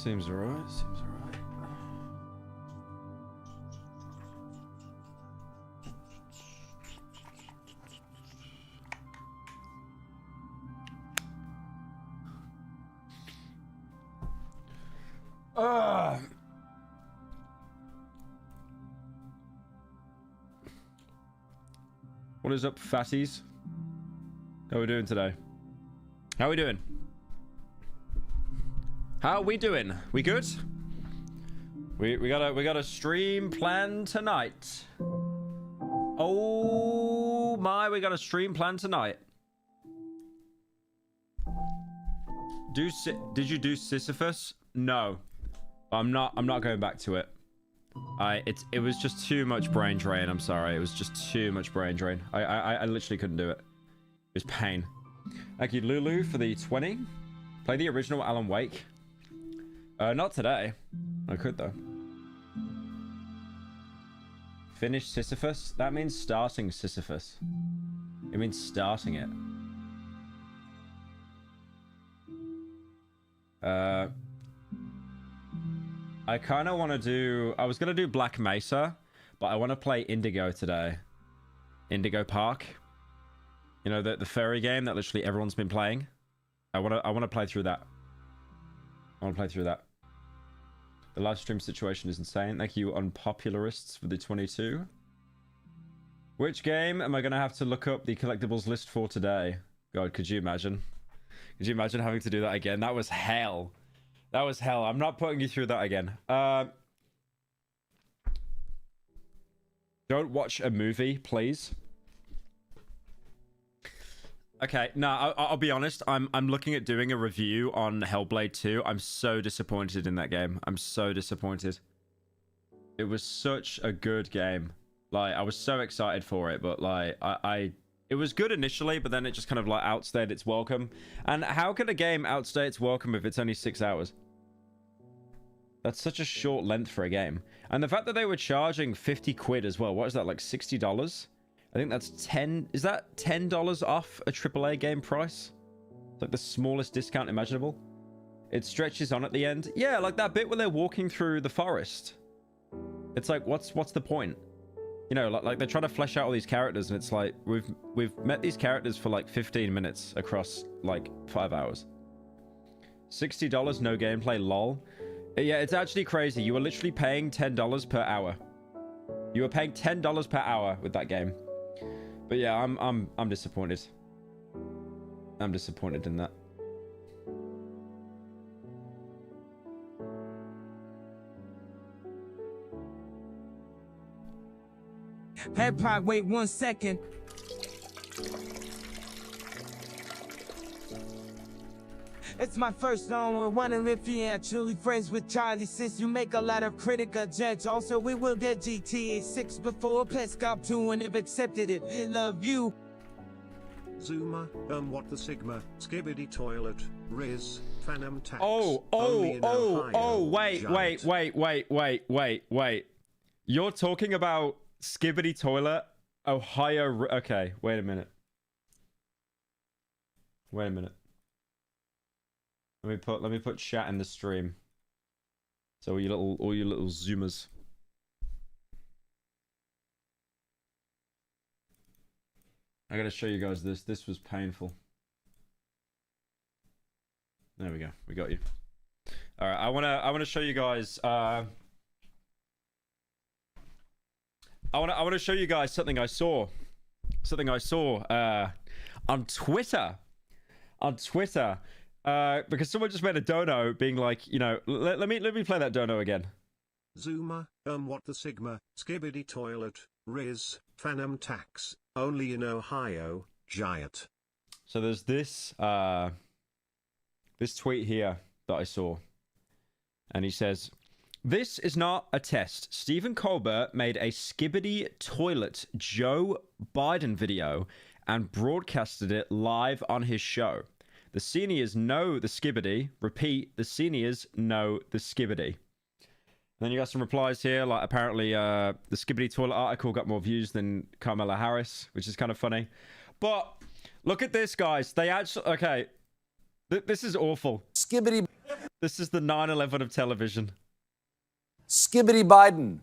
Seems alright. Seems alright. What is up, fatties? How are we doing today? How are we doing? How are we doing? We good? We got a stream planned tonight. Oh my, we got a stream planned tonight. Did you do Sisyphus? No. I'm not going back to it. It was just too much brain drain. I'm sorry. It was just too much brain drain. I literally couldn't do it. It was pain. Thank you, Lulu, for the 20. Play the original Alan Wake. Not today. I could though. Finish Sisyphus? That means starting Sisyphus. It means starting it. I kind of want to do... I was going to do Black Mesa, but I want to play Indigo today. Indigo Park. You know, the ferry game that literally everyone's been playing. I want to play through that. I want to play through that. The live stream situation is insane. Thank you, Unpopularists, for the 22. Which game am I going to have to look up the collectibles list for today? God, could you imagine? Could you imagine having to do that again? That was hell. That was hell. I'm not putting you through that again. Don't watch a movie, please. Okay, no, I'll be honest. I'm looking at doing a review on Hellblade 2. I'm so disappointed in that game. I'm so disappointed. It was such a good game. Like, I was so excited for it, but like, it was good initially, but then it just kind of like outstayed its welcome. And how can a game outstay its welcome if it's only 6 hours? That's such a short length for a game. And the fact that they were charging 50 quid as well. What is that, like $60? I think that's 10. Is that $10 off a AAA game price? It's like the smallest discount imaginable. It stretches on at the end. Yeah, like that bit where they're walking through the forest. It's like, what's the point? You know, like they're trying to flesh out all these characters, and it's like we've met these characters for like 15 minutes across like 5 hours. $60, no gameplay, lol. Yeah, it's actually crazy. You were literally paying $10 per hour. You were paying $10 per hour with that game. But yeah, I'm disappointed. I'm disappointed in that. Hey, Pod, wait 1 second. It's my first song. We're wondering if you're actually friends with Charlie, since you make a lot of critical judge. Also, we will get GTA 6 before Pescop 2 and have accepted it. I love you. Zuma, what the Sigma, Skibidi Toilet, Riz, Phantom Tax. Wait. You're talking about Skibidi Toilet, Ohio. Okay, wait a minute. Wait a minute. Let me put chat in the stream. So all you little zoomers. I gotta show you guys this. This was painful. There we go. We got you. All right. I wanna show you guys. I wanna show you guys something I saw. Something I saw on Twitter. Because someone just made a dono being like, you know, let me play that dono again. Zuma, what the Sigma, Skibidi Toilet, Riz, Phantom Tax, only in Ohio, Giant. So there's this this tweet here that I saw. And he says, "This is not a test. Stephen Colbert made a Skibidi Toilet Joe Biden video and broadcasted it live on his show. The seniors know the Skibidi. Repeat, the seniors know the Skibidi." And then you got some replies here, like apparently the Skibidi Toilet article got more views than Kamala Harris, which is kind of funny. But look at this, guys. They actually... Okay. This is awful. Skibidi This is the 9/11 of television. Skibidi Biden.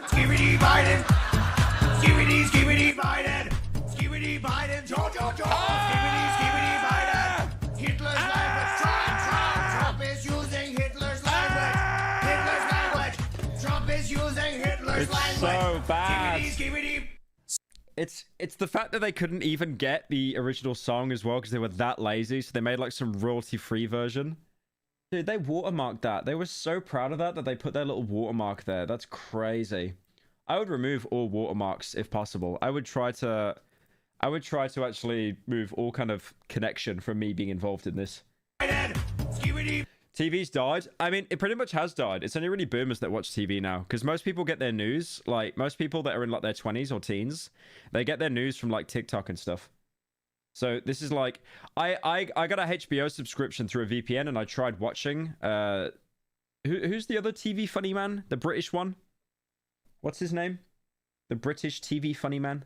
Skibidi Biden. Skibidi Biden. Skibidi Biden. Jojo. Skibidi Biden. Hitler's language. Trump is using Hitler's language. Trump is using Hitler's language. So bad. Skibidi. It's the fact that they couldn't even get the original song as well because they were that lazy, so they made like some royalty-free version. Dude, they watermarked that. They were so proud of that they put their little watermark there. That's crazy. I would remove all watermarks if possible. I would try to actually move all kind of connection from me being involved in this. TV's died. I mean, it pretty much has died. It's only really boomers that watch TV now, because most people get their news, like most people that are in like their 20s or teens, they get their news from like TikTok and stuff. So this is like, I got a HBO subscription through a VPN, and I tried watching. Who's the other TV funny man? The British one? What's his name? The British TV funny man?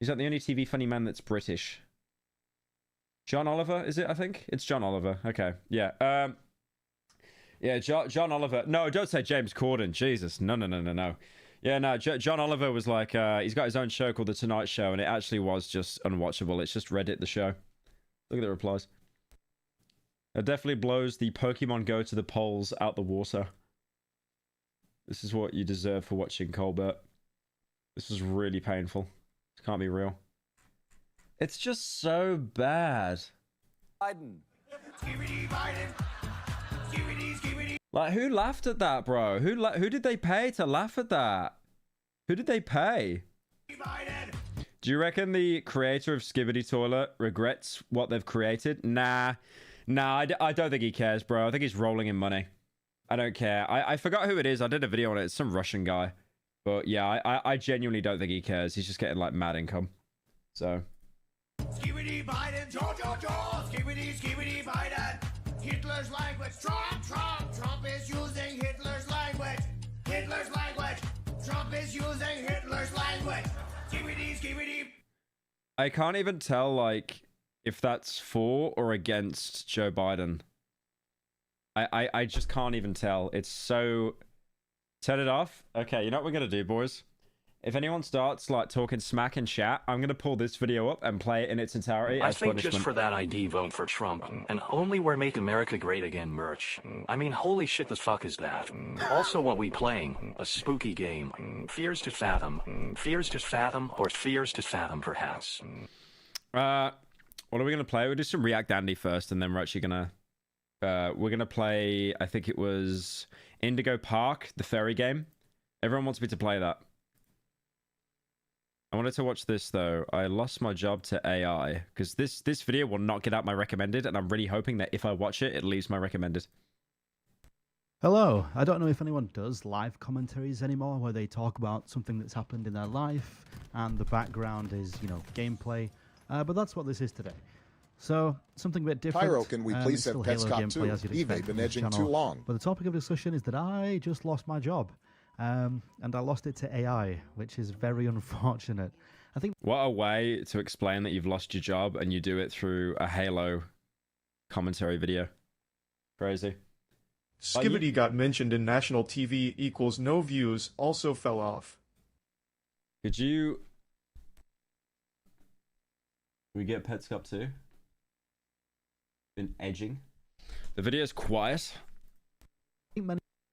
He's like the only TV funny man that's British. John Oliver, is it? I think it's John Oliver. Okay, yeah. Yeah, John Oliver. No, don't say James Corden. Jesus, no. Yeah, no, John Oliver was like, he's got his own show called The Tonight Show, and it actually was just unwatchable. It's just Reddit, the show. Look at the replies. It definitely blows the Pokemon Go to the polls out the water. This is what you deserve for watching Colbert. This was really painful. This can't be real. It's just so bad. Biden. Like, who laughed at that, bro? Who did they pay to laugh at that? Who did they pay? Do you reckon the creator of Skibidi Toilet regrets what they've created? Nah, I don't think he cares, bro. I think he's rolling in money. I don't care. I forgot who it is. I did a video on it. It's some Russian guy. But yeah, I genuinely don't think he cares. He's just getting like mad income. So. Skibidi Biden. Skibidi Biden. Hitler's language. Trump is using Hitler's language. Trump is using Hitler's language. Skibidi. I can't even tell, like, if that's for or against Joe Biden. I just can't even tell. It's so... Turn it off. Okay, you know what we're going to do, boys? If anyone starts, like, talking smack in chat, I'm going to pull this video up and play it in its entirety I as think punishment. just for that ID, vote for Trump. And only wear Make America Great Again merch. I mean, holy shit, the fuck is that? Also, what we playing? A spooky game. Fears to fathom. Fears to fathom, or fears to fathom, perhaps. What are we going to play? We'll do some React Andy first, and then we're actually going to... we're going to play, I think it was Indigo Park, the ferry game. Everyone wants me to play that. I wanted to watch this, though. I lost my job to AI, because this video will not get out my recommended, and I'm really hoping that if I watch it, it leaves my recommended. Hello. I don't know if anyone does live commentaries anymore, where they talk about something that's happened in their life, and the background is, you know, gameplay. But that's what this is today. So, something a bit different. Pyro, can we please have Halo Petscop gameplay, 2? as you'd Eve expect been from this edging channel. too long. But the topic of discussion is that I just lost my job. And I lost it to AI, which is very unfortunate. I think... What a way to explain that you've lost your job, and you do it through a Halo commentary video. Crazy. Skibidi got mentioned in national TV equals no views, also fell off. Could you... we get Petscop too? Been edging. The video's quiet.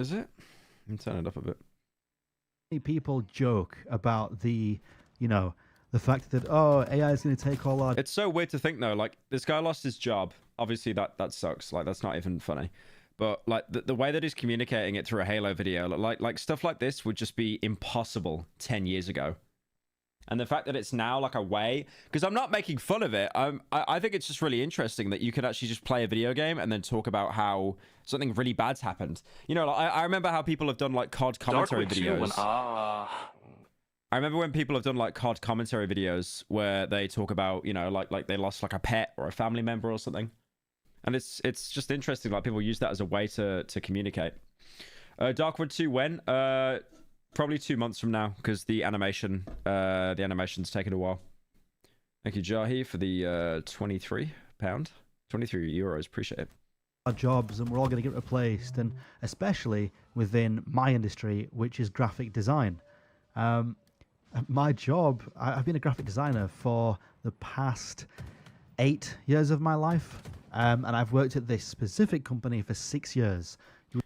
Is it? Let me turn it up a bit. Many people joke about the, you know, the fact that, oh, AI is going to take all our... It's so weird to think, though, like, this guy lost his job. Obviously, that sucks. Like, that's not even funny. But, like, the way that he's communicating it through a Halo video, like stuff like this would just be impossible 10 years ago. And the fact that it's now, like, a way... Because I'm not making fun of it. I think it's just really interesting that you can actually just play a video game and then talk about how something really bad's happened. You know, like, I remember how people have done, like, COD commentary videos. I remember when people have done, like, COD commentary videos where they talk about, you know, like they lost, like, a pet or a family member or something. And it's just interesting, like, people use that as a way to communicate. Darkwood 2 when? Probably 2 months from now, because the animation's taken a while. Thank you, Jahi, for the £23. 23 euros, appreciate it. our jobs and we're all going to get replaced, and especially within my industry, which is graphic design. My job, I've been a graphic designer for the past 8 years of my life, and I've worked at this specific company for 6 years.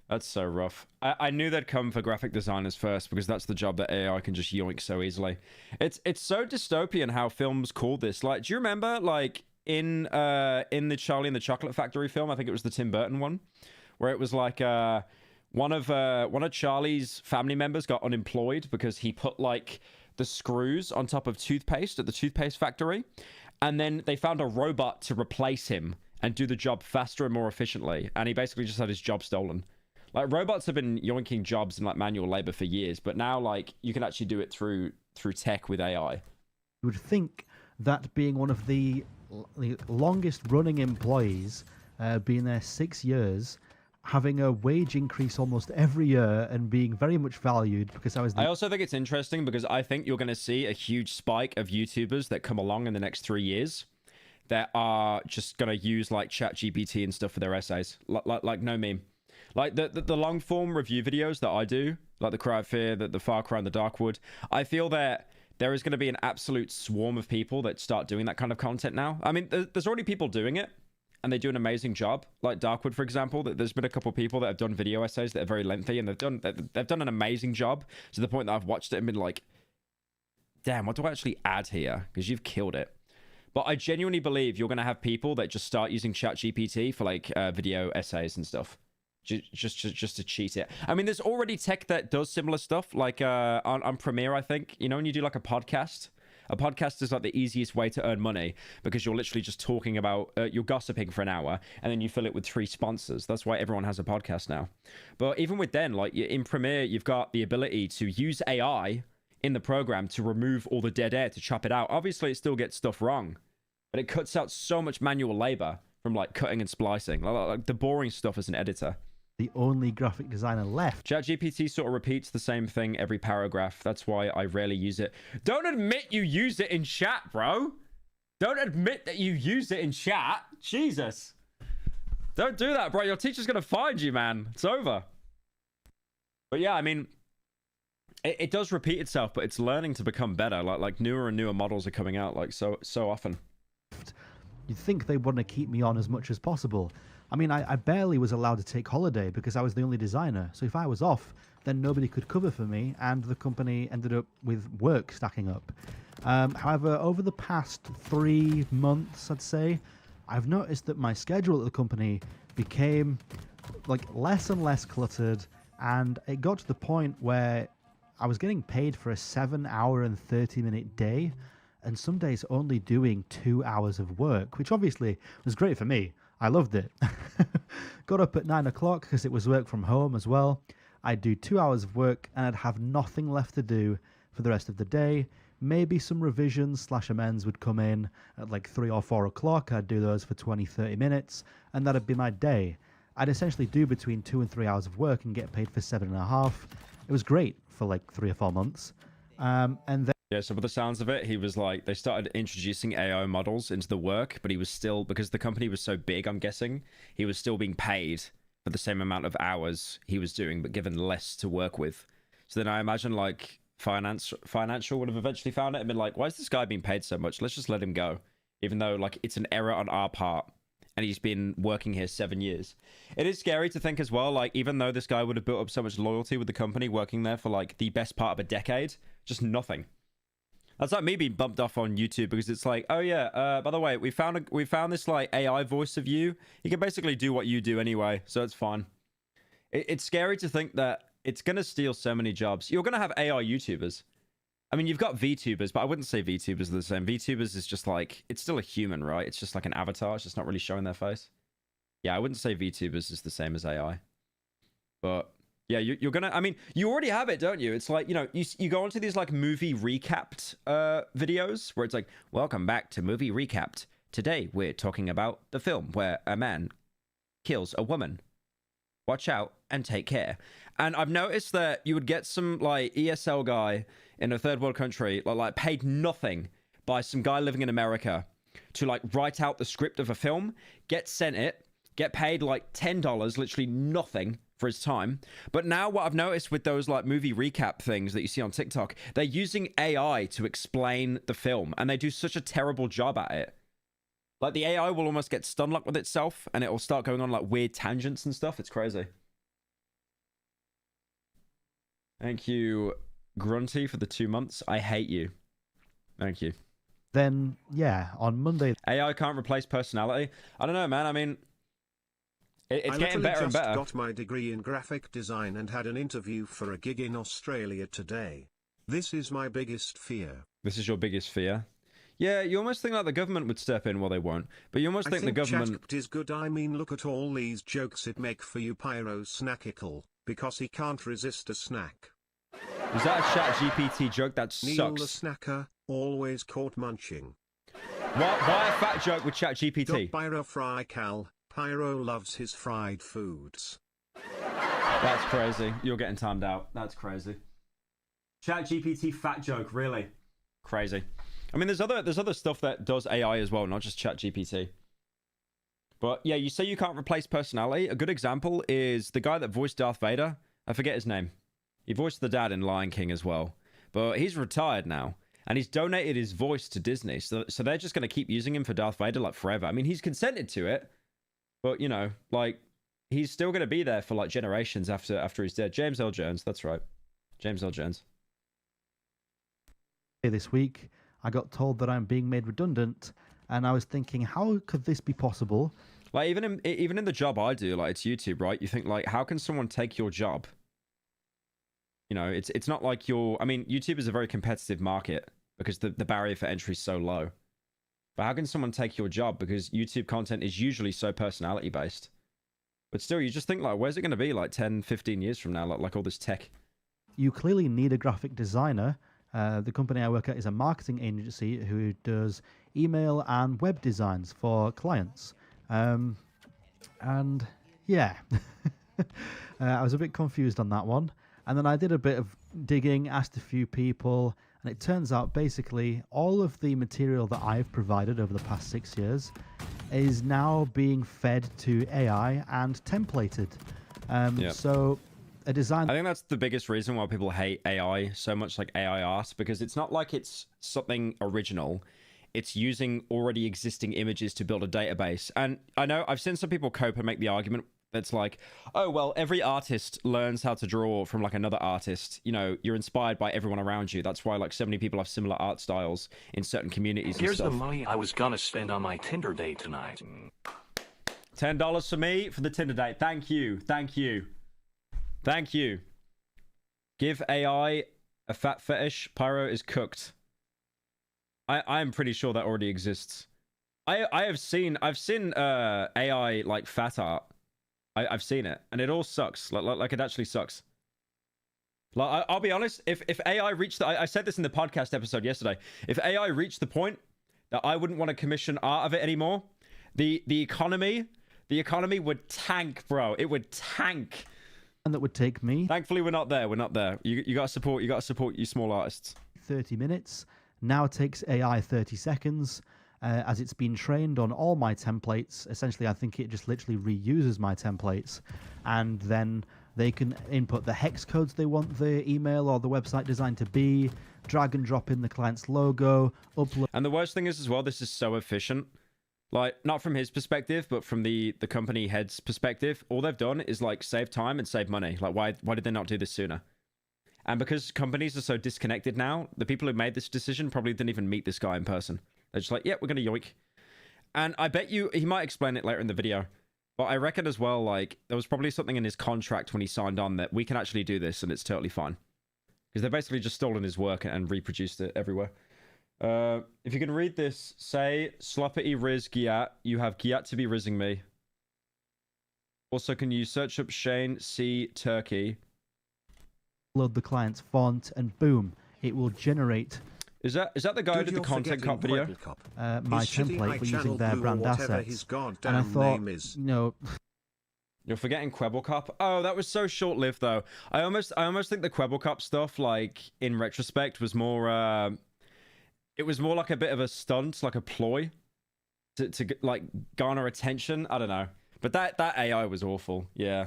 That's so rough. I knew they'd come for graphic designers first because that's the job that AI can just yoink so easily. It's so dystopian how films call this. Like, do you remember, like, in the Charlie and the Chocolate Factory film, I think it was the Tim Burton one, where it was like one of Charlie's family members got unemployed because he put like the screws on top of toothpaste at the toothpaste factory, and then they found a robot to replace him and do the job faster and more efficiently, and he basically just had his job stolen. Like, robots have been yoinking jobs in like manual labor for years, but now like you can actually do it through tech with AI. You would think that being one of the longest running employees, being there 6 years, having a wage increase almost every year and being very much valued because I also think it's interesting because I think you're going to see a huge spike of YouTubers that come along in the next 3 years that are just going to use like ChatGPT and stuff for their essays. Like no meme. Like the long form review videos that I do, like the Cry of Fear, the Far Cry and the Darkwood, I feel that there is going to be an absolute swarm of people that start doing that kind of content now. I mean, there's already people doing it, and they do an amazing job. Like Darkwood, for example, there's been a couple of people that have done video essays that are very lengthy, and they've done an amazing job to the point that I've watched it and been like, damn, what do I actually add here? Because you've killed it. But I genuinely believe you're going to have people that just start using ChatGPT for like video essays and stuff. Just to cheat it. I mean, there's already tech that does similar stuff, like on Premiere, I think. You know, when you do like a podcast is like the easiest way to earn money because you're literally just talking about, you're gossiping for an hour and then you fill it with 3 sponsors. That's why everyone has a podcast now. But even with then, like in Premiere, you've got the ability to use AI in the program to remove all the dead air, to chop it out. Obviously, it still gets stuff wrong, but it cuts out so much manual labor from like cutting and splicing, like the boring stuff as an editor. The only graphic designer left. ChatGPT sort of repeats the same thing every paragraph. That's why I rarely use it. Don't admit you use it in chat, bro. Don't admit that you use it in chat. Jesus. Don't do that, bro. Your teacher's going to find you, man. It's over. But yeah, I mean, it does repeat itself, but it's learning to become better. Like newer and newer models are coming out like so often. You'd think they want to keep me on as much as possible. I mean, I barely was allowed to take holiday because I was the only designer. So if I was off, then nobody could cover for me, and the company ended up with work stacking up. However, over the past 3 months, I'd say, I've noticed that my schedule at the company became like less and less cluttered, and it got to the point where I was getting paid for a 7-hour and 30-minute day, and some days only doing 2 hours of work, which obviously was great for me. I loved it. Got up at 9 o'clock because it was work from home as well. I'd do 2 hours of work and I'd have nothing left to do for the rest of the day. Maybe some revisions / amends would come in at like 3 or 4 o'clock. I'd do those for 20-30 minutes and that'd be my day. I'd essentially do between 2 and 3 hours of work and get paid for 7.5. It was great for like 3 or 4 months. And then yeah, so by the sounds of it, he was like, they started introducing AI models into the work, but he was still, because the company was so big, I'm guessing, he was still being paid for the same amount of hours he was doing, but given less to work with. So then I imagine like financial would have eventually found it and been like, why is this guy being paid so much? Let's just let him go. Even though like it's an error on our part and he's been working here 7 years. It is scary to think as well, like even though this guy would have built up so much loyalty with the company working there for like the best part of a decade, just nothing. That's like me being bumped off on YouTube because it's like, oh yeah, by the way, we found this like AI voice of you. You can basically do what you do anyway, so it's fine. It's scary to think that it's gonna steal so many jobs. You're gonna have AI YouTubers. I mean, you've got VTubers, but I wouldn't say VTubers are the same. VTubers is just like, it's still a human, right? It's just like an avatar. It's just not really showing their face. Yeah, I wouldn't say VTubers is the same as AI, but. Yeah, you're gonna, I mean, you already have it, don't you? It's like, you know, you go onto these like movie recapped videos where it's like, welcome back to Movie Recapped. Today we're talking about the film where a man kills a woman. Watch out and take care. And I've noticed that you would get some like ESL guy in a third world country, like paid nothing by some guy living in America to like write out the script of a film, get sent it, get paid like $10, literally nothing for his time. But now what I've noticed with those like movie recap things that you see on TikTok, they're using AI to explain the film, and they do such a terrible job at it. Like the AI will almost get stun locked with itself, and it will start going on like weird tangents and stuff. It's crazy. Thank you, Grunty, for the 2 months. I hate you. Thank you. Then, yeah, on Monday... AI can't replace personality. I don't know, man. I mean, it's getting better and better. I got my degree in graphic design and had an interview for a gig in Australia today. This is my biggest fear. This is your biggest fear? Yeah, you almost think like the government would step in. Well, they won't. But you almost think the government... ChatGPT is good. I mean, look at all these jokes it make for you, Pyro Snackicle, because he can't resist a snack. Is that a ChatGPT joke? That sucks. Neil the snacker, always caught munching. Why a fat joke with ChatGPT? Pyro fry cal. Pyro loves his fried foods. That's crazy. You're getting timed out. That's crazy. ChatGPT fat joke, really? Crazy. I mean, there's other stuff that does AI as well, not just ChatGPT. But yeah, you say you can't replace personality. A good example is the guy that voiced Darth Vader. I forget his name. He voiced the dad in Lion King as well. But he's retired now. And he's donated his voice to Disney. So they're just going to keep using him for Darth Vader like forever. I mean, he's consented to it. But, you know, like, he's still going to be there for like generations after he's dead. James L. Jones, that's right. James L. Jones. This week, I got told that I'm being made redundant. And I was thinking, how could this be possible? Like, even in the job I do, like, it's YouTube, right? You think, like, how can someone take your job? You know, it's not like I mean, YouTube is a very competitive market because the barrier for entry is so low. But how can someone take your job? Because YouTube content is usually so personality based. But still, you just think, like, where's it going to be like 10, 15 years from now? Like all this tech. You clearly need a graphic designer. The company I work at is a marketing agency who does email and web designs for clients. And yeah, I was a bit confused on that one. And then I did a bit of digging, asked a few people, and it turns out basically all of the material that I've provided over the past 6 years is now being fed to AI and templated. So a design... I think that's the biggest reason why people hate AI so much, like AI art, because it's not like it's something original. It's using already existing images to build a database. And I know I've seen some people cope and make the argument that's like, oh, well, every artist learns how to draw from like another artist. You know, you're inspired by everyone around you. That's why like so many people have similar art styles in certain communities. Here's and the stuff. money I was gonna spend on my Tinder date tonight. $10 for me for the Tinder date. Thank you. Thank you. Thank you. Give AI a fat fetish. Pyro is cooked. I'm pretty sure that already exists. I've seen AI like fat art. I've seen it, and it all sucks. Like it actually sucks. Like I'll be honest, if AI reached I said this in the podcast episode yesterday. If AI reached the point that I wouldn't want to commission art of it anymore, the economy would tank, bro. It would tank. And that would take me. Thankfully, we're not there. We're not there. You gotta support. You gotta support you small artists. 30 minutes. Now it takes AI 30 seconds. As it's been trained on all my templates. Essentially, I think it just literally reuses my templates, and then they can input the hex codes they want the email or the website design to be, drag and drop in the client's logo, upload. And the worst thing is as well, this is so efficient. Like, not from his perspective, but from the company head's perspective. All they've done is like save time and save money. Like, why did they not do this sooner? And because companies are so disconnected now, the people who made this decision probably didn't even meet this guy in person. They're just like, yeah, we're going to yoink. And I bet you, he might explain it later in the video, but I reckon as well, like, there was probably something in his contract when he signed on that we can actually do this and it's totally fine. Because they've basically just stolen his work and reproduced it everywhere. If you can read this, say, Sloppity Riz Giat, you have Giat to be rizzing me. Also, can you search up Shane C. Turkey? Load the client's font and boom, it will generate... Is that the guy who did the content cop video? My template for using their brand assets. And I thought, no. You're forgetting Kwebblecop? Oh, that was so short-lived, though. I almost think the Kwebblecop stuff, like, in retrospect, was more, it was more like a bit of a stunt, like a ploy, to like, garner attention. I don't know. But that AI was awful. Yeah.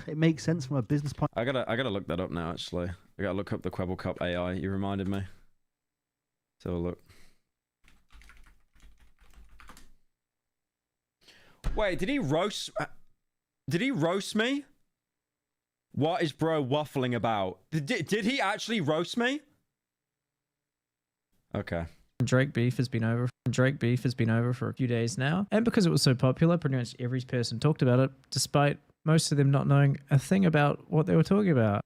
It makes sense from a business point. I gotta look that up now. Actually, I gotta look up the Quibble Cup AI. You reminded me. So look. Wait, did he roast? Did he roast me? What is bro waffling about? Did he actually roast me? Okay. Drake beef has been over. Drake beef has been over for a few days now, and because it was so popular, pretty much every person talked about it, despite most of them not knowing a thing about what they were talking about.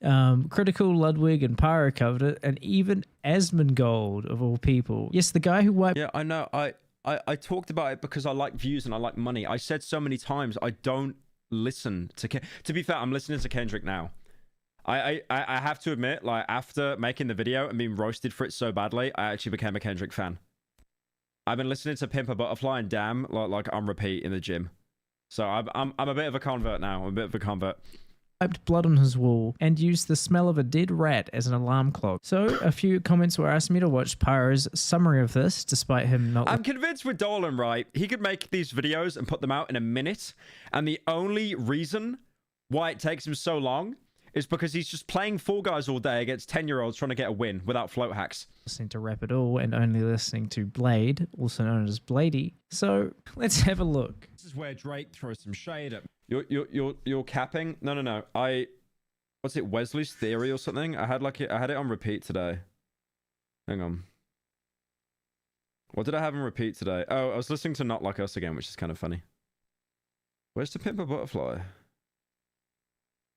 Critical, Ludwig, and Pyro covered it, and even Asmongold, of all people. Yes, the guy who wiped... Yeah, I know. I talked about it because I like views and I like money. I said so many times I don't listen to... To be fair, I'm listening to Kendrick now. I have to admit, like, after making the video and being roasted for it so badly, I actually became a Kendrick fan. I've been listening to Pimp a Butterfly and Damn like on repeat in the gym. So I'm a bit of a convert now. I'm a bit of a convert. Wiped blood on his wall and used the smell of a dead rat as an alarm clock. So a few comments were asking me to watch Pyro's summary of this, despite him not... I'm convinced with Dolan, right? He could make these videos and put them out in a minute. And the only reason why it takes him so long is because he's just playing Fall Guys all day against 10-year-olds trying to get a win without float hacks. Listening to Rap It All and only listening to Blade, also known as Bladey. So let's have a look. This is where Drake throws some shade at... You're capping? No. What's it, Wesley's Theory or something? I had it on repeat today. Hang on. What did I have on repeat today? Oh, I was listening to Not Like Us again, which is kind of funny. Where's the Pimp a Butterfly?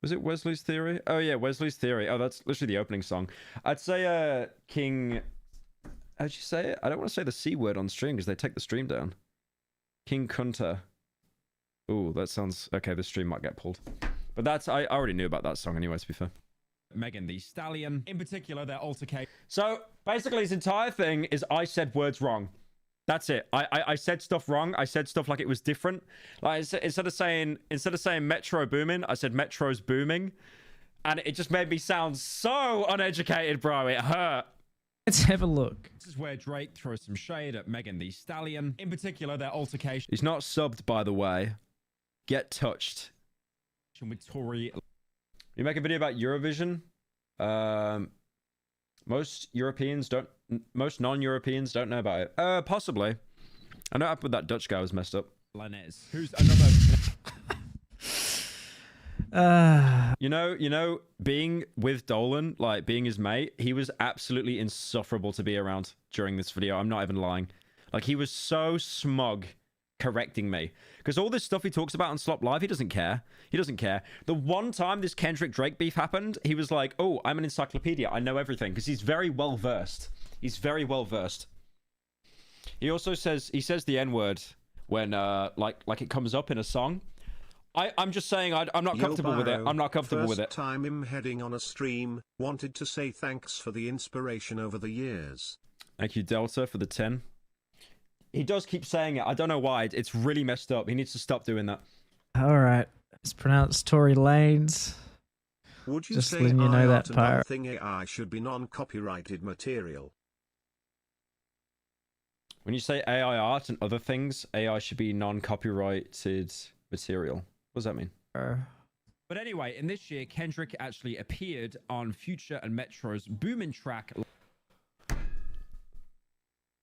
Was it Wesley's Theory? Oh yeah, Wesley's Theory. Oh, that's literally the opening song. I'd say King... How'd you say it? I don't want to say the C word on stream because they take the stream down. King Kunta. Ooh, that sounds... Okay, the stream might get pulled. But that's... I already knew about that song anyway, to be fair. Megan Thee Stallion. In particular, their altercation. So, basically, his entire thing is I said words wrong. That's it. I said stuff wrong. I said stuff like it was different. Like instead of saying Metro booming, I said Metro's booming. And it just made me sound so uneducated, bro. It hurt. Let's have a look. This is where Drake throws some shade at Megan Thee Stallion. In particular, their altercation. He's not subbed, by the way. Get touched. With Tory. You make a video about Eurovision? Most non-Europeans don't know about it. Possibly. I know with that Dutch guy was messed up. Lanez. Who's another... You know, being with Dolan, like being his mate, he was absolutely insufferable to be around during this video. I'm not even lying. Like, he was so smug correcting me. Because all this stuff he talks about on Slop Live, he doesn't care. He doesn't care. The one time this Kendrick Drake beef happened, he was like, oh, I'm an encyclopedia. I know everything. Because he's very well versed. He's very well versed. He also says, the N-word when, like it comes up in a song. I'm just saying I'm not comfortable with it. I'm not comfortable with it. First time him heading on a stream, wanted to say thanks for the inspiration over the years. Thank you, Delta, for the 10. He does keep saying it. I don't know why. It's really messed up. He needs to stop doing that. All right. It's pronounced Tory Lanez. Would you just say letting you know that, Pyro. Thing AI should be non-copyrighted material? When you say AI art and other things, AI should be non-copyrighted material. What does that mean? But anyway, in this year, Kendrick actually appeared on Future and Metro's booming track.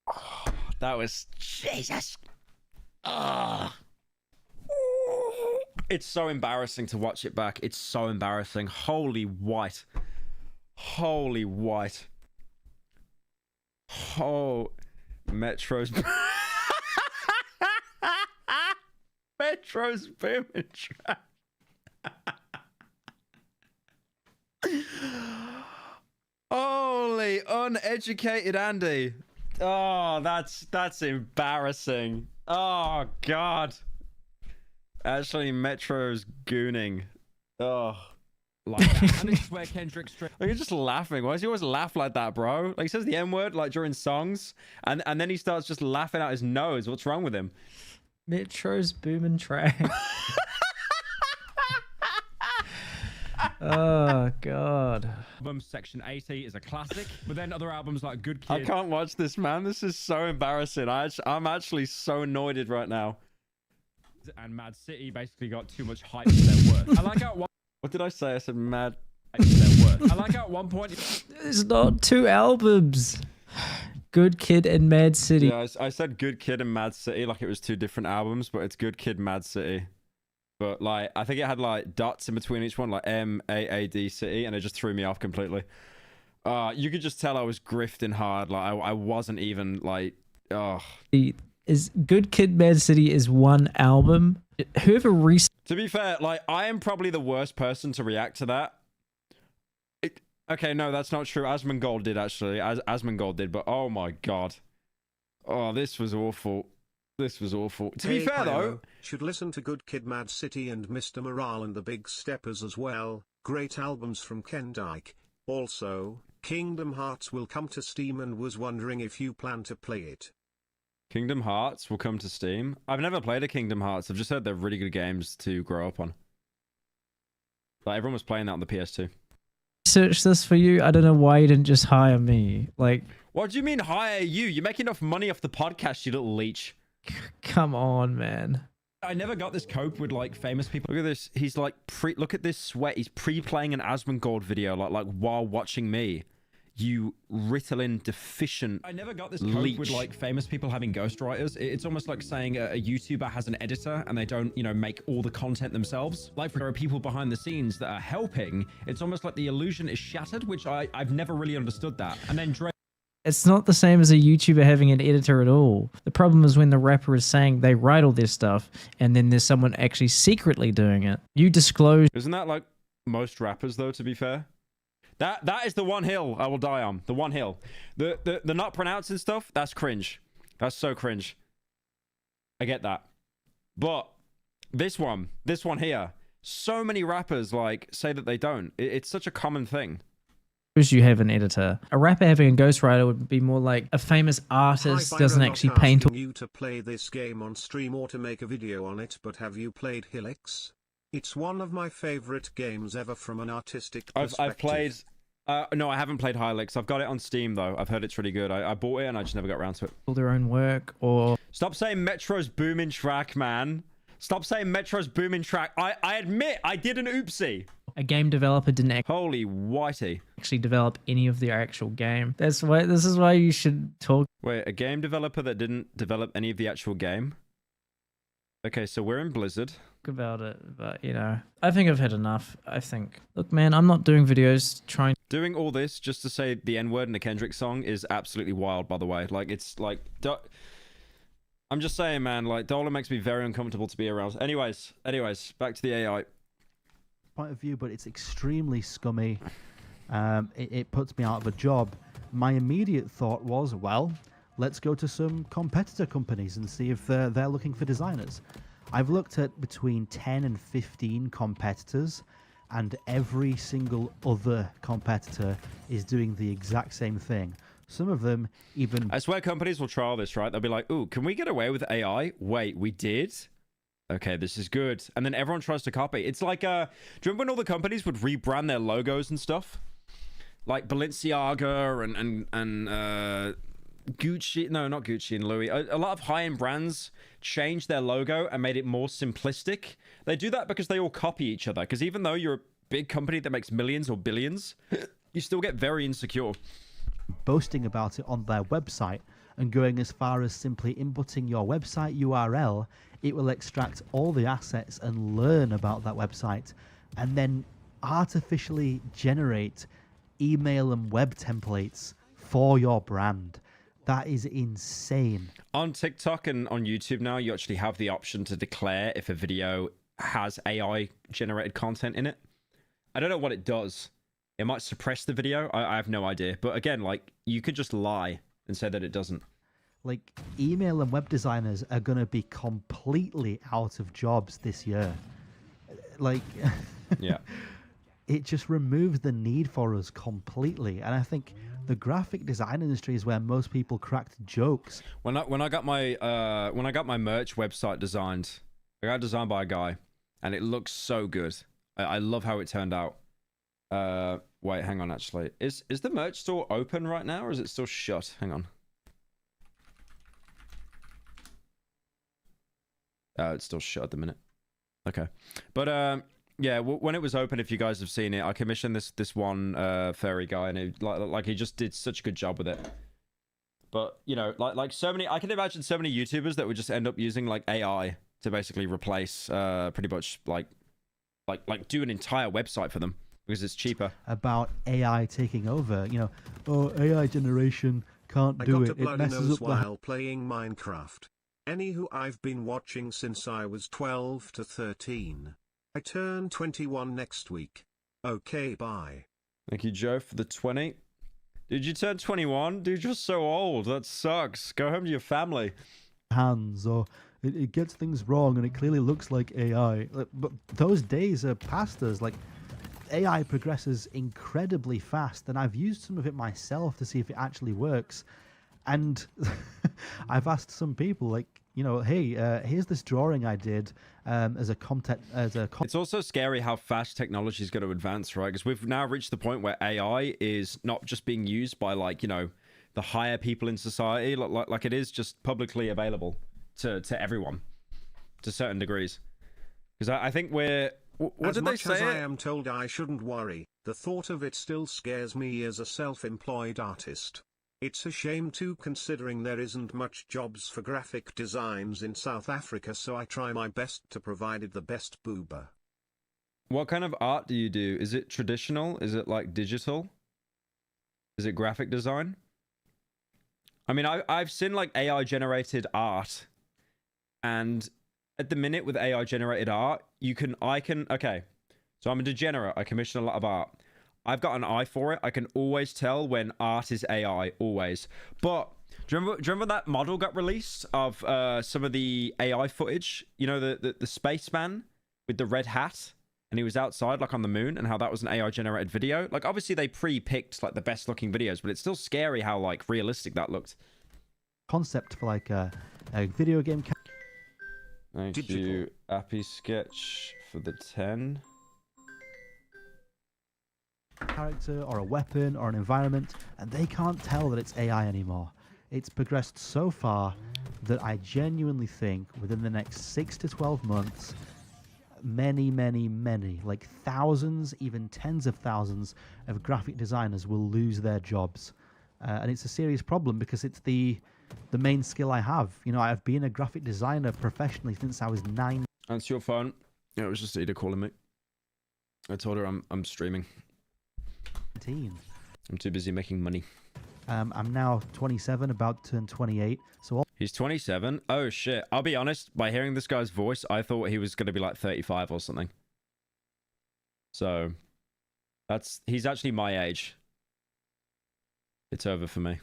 Oh, that was... Jesus! Oh. It's so embarrassing to watch it back. It's so embarrassing. Holy white. Holy white. Oh, Metro's... Metro's booming track. Holy uneducated Andy. Oh, that's embarrassing. Oh God. Actually, Metro's gooning. Oh, like that. And this is where Kendrick's like, you're just laughing. Why does he always laugh like that, bro? Like, he says the N-word like during songs, and then he starts just laughing out his nose. What's wrong with him? Metro's booming track. Oh God. Album Section 80 is a classic, but then other albums like Good Kid. I can't watch this, man. This is so embarrassing. I'm actually so annoyed right now. And Mad City basically got too much hype for their worth. I like how what did I say? I said Mad hype for their worth. I like how at one point It's not 2 albums. Good Kid and Mad City. yeah, I said Good Kid and Mad City like it was 2 different albums, but it's Good Kid, Mad City. But like I think it had like dots in between each one, like MAAD City, and it just threw me off completely. You could just tell I was grifting hard. Like I wasn't even like, Is Good Kid, Mad City is 1 album. Whoever To be fair, like I am probably the worst person to react to that. Okay, no, that's not true. Asmongold did actually. Asmongold did, but oh my god. Oh, this was awful. This was awful. To be fair though, should listen to Good Kid, Mad City and Mr. Morale and the Big Steppers as well. Great albums from Ken Dyke. Also, Kingdom Hearts will come to Steam and was wondering if you plan to play it. Kingdom Hearts will come to Steam. I've never played a Kingdom Hearts. I've just heard they're really good games to grow up on. Like everyone was playing that on the PS2. Search this for you. I don't know why you didn't just hire me. Like, what do you mean hire you? You make enough money off the podcast, you little leech. Come on, man. I never got this cope with like famous people. Look at this. He's like look at this sweat. He's pre-playing an Asmongold video like while watching me. You Ritalin deficient. I never got this cope with like famous people having ghostwriters. It's almost like saying a YouTuber has an editor and they don't, you know, make all the content themselves. Like there are people behind the scenes that are helping. It's almost like the illusion is shattered, which I've never really understood that. And then It's not the same as a YouTuber having an editor at all. The problem is when the rapper is saying they write all this stuff and then there's someone actually secretly doing it. You disclose. Isn't that like most rappers though, to be fair? That is the one hill I will die on. The one hill. The not pronouncing stuff, that's cringe. That's so cringe. I get that. But this one here, so many rappers like say that they don't. It's such a common thing. You have an editor. A rapper having a ghostwriter would be more like a famous artist doesn't actually paint. You to play this game on stream or to make a video on it, but have you played Helix? It's one of my favorite games ever from an artistic perspective. I've played. No, I haven't played Helix. I've got it on Steam though. I've heard it's really good. I bought it and I just never got around to it. All their own work or. Stop saying Metro's booming track, man. Stop saying Metro's booming track. I admit I did an oopsie. A game developer didn't holy whitey actually develop any of their actual game. That's why. This is why you should talk. Wait, a game developer that didn't develop any of the actual game? Okay, so we're in Blizzard. About it, but you know, I think I've had enough. I think, look, man, I'm not doing videos doing all this just to say the N-word in a Kendrick song is absolutely wild, by the way. Like, it's like, I'm just saying, man, like, Dola makes me very uncomfortable to be around. Anyways, back to the AI. Point of view, but it's extremely scummy. It puts me out of a job. My immediate thought was, well, let's go to some competitor companies and see if they're looking for designers. I've looked at between 10 and 15 competitors, and every single other competitor is doing the exact same thing. Some of them even... I swear companies will trial this, right? They'll be like, ooh, can we get away with AI? Wait, we did? Okay, this is good. And then everyone tries to copy. It's like, do you remember when all the companies would rebrand their logos and stuff? Like Balenciaga and Gucci, no, not Gucci and Louis. A lot of high-end brands changed their logo and made it more simplistic. They do that because they all copy each other. Because even though you're a big company that makes millions or billions, you still get very insecure. Boasting about it on their website and going as far as simply inputting your website URL, it will extract all the assets and learn about that website and then artificially generate email and web templates for your brand. That is insane. On TikTok and on YouTube now, you actually have the option to declare if a video has AI generated content in it. I don't know what it does. It might suppress the video. I have no idea. But again, like, you could just lie and say that it doesn't. Like, email and web designers are going to be completely out of jobs this year. Like, yeah. It just removes the need for us completely. And I think the graphic design industry is where most people cracked jokes. When I got my merch website designed, I got it designed by a guy, and it looks so good. I love how it turned out. Wait, hang on. Actually, is the merch store open right now, or is it still shut? Hang on. It's still shut at the minute. Okay. But yeah, when it was open, if you guys have seen it, I commissioned this one furry guy, and he just did such a good job with it. But you know, like so many, I can imagine so many YouTubers that would just end up using like AI to basically replace pretty much like do an entire website for them because it's cheaper. About AI taking over, you know, oh, AI generation can't do it. It messes up while playing Minecraft. Anywho, I've been watching since I was 12 to 13. I turn 21 next week. Okay, bye. Thank you, Joe, for the 20. Did you turn 21? Dude, you're so old. That sucks. Go home to your family. Hands, or it gets things wrong and it clearly looks like AI. But those days are past us. Like, AI progresses incredibly fast, and I've used some of it myself to see if it actually works. And I've asked some people, like, you know, hey, here's this drawing I did as a content. It's also scary how fast technology is going to advance, right? Because we've now reached the point where AI is not just being used by, like, you know, the higher people in society, like it is just publicly available to everyone to certain degrees. Because I think we're... What did they say? As much as I am told I shouldn't worry, the thought of it still scares me as a self-employed artist. It's a shame too, considering there isn't much jobs for graphic designs in South Africa, so I try my best to provide it the best boober. What kind of art do you do? Is it traditional? Is it like digital? Is it graphic design? I mean, I've seen like AI generated art, and at the minute with AI generated art, okay, so I'm a degenerate. I commission a lot of art. I've got an eye for it. I can always tell when art is AI, always. But do you remember that model got released of some of the AI footage? You know, the spaceman with the red hat, and he was outside like on the moon, and how that was an AI generated video. Like, obviously they pre-picked like the best looking videos, but it's still scary how like realistic that looked. Concept for like a video game. Thank you, Appy Sketch, for the 10. Character or a weapon or an environment, and they can't tell that it's AI anymore. It's progressed so far that I genuinely think within the next 6 to 12 months, many, like thousands, even tens of thousands of graphic designers will lose their jobs. And it's a serious problem because it's the main skill I have. You know, I've been a graphic designer professionally since I was 9. Answer your phone. Yeah, it was just Ada calling me. I told her I'm streaming. I'm too busy making money. I'm now 27, about to turn 28. So he's 27? Oh shit. I'll be honest, by hearing this guy's voice, I thought he was going to be like 35 or something. So he's actually my age. It's over for me.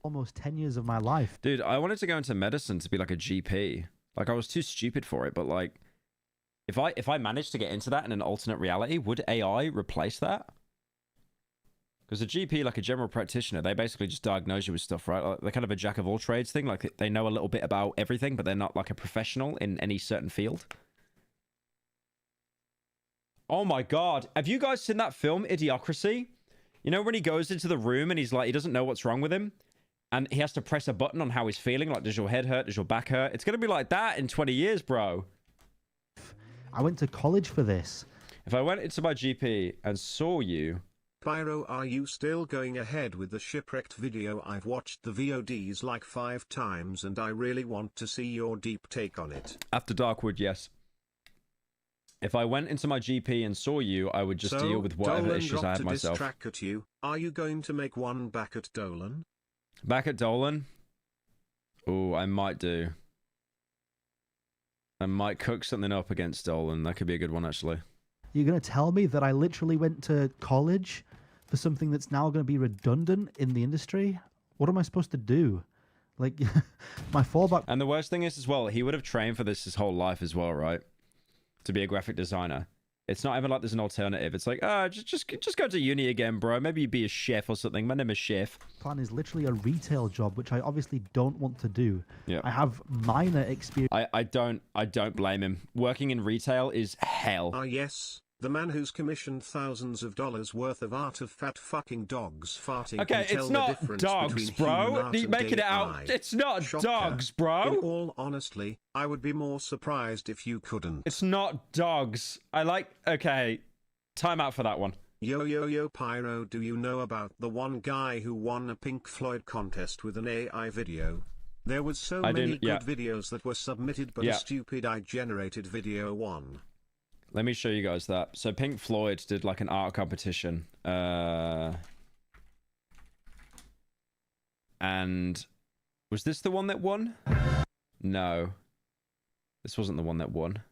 Almost 10 years of my life. Dude, I wanted to go into medicine to be like a GP. Like, I was too stupid for it, but like, if I managed to get into that in an alternate reality, would AI replace that? Because a GP, like a general practitioner, they basically just diagnose you with stuff, right? Like, they're kind of a jack of all trades thing. Like, they know a little bit about everything, but they're not like a professional in any certain field. Oh my god. Have you guys seen that film, Idiocracy? You know when he goes into the room and he's like, he doesn't know what's wrong with him? And he has to press a button on how he's feeling. Like, does your head hurt? Does your back hurt? It's going to be like that in 20 years, bro. I went to college for this. If I went into my GP and saw you... Pyro, are you still going ahead with the shipwrecked video? I've watched the VODs like 5 times and I really want to see your deep take on it. After Darkwood, yes. If I went into my GP and saw you, I would just deal with whatever Dolan issues I had myself. Track at you. Are you going to make one back at Dolan? Back at Dolan? Oh, I might do. I might cook something up against Dolan. That could be a good one, actually. You're going to tell me that I literally went to college for something that's now going to be redundant in the industry? What am I supposed to do? Like, my fallback... And the worst thing is, as well, he would have trained for this his whole life as well, right? To be a graphic designer. It's not even like there's an alternative. It's like, just go to uni again, bro. Maybe be a chef or something. My name is Chef. Plan is literally a retail job, which I obviously don't want to do. Yeah. I have minor experience. I don't blame him. Working in retail is hell. Ah yes, The man who's commissioned thousands of dollars worth of art of fat fucking dogs farting Okay, can tell it's the not difference dogs, between bro. human art You're and making it AI. out. It's not Shocker. dogs, bro. In all honesty, I would be more surprised if you couldn't. It's not dogs. Okay, time out for that one. Yo, Pyro, do you know about the one guy who won a Pink Floyd contest with an AI video? There was so many good videos that were submitted, but a stupid AI-generated video won. Let me show you guys that. So Pink Floyd did like an art competition. And was this the one that won? No. This wasn't the one that won.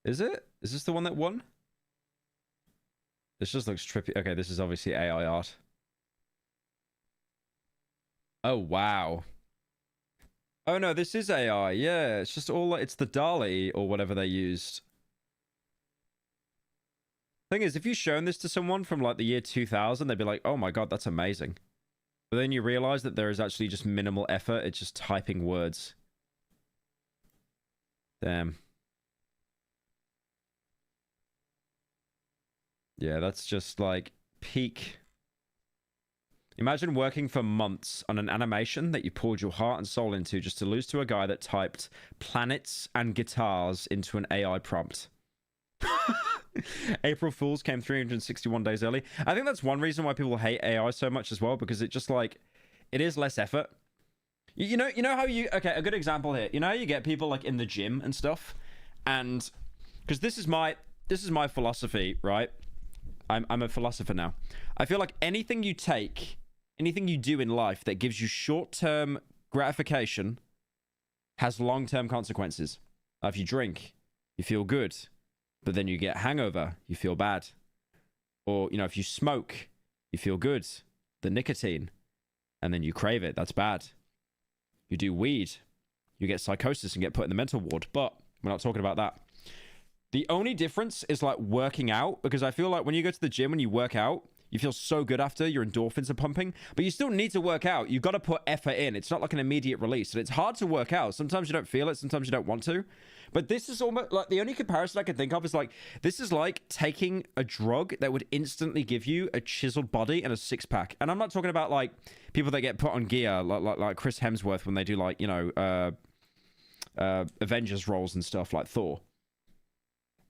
Is it? Is this the one that won? This just looks trippy. Okay, this is obviously AI art. Oh, wow. Oh, no, this is AI. Yeah, it's just all... It's the DALL-E or whatever they used. Thing is, if you've shown this to someone from like the year 2000, they'd be like, oh my god, that's amazing. But then you realize that there is actually just minimal effort. It's just typing words. Damn. Yeah, that's just like peak. Imagine working for months on an animation that you poured your heart and soul into just to lose to a guy that typed planets and guitars into an AI prompt. April Fools came 361 days early. I think that's one reason why people hate AI so much as well, because it just like, it is less effort. You know how you, okay, a good example here. You know how you get people like in the gym and stuff, and because this is my philosophy, right? I'm a philosopher now. I feel like anything you do in life that gives you short-term gratification has long-term consequences. If you drink, you feel good, but then you get hangover, you feel bad. Or, you know, if you smoke, you feel good, the nicotine, and then you crave it, that's bad. You do weed, you get psychosis and get put in the mental ward, but we're not talking about that. The only difference is like working out, because I feel like when you go to the gym and you work out, you feel so good after, your endorphins are pumping, but you still need to work out. You've got to put effort in. It's not like an immediate release, and it's hard to work out. Sometimes you don't feel it, sometimes you don't want to. But this is almost like the only comparison I can think of is like, this is like taking a drug that would instantly give you a chiseled body and a six-pack. And I'm not talking about like people that get put on gear, like Chris Hemsworth when they do like, you know, Avengers roles and stuff like Thor.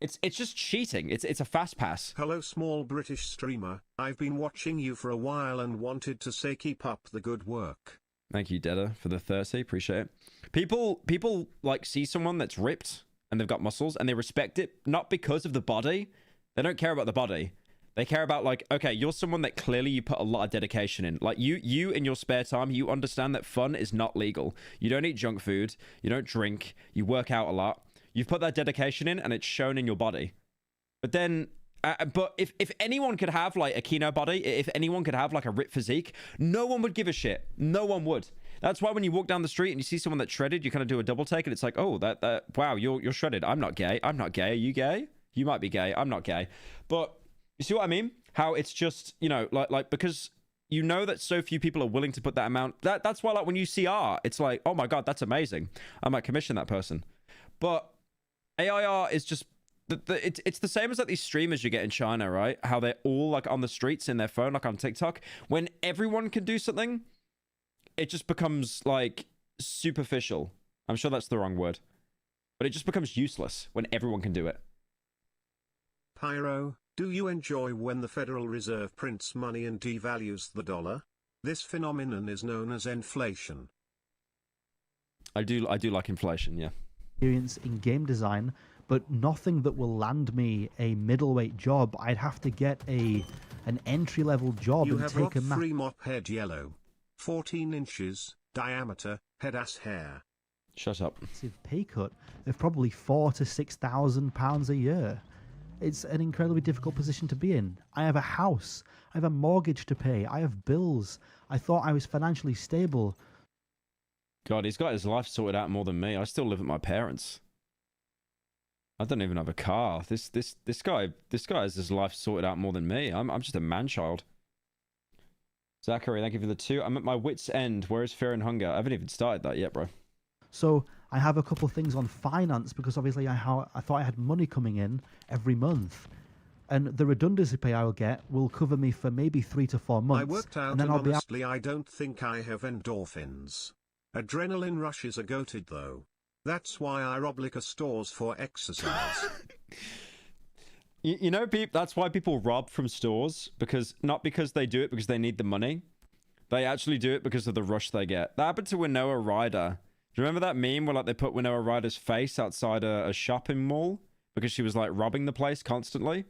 It's just cheating. It's a fast pass. Hello, small British streamer. I've been watching you for a while and wanted to say keep up the good work. Thank you, Deda, for the 30. Appreciate it. People like see someone that's ripped and they've got muscles and they respect it, not because of the body. They don't care about the body. They care about like, okay, you're someone that clearly you put a lot of dedication in. Like you in your spare time, you understand that fun is not legal. You don't eat junk food. You don't drink. You work out a lot. You've put that dedication in and it's shown in your body. But then, but if anyone could have like a Kino body, if anyone could have like a ripped physique, no one would give a shit. No one would. That's why when you walk down the street and you see someone that's shredded, you kind of do a double take and it's like, oh, that wow, you're shredded. I'm not gay. I'm not gay. Are you gay? You might be gay. I'm not gay. But you see what I mean? How it's just, you know, like because you know that so few people are willing to put that amount. That's why like when you see art, it's like, oh my God, that's amazing. I might commission that person. But AIR is just it's the same as like these streamers you get in China, right? How they're all like on the streets in their phone, like on TikTok. When everyone can do something, it just becomes like superficial. I'm sure that's the wrong word, but it just becomes useless when everyone can do it. Pyro, do you enjoy when the Federal Reserve prints money and devalues the dollar? This phenomenon is known as inflation. I do like inflation, yeah. Experience in game design, but nothing that will land me a middleweight job. I'd have to get an entry-level job you and have take a free mop head yellow, 14 inches diameter, head-ass hair. Shut up. Pay cut of probably £4,000 to £6,000 a year. It's an incredibly difficult position to be in. I have a house. I have a mortgage to pay. I have bills. I thought I was financially stable. God, he's got his life sorted out more than me. I still live with my parents. I don't even have a car. This guy has his life sorted out more than me. I'm just a man-child. Zachary, thank you for the 2. I'm at my wit's end. Where is fear and hunger? I haven't even started that yet, bro. So I have a couple of things on finance because obviously I thought I had money coming in every month. And the redundancy pay I will get will cover me for maybe 3 to 4 months. I worked out, and then and I'll be out. honestly, I don't think I have endorphins. Adrenaline rushes are goated though. That's why I rob liquor stores for exercise. You know, that's why people rob from stores, because not because they do it because they need the money. They actually do it because of the rush they get. That happened to Winona Ryder. Do you remember that meme where like they put Winona Ryder's face outside a shopping mall because she was like robbing the place constantly?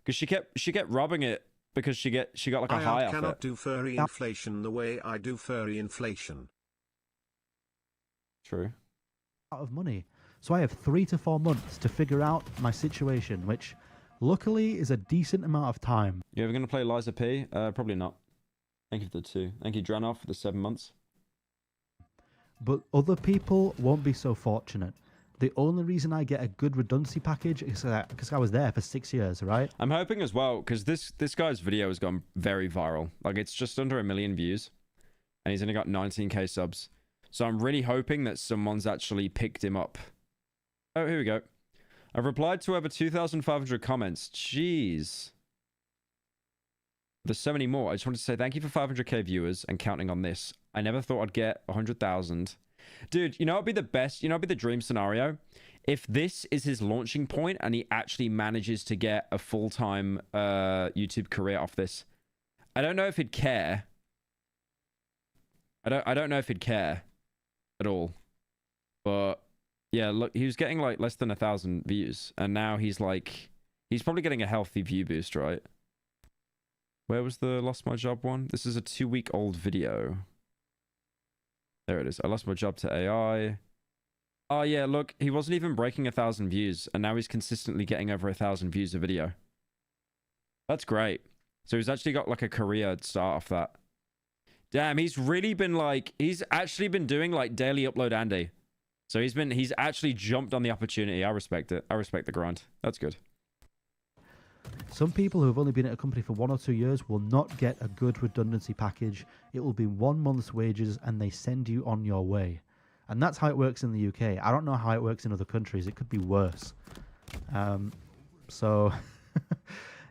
Because she kept robbing it because she got like a high off it. I cannot do furry inflation the way I do furry inflation. True. Out of money. So I have 3 to 4 months to figure out my situation, which luckily is a decent amount of time. You ever going to play Liza P? Probably not. Thank you for the 2. Thank you, Dranov, for the 7 months. But other people won't be so fortunate. The only reason I get a good redundancy package is because I was there for 6 years, right? I'm hoping as well, because this guy's video has gone very viral. Like, it's just under 1 million views. And he's only got 19k subs. So I'm really hoping that someone's actually picked him up. Oh, here we go. I've replied to over 2,500 comments. Jeez. There's so many more. I just wanted to say thank you for 500k viewers and counting on this. I never thought I'd get 100,000. Dude, you know what'd be the best? You know what'd be the dream scenario? If this is his launching point and he actually manages to get a full-time YouTube career off this. I don't know if he'd care. I don't know if he'd care at all. But yeah, look, he was getting like less than 1,000 views. And now he's like, he's probably getting a healthy view boost, right? Where was the lost my job one? This is a 2-week-old video. There it is. I lost my job to AI. Oh yeah, look, he wasn't even breaking 1,000 views, and now he's consistently getting over 1,000 views a video. That's great. So he's actually got like a career start off that. Damn, he's really been like, he's actually been doing like daily upload Andy. So he's actually jumped on the opportunity. I respect it. I respect the grind. That's good. Some people who have only been at a company for 1 or 2 years will not get a good redundancy package. It will be 1 month's wages and they send you on your way. And that's how it works in the UK. I don't know how it works in other countries. It could be worse. So,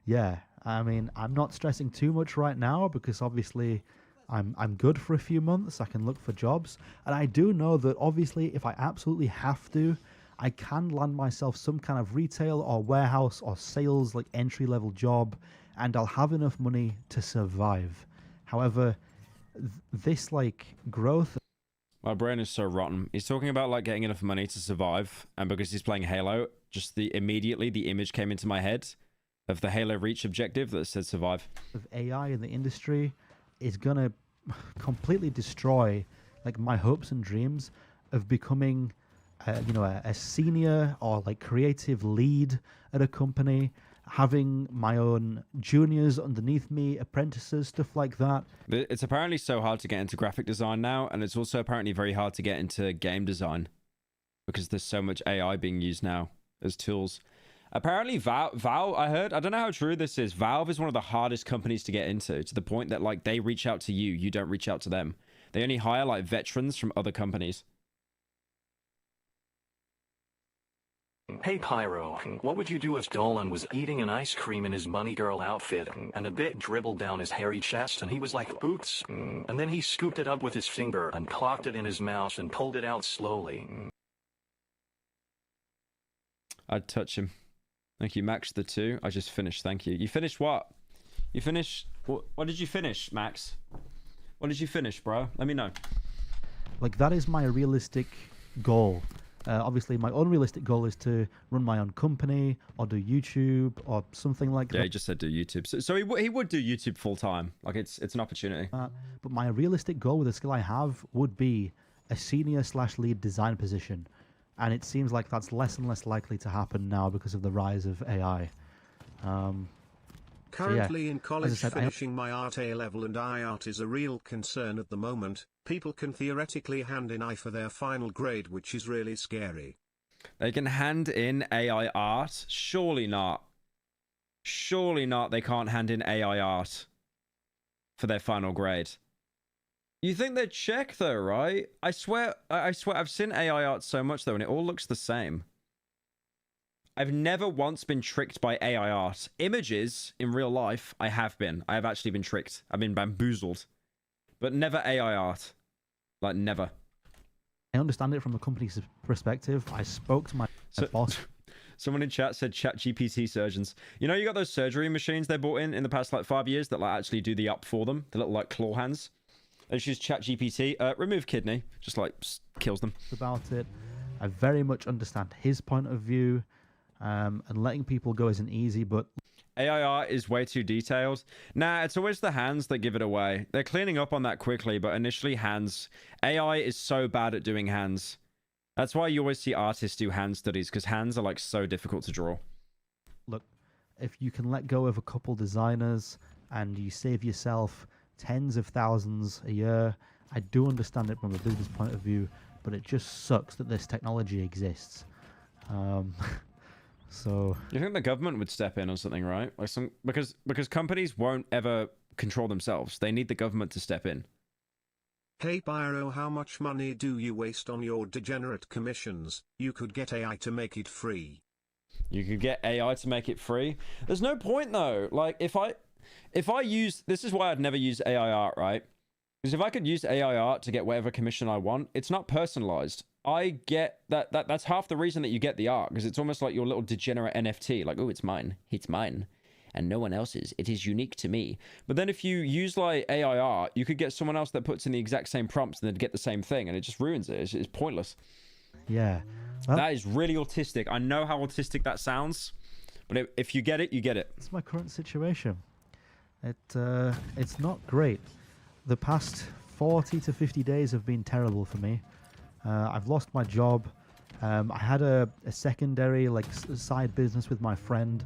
yeah, I mean, I'm not stressing too much right now because obviously I'm good for a few months. I can look for jobs. And I do know that obviously if I absolutely have to, I can land myself some kind of retail or warehouse or sales like entry-level job, and I'll have enough money to survive. However, this like growth. My brain is so rotten. He's talking about like getting enough money to survive, and because he's playing Halo, just immediately the image came into my head of the Halo Reach objective that said survive. Of AI in the industry is gonna completely destroy like my hopes and dreams of becoming a senior or like creative lead at a company, having my own juniors underneath me, apprentices, stuff like that. It's apparently so hard to get into graphic design now, and it's also apparently very hard to get into game design because there's so much AI being used now as tools. Apparently Valve, I heard, I don't know how true this is, Valve is one of the hardest companies to get into, to the point that like they reach out to you, you don't reach out to them. They only hire like veterans from other companies. Hey Pyro, what would you do if Dolan was eating an ice cream in his Money Girl outfit and a bit dribbled down his hairy chest and he was like, "Oops," and then he scooped it up with his finger and clocked it in his mouth and pulled it out slowly? I'd touch him. Thank you, Max. The 2. I just finished. Thank you. You finished what? You finished? What did you finish, Max? What did you finish, bro? Let me know. Like that is my realistic goal. Obviously, my unrealistic goal is to run my own company or do YouTube or something like that. Yeah, he just said do YouTube. So he would do YouTube full time. Like it's an opportunity. But my realistic goal with the skill I have would be a senior/lead design position. And it seems like that's less and less likely to happen now because of the rise of AI. Currently in college, finishing my art A level, and art is a real concern at the moment. People can theoretically hand in AI for their final grade, which is really scary. They can hand in AI art? Surely not. Surely not. They can't hand in AI art for their final grade. You think they'd check though, right? I swear I've seen AI art so much though, and it all looks the same. I've never once been tricked by AI art. Images in real life, I have been. I have actually been tricked. I've been bamboozled. But never AI art. Like, never. I understand it from the company's perspective. I spoke to my boss. Someone in chat said ChatGPT surgeons. You know, you got those surgery machines they bought in the past, like, 5 years that, like, actually do the up for them? The little, like, claw hands? They just use ChatGPT. Remove kidney. Just, like, kills them. About it. I very much understand his point of view. And letting people go isn't easy, but AIR is way too detailed. Nah, it's always the hands that give it away. They're cleaning up on that quickly, but initially hands. AI is so bad at doing hands. That's why you always see artists do hand studies, because hands are like so difficult to draw. Look, if you can let go of a couple designers and you save yourself tens of thousands a year, I do understand it from a business point of view, but it just sucks that this technology exists. So you think the government would step in or something, right? Like because companies won't ever control themselves. They need the government to step in. Hey Pyro, how much money do you waste on your degenerate commissions? You could get AI to make it free. You could get AI to make it free. There's no point though. Like if I use, this is why I'd never use AI art, right? Because if I could use AI art to get whatever commission I want, it's not personalized. I get that's half the reason that you get the art, because it's almost like your little degenerate NFT. Like, oh, it's mine, and no one else's. It is unique to me. But then if you use like AI art, you could get someone else that puts in the exact same prompts and then get the same thing, and it just ruins it. It's pointless. Yeah. That is really autistic. I know how autistic that sounds, but if you get it, you get it. It's my current situation. It's not great. The past 40 to 50 days have been terrible for me. I've lost my job. I had a secondary side business with my friend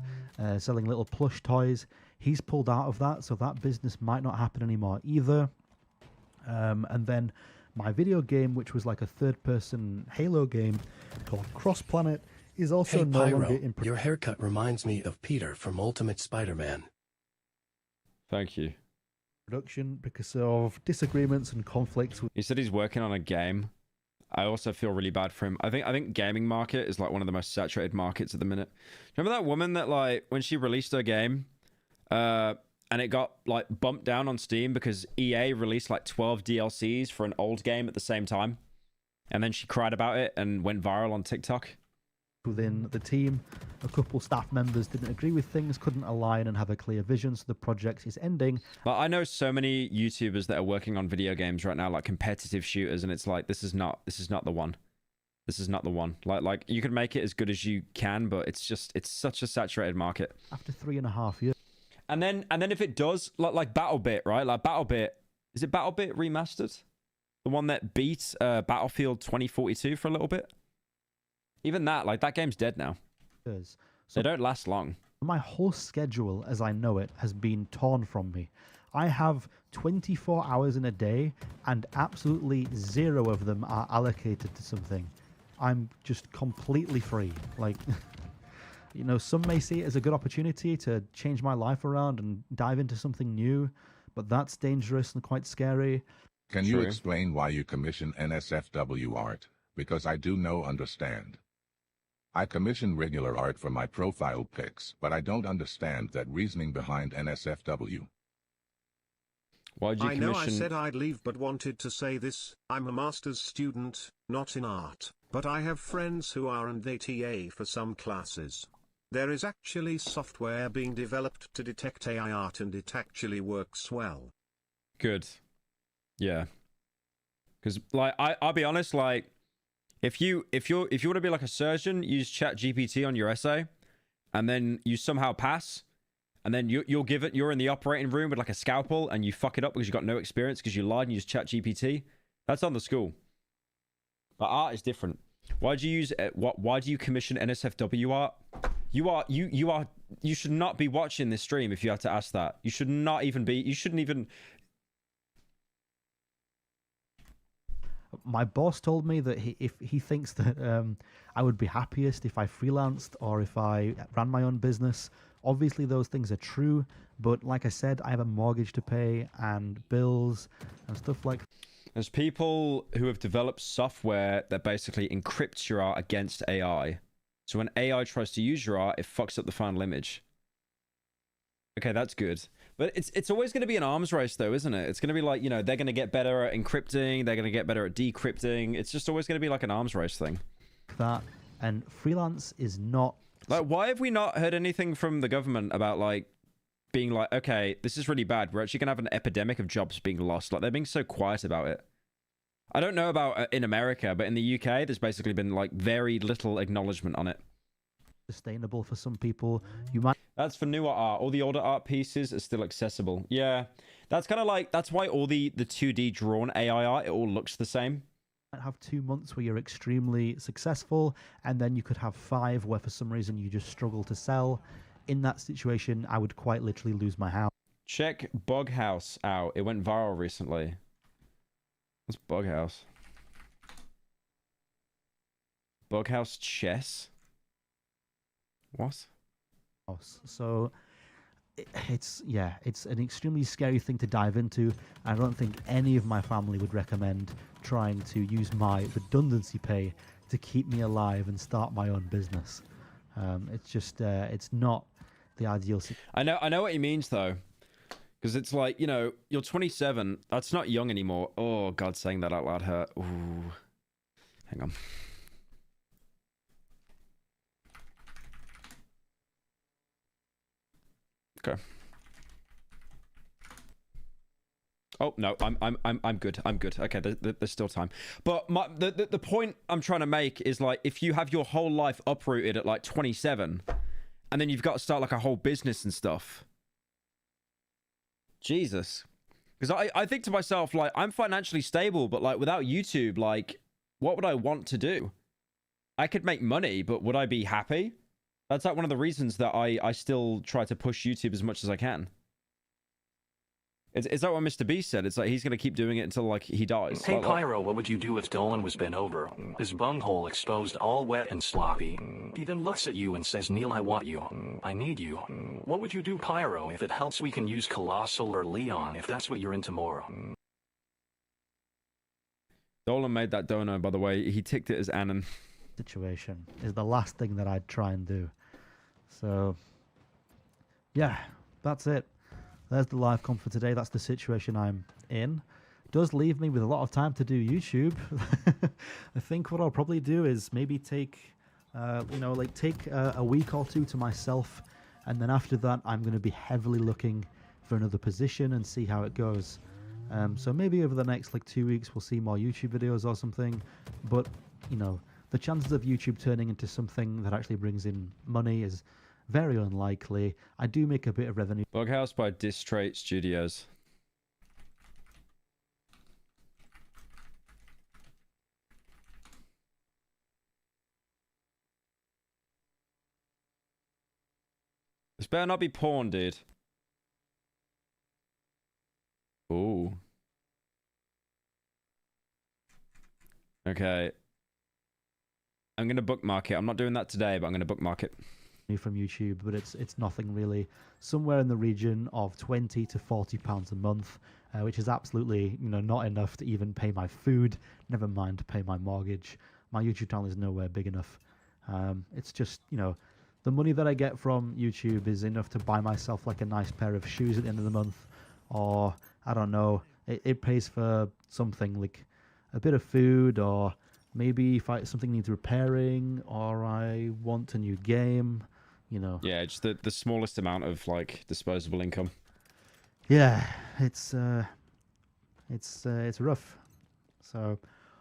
selling little plush toys. He's pulled out of that, so that business might not happen anymore either. And then my video game, which was like a third-person Halo game called Cross Planet, is also no longer in your haircut reminds me of Peter from Ultimate Spider-Man. Thank you. Production because of disagreements and conflicts. He said he's working on a game. I also feel really bad for him. I think gaming market is like one of the most saturated markets at the minute. Remember that woman that like when she released her game, and it got like bumped down on Steam because EA released like 12 DLCs for an old game at the same time, and then she cried about it and went viral on TikTok. Within the team, a couple staff members didn't agree with things, couldn't align and have a clear vision, so the project is ending. But I know so many YouTubers that are working on video games right now, like competitive shooters, and it's like this is not the one. This is not the one. Like you can make it as good as you can, but it's such a saturated market. After 3.5 years. And then if it does, like BattleBit, right? Like BattleBit, is it BattleBit remastered? The one that beat Battlefield 2042 for a little bit? Even that, like, that game's dead now. So they don't last long. My whole schedule, as I know it, has been torn from me. I have 24 hours in a day, and absolutely 0 of them are allocated to something. I'm just completely free. Like, you know, some may see it as a good opportunity to change my life around and dive into something new, but that's dangerous and quite scary. Can you explain why you commission NSFW art? Because I do no understand. I commission regular art for my profile pics, but I don't understand that reasoning behind NSFW. Why'd you commission... I know I said I'd leave but wanted to say this. I'm a master's student, not in art, but I have friends who are and they TA for some classes. There is actually software being developed to detect AI art and it actually works well. Good. Yeah. Because, like, I'll be honest, like, if you want to be like a surgeon, use ChatGPT on your essay, and then you somehow pass, and then you're in the operating room with like a scalpel, and you fuck it up because you got no experience because you lied and used ChatGPT. That's on the school. But art is different. Why do you commission NSFW art? You should not be watching this stream if you had to ask that. You shouldn't even. My boss told me that if he thinks that I would be happiest if I freelanced or if I ran my own business. Obviously, those things are true, but like I said, I have a mortgage to pay and bills and stuff like. There's people who have developed software that basically encrypts your art against AI. So when AI tries to use your art, it fucks up the final image. Okay, that's good. But it's always going to be an arms race, though, isn't it? It's going to be like, you know, they're going to get better at encrypting. They're going to get better at decrypting. It's just always going to be like an arms race thing. That, and freelance is not... Like, why have we not heard anything from the government about, like, being like, okay, this is really bad. We're actually going to have an epidemic of jobs being lost. Like, they're being so quiet about it. I don't know about in America, but in the UK, there's basically been, like, very little acknowledgement on it. Sustainable for some people. You might... That's for newer art. All the older art pieces are still accessible. Yeah, that's kind of like, that's why all the 2D drawn AI art, it all looks the same. Have 2 months where you're extremely successful, and then you could have 5 where for some reason you just struggle to sell. In that situation, I would quite literally lose my house. Check Bug House out. It went viral recently. What's Bug House? Bug House chess? What? So it's an extremely scary thing to dive into. I don't think any of my family would recommend trying to use my redundancy pay to keep me alive and start my own business. It's just it's not the ideal. I know what he means though, because it's like, you know, you're 27. That's not young anymore. Oh God, saying that out loud hurt. Ooh, hang on. Okay. Oh no, I'm good. I'm good. Okay, there's still time. But the point I'm trying to make is, like, if you have your whole life uprooted at like 27, and then you've got to start like a whole business and stuff. Jesus, because I think to myself, like, I'm financially stable, but like without YouTube, like, what would I want to do? I could make money, but would I be happy? That's like one of the reasons that I still try to push YouTube as much as I can. It's like what Mr. Beast said. It's like he's going to keep doing it until, like, he dies. Hey, Pyro, what would you do if Dolan was bent over? His bunghole exposed, all wet and sloppy. He then looks at you and says, Neil, I want you. I need you. What would you do, Pyro? If it helps, we can use Colossal or Leon, if that's what you're into more. Dolan made that dono, by the way. He ticked it as Annan. Situation is the last thing that I'd try and do. So, yeah, that's it. There's the live comp for today. That's the situation I'm in. Does leave me with a lot of time to do YouTube. I think what I'll probably do is maybe take, take a week or two to myself, and then after that, I'm going to be heavily looking for another position and see how it goes. So maybe over the next 2 weeks, we'll see more YouTube videos or something. But you know, the chances of YouTube turning into something that actually brings in money is very unlikely. I do make a bit of revenue. Bughouse by Distrate Studios. This better not be porn, dude. Ooh. Okay. I'm going to bookmark it. I'm not doing that today, but I'm going to bookmark it. From YouTube, but it's nothing really. Somewhere in the region of £20 to £40 a month, which is absolutely, not enough to even pay my food, never mind to pay my mortgage. My YouTube channel is nowhere big enough. It's just, the money that I get from YouTube is enough to buy myself a nice pair of shoes at the end of the month, or I don't know, it pays for something like a bit of food, or maybe if something needs repairing, or I want a new game, Yeah, just the smallest amount of disposable income. Yeah, it's rough. So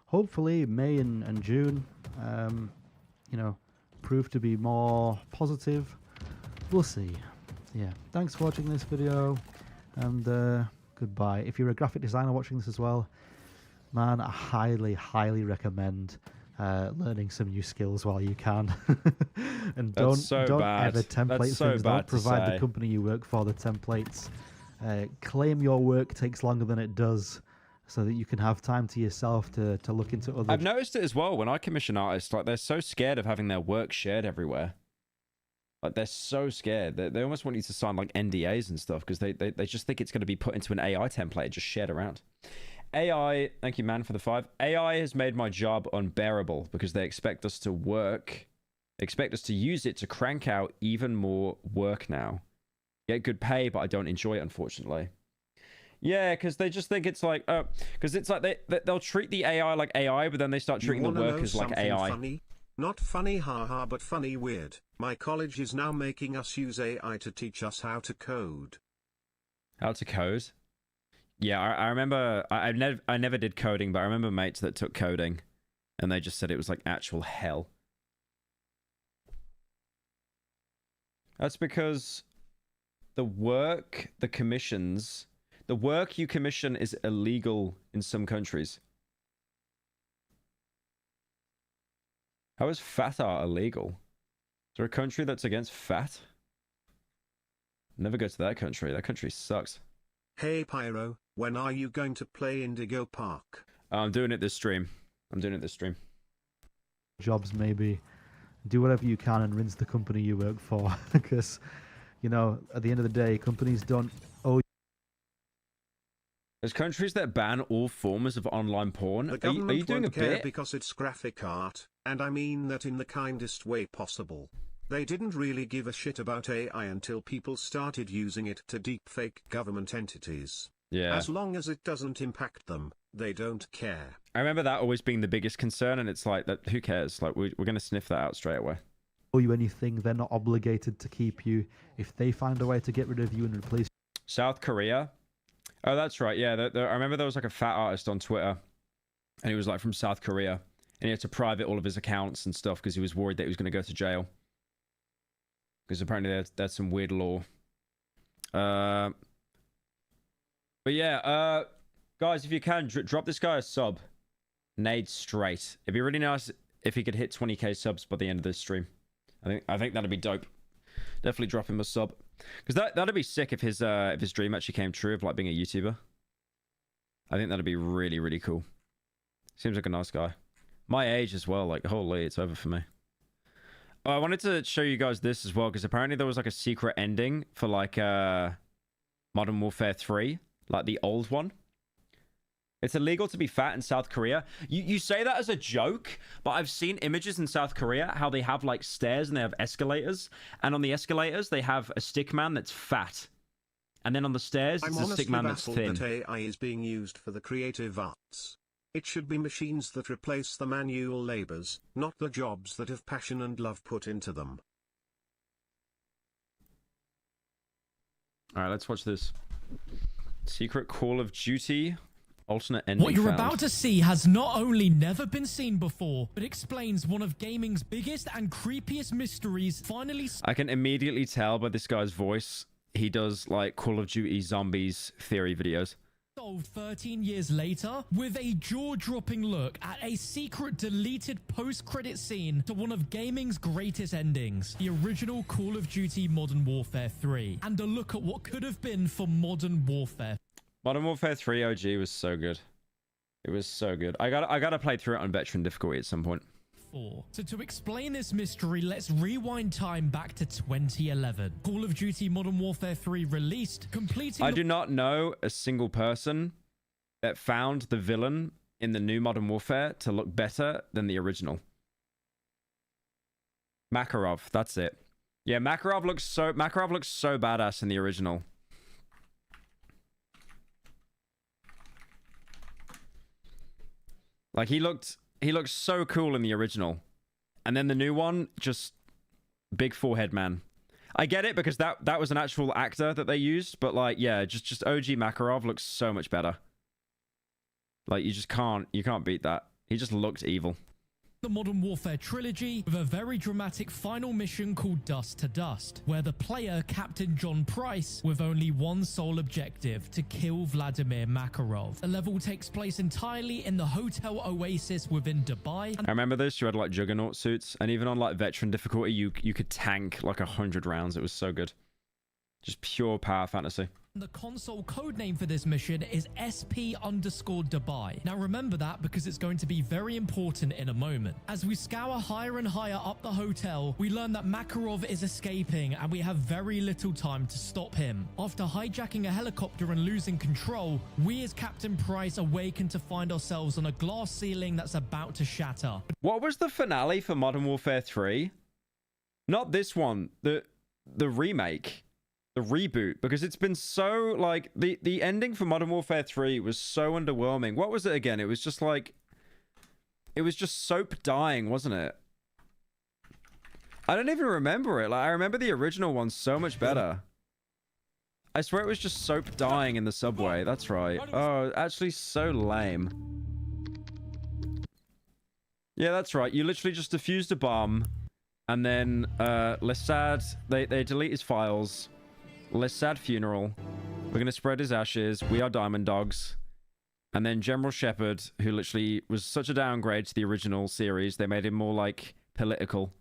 hopefully May and June, prove to be more positive. We'll see. Yeah, thanks for watching this video, and goodbye. If you're a graphic designer watching this as well, man, I highly recommend learning some new skills while you can. And don't ever template things. Don't provide the company you work for the templates. Claim your work takes longer than it does. so that you can have time to yourself to look into other. I've noticed it as well when I commission artists. Like, they're so scared of having their work shared everywhere. Like, they're so scared. They almost want you to sign like NDAs and stuff because they just think it's going to be put into an AI template and just shared around. AI, thank you, man, for the 5. AI has made my job unbearable because they expect us to work. They expect us to use it to crank out even more work now. Get good pay, but I don't enjoy it, unfortunately. Yeah, because they just think it's like, because it's like they'll treat the AI like AI, but then they start treating the workers like AI. Funny? Not funny, haha, but funny weird. My college is now making us use AI to teach us how to code. How to code? Yeah, I remember. I never did coding, but I remember mates that took coding, and they just said it was like actual hell. That's because the work you commission is illegal in some countries. How is fat art illegal? Is there a country that's against fat? Never go to that country. That country sucks. Hey Pyro, when are you going to play Indigo Park? I'm doing it this stream. Jobs, maybe. Do whatever you can and rinse the company you work for, because, you know, at the end of the day, companies don't owe. There's countries that ban all forms of online porn. The government are you doing won't a care bit? because it's graphic art, and I mean that in the kindest way possible. They didn't really give a shit about AI until people started using it to deepfake government entities. Yeah. As long as it doesn't impact them, they don't care. I remember that always being the biggest concern, and it's like, that. Who cares? Like, we're going to sniff that out straight away. Owe you anything? They're not obligated to keep you. If they find a way to get rid of you and replace South Korea. Oh, that's right. Yeah, I remember there was like a fat artist on Twitter, and he was like from South Korea, and he had to private all of his accounts and stuff because he was worried that he was going to go to jail. Because apparently that's some weird law. But yeah, guys, if you can, drop this guy a sub. Nade straight. It'd be really nice if he could hit 20k subs by the end of this stream. I think that'd be dope. Definitely drop him a sub. Because that'd be sick if his dream actually came true of like being a YouTuber. I think that'd be really, really cool. Seems like a nice guy. My age as well, like, holy, it's over for me. Oh, I wanted to show you guys this as well, because apparently there was like a secret ending for like Modern Warfare 3, like the old one. It's illegal to be fat in South Korea. You say that as a joke, but I've seen images in South Korea how they have like stairs and they have escalators, and on the escalators they have a stickman that's fat, and then on the stairs it's a stickman that's thin. That AI is being used for the creative arts. It should be machines that replace the manual labors, not the jobs that have passion and love put into them. All right, let's watch this. Secret Call of Duty. Alternate ending. What you're about to see has not only never been seen before, but explains one of gaming's biggest and creepiest mysteries finally. I can immediately tell by this guy's voice, he does like Call of Duty Zombies theory videos. Solved 13 years later with a jaw-dropping look at a secret deleted post-credit scene to one of gaming's greatest endings, the original Call of Duty Modern Warfare 3, and a look at what could have been for Modern Warfare. Modern Warfare 3 OG was so good. It was so good. I gotta play through it on veteran difficulty at some point. So to explain this mystery, let's rewind time back to 2011. Call of Duty Modern Warfare 3 released, completing... I do not know a single person that found the villain in the new Modern Warfare to look better than the original. Makarov, that's it. Yeah, Makarov looks so badass in the original. Like he looked so cool in the original. And then the new one, just big forehead man. I get it because that was an actual actor that they used, but like yeah, just OG Makarov looks so much better. Like you can't beat that. He just looked evil. The Modern Warfare trilogy with a very dramatic final mission called Dust to Dust, where the player, Captain John Price, with only one sole objective, to kill Vladimir Makarov. The level takes place entirely in the Hotel Oasis within Dubai. I remember this, you had like Juggernaut suits, and even on like veteran difficulty, you could tank like 100 rounds. It was so good. Just pure power fantasy. The console codename for this mission is SP_Dubai. Now remember that because it's going to be very important in a moment. As we scour higher and higher up the hotel, we learn that Makarov is escaping and we have very little time to stop him. After hijacking a helicopter and losing control, we as Captain Price awaken to find ourselves on a glass ceiling that's about to shatter. What was the finale for Modern Warfare 3? Not this one, the remake. The reboot, because it's been so like the ending for Modern Warfare 3 was so underwhelming. What was it again? It was just like soap dying, wasn't it? I don't even remember it. Like I remember the original one so much better. I swear it was just soap dying in the subway. That's right. Oh, actually so lame. Yeah, that's right. You literally just defused a bomb and then Lessad, they delete his files. Less sad funeral. We're going to spread his ashes. We are Diamond Dogs. And then General Shepard, who literally was such a downgrade to the original series. They made him more like political.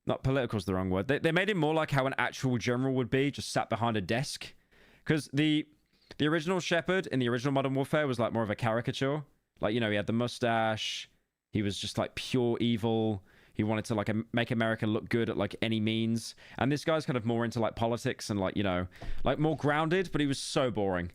Not political is the wrong word. They made him more like how an actual general would be, just sat behind a desk. Because the original Shepard in the original Modern Warfare was like more of a caricature. Like, you know, he had the mustache. He was just like pure evil. He wanted to like make America look good at like any means. And this guy's kind of more into like politics and like, you know, like more grounded, but he was so boring.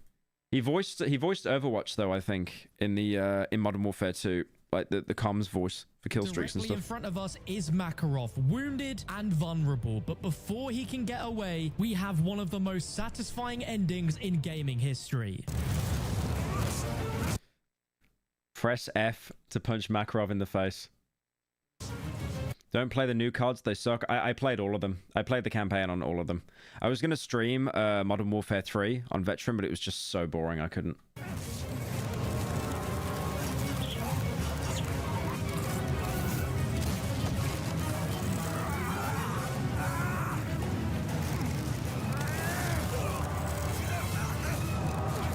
He voiced Overwatch though, I think, in the in Modern Warfare 2, like the comms voice for kill streaks and Directly stuff. in front of us is Makarov, wounded and vulnerable, but before he can get away, we have one of the most satisfying endings in gaming history. Press F to punch Makarov in the face. Don't play the new cards, they suck. I played all of them. I played the campaign on all of them. I was going to stream Modern Warfare 3 on Veteran, but it was just so boring I couldn't.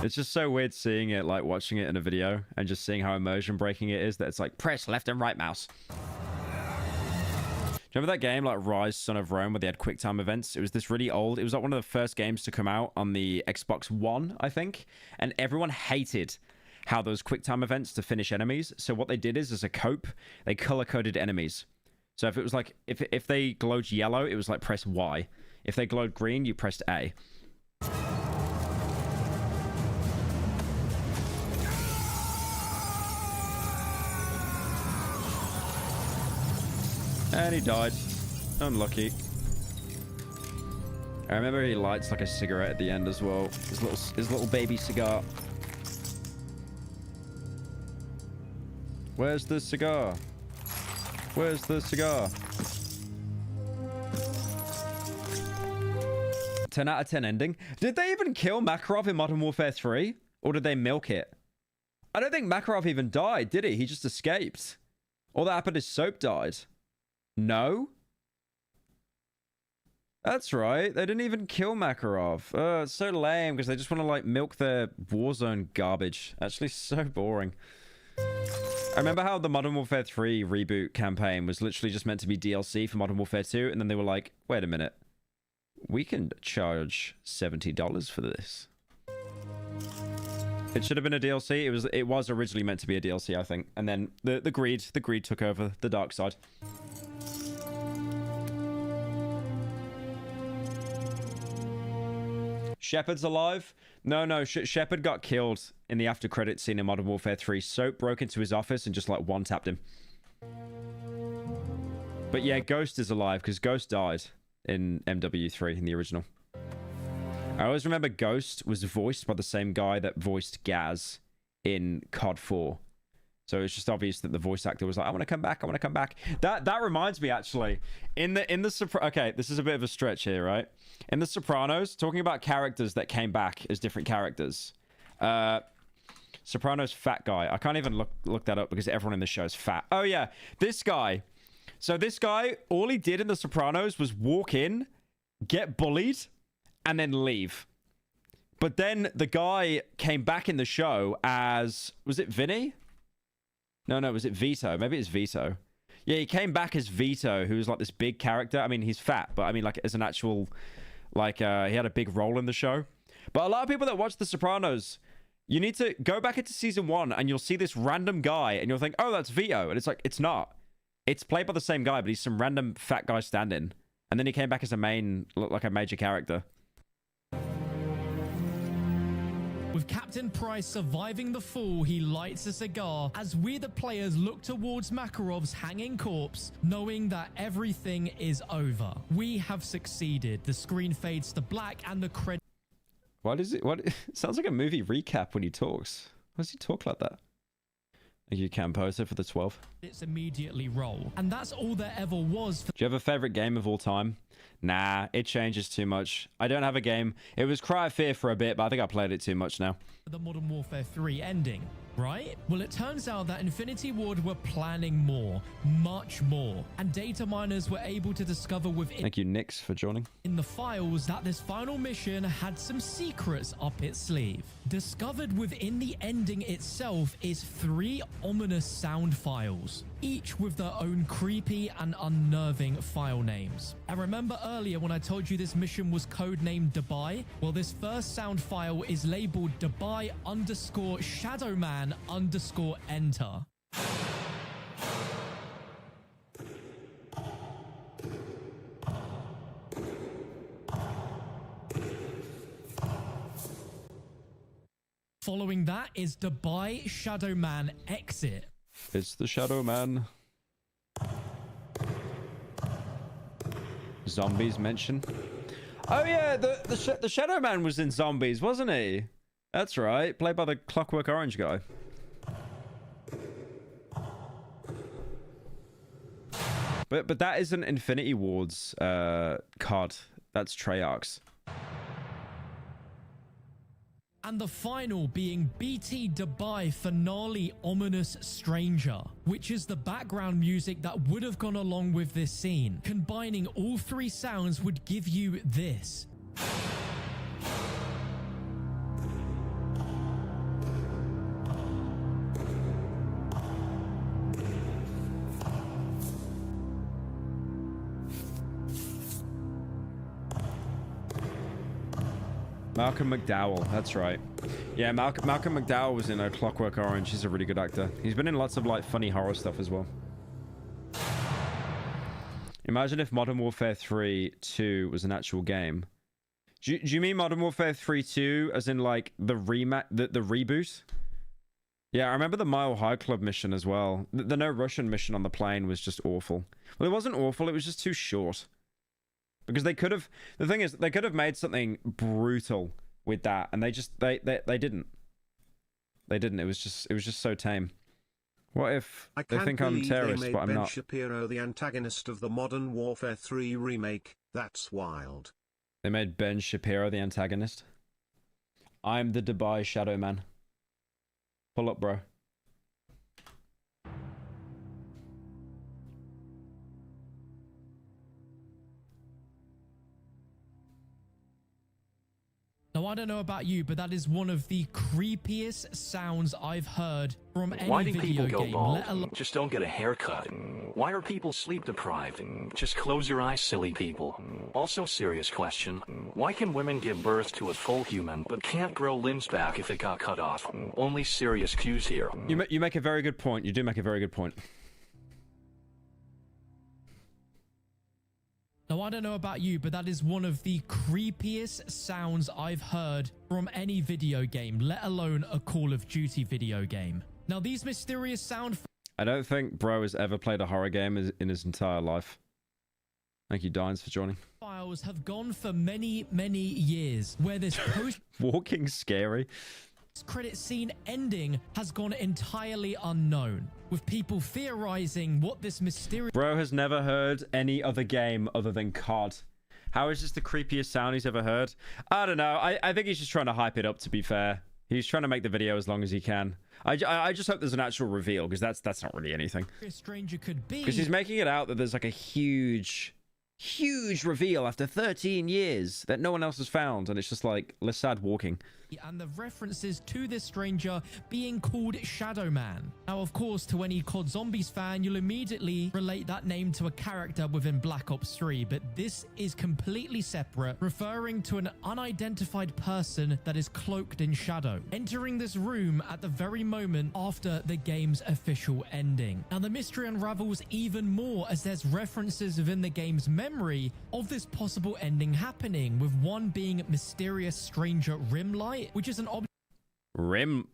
It's just so weird seeing it, like watching it in a video and just seeing how immersion breaking it is, that it's like press left and right mouse. Remember that game like Rise Son of Rome where they had quick time events? It was this really old, it was like one of the first games to come out on the Xbox One, I think, and everyone hated how those quick time events to finish enemies. So what they did is, as a cope, they color coded enemies. So if it was like, if they glowed yellow, it was like press Y. If they glowed green, you pressed A. And he died. Unlucky. I remember he lights like a cigarette at the end as well. His little baby cigar. Where's the cigar? Where's the cigar? 10 out of 10 ending. Did they even kill Makarov in Modern Warfare 3? Or did they milk it? I don't think Makarov even died, did he? He just escaped. All that happened is Soap died. No? That's right. They didn't even kill Makarov. It's so lame because they just want to like milk their Warzone garbage. Actually, so boring. I remember how the Modern Warfare 3 reboot campaign was literally just meant to be DLC for Modern Warfare 2, and then they were like, wait a minute. We can charge $70 for this. It should have been a DLC. It was originally meant to be a DLC, I think. And then the greed took over the dark side. Shepard's alive? No. Shepard got killed in the after credit scene in Modern Warfare 3. Soap broke into his office and just like one-tapped him. But yeah, Ghost is alive because Ghost died in MW3 in the original. I always remember Ghost was voiced by the same guy that voiced Gaz in COD 4. So it's just obvious that the voice actor was like, I want to come back. I want to come back. That reminds me, actually, okay, this is a bit of a stretch here, right? In The Sopranos, talking about characters that came back as different characters. Sopranos fat guy. I can't even look that up because everyone in the show is fat. Oh yeah, this guy. So this guy, all he did in The Sopranos was walk in, get bullied, and then leave. But then the guy came back in the show as, was it Vinny? No, was it Vito? Maybe it's Vito. Yeah, he came back as Vito, who was like this big character. I mean, he's fat, but I mean, like, as an actual, like, he had a big role in the show. But a lot of people that watch The Sopranos, you need to go back into season 1 and you'll see this random guy and you'll think, oh, that's Vito. And it's like, it's not. It's played by the same guy, but he's some random fat guy stand-in. And then he came back as a like a major character. With Captain Price surviving the fall, he lights a cigar as we the players look towards Makarov's hanging corpse, knowing that everything is over. We have succeeded. The screen fades to black and the credits. Why does it? It sounds like a movie recap when he talks. Why does he talk like that? Thank you, Camposer, for the 12. It's immediately roll. And that's all there ever was. Do you have a favorite game of all time? Nah, it changes too much. I don't have a game. It was Cry of Fear for a bit, but I think I played it too much now. The Modern Warfare 3 ending, right? Well, it turns out that Infinity Ward were planning more, much more. And data miners were able to discover within... Thank you, Nix, for joining. ...in the files that this final mission had some secrets up its sleeve. Discovered within the ending itself is 3 ominous sound files, each with their own creepy and unnerving file names. And remember earlier when I told you this mission was codenamed Dubai? Well, this first sound file is labeled Dubai_Shadowman_enter. Following that is Dubai Shadowman exit. It's the Shadow Man. Zombies mentioned. Oh yeah, the Shadow Man was in Zombies, wasn't he? That's right, played by the Clockwork Orange guy. But that isn't Infinity Ward's card. That's Treyarch's. And the final being BT Dubai Finale Ominous Stranger, which is the background music that would have gone along with this scene. Combining all 3 sounds would give you this. Malcolm McDowell, that's right. Yeah, Malcolm McDowell was in a Clockwork Orange. He's a really good actor. He's been in lots of like funny horror stuff as well. Imagine if Modern Warfare 3 2 was an actual game. Do you mean Modern Warfare 3 2 as in like the reboot? Yeah, I remember the Mile High Club mission as well. The No Russian mission on the plane was just awful. Well, it wasn't awful, it was just too short. Because they could have, the thing is, they could have made something brutal with that, and they didn't. They didn't. It was just so tame. What if they think I'm terrorist, but I'm Ben not? Shapiro the antagonist of the Modern Warfare 3 remake. That's wild. They made Ben Shapiro the antagonist. I'm the Dubai Shadow Man. Pull up, bro. Now, I don't know about you, but that is one of the creepiest sounds I've heard from any Why do video people go game. bald? Just don't get a haircut. Why are people sleep deprived? Just close your eyes, silly people. Also, serious question. Why can women give birth to a full human, but can't grow limbs back if it got cut off? Only serious cues here. You make a very good point. You do make a very good point. Now, I don't know about you, but that is one of the creepiest sounds I've heard from any video game, let alone a Call of Duty video game. Now, these mysterious sound... I don't think bro has ever played a horror game in his entire life. Thank you, Dines, for joining. ...files have gone for many, many years, where this post... Walking scary. Credit scene ending has gone entirely unknown, with people theorizing what this mysterious... Bro has never heard any other game other than COD. How is this the creepiest sound he's ever heard? I don't know. I think he's just trying to hype it up, to be fair. He's trying to make the video as long as he can. I just hope there's an actual reveal, because that's not really anything. Stranger could be... Because he's making it out that there's like a huge huge reveal after 13 years that no one else has found, and it's just like Lissad walking. And the references to this stranger being called Shadow Man. Now, of course, to any COD Zombies fan, you'll immediately relate that name to a character within Black Ops 3, but this is completely separate, referring to an unidentified person that is cloaked in shadow, entering this room at the very moment after the game's official ending. Now, the mystery unravels even more as there's references within the game's memory of this possible ending happening, with one being mysterious stranger Rimlight, which is an Rimlight?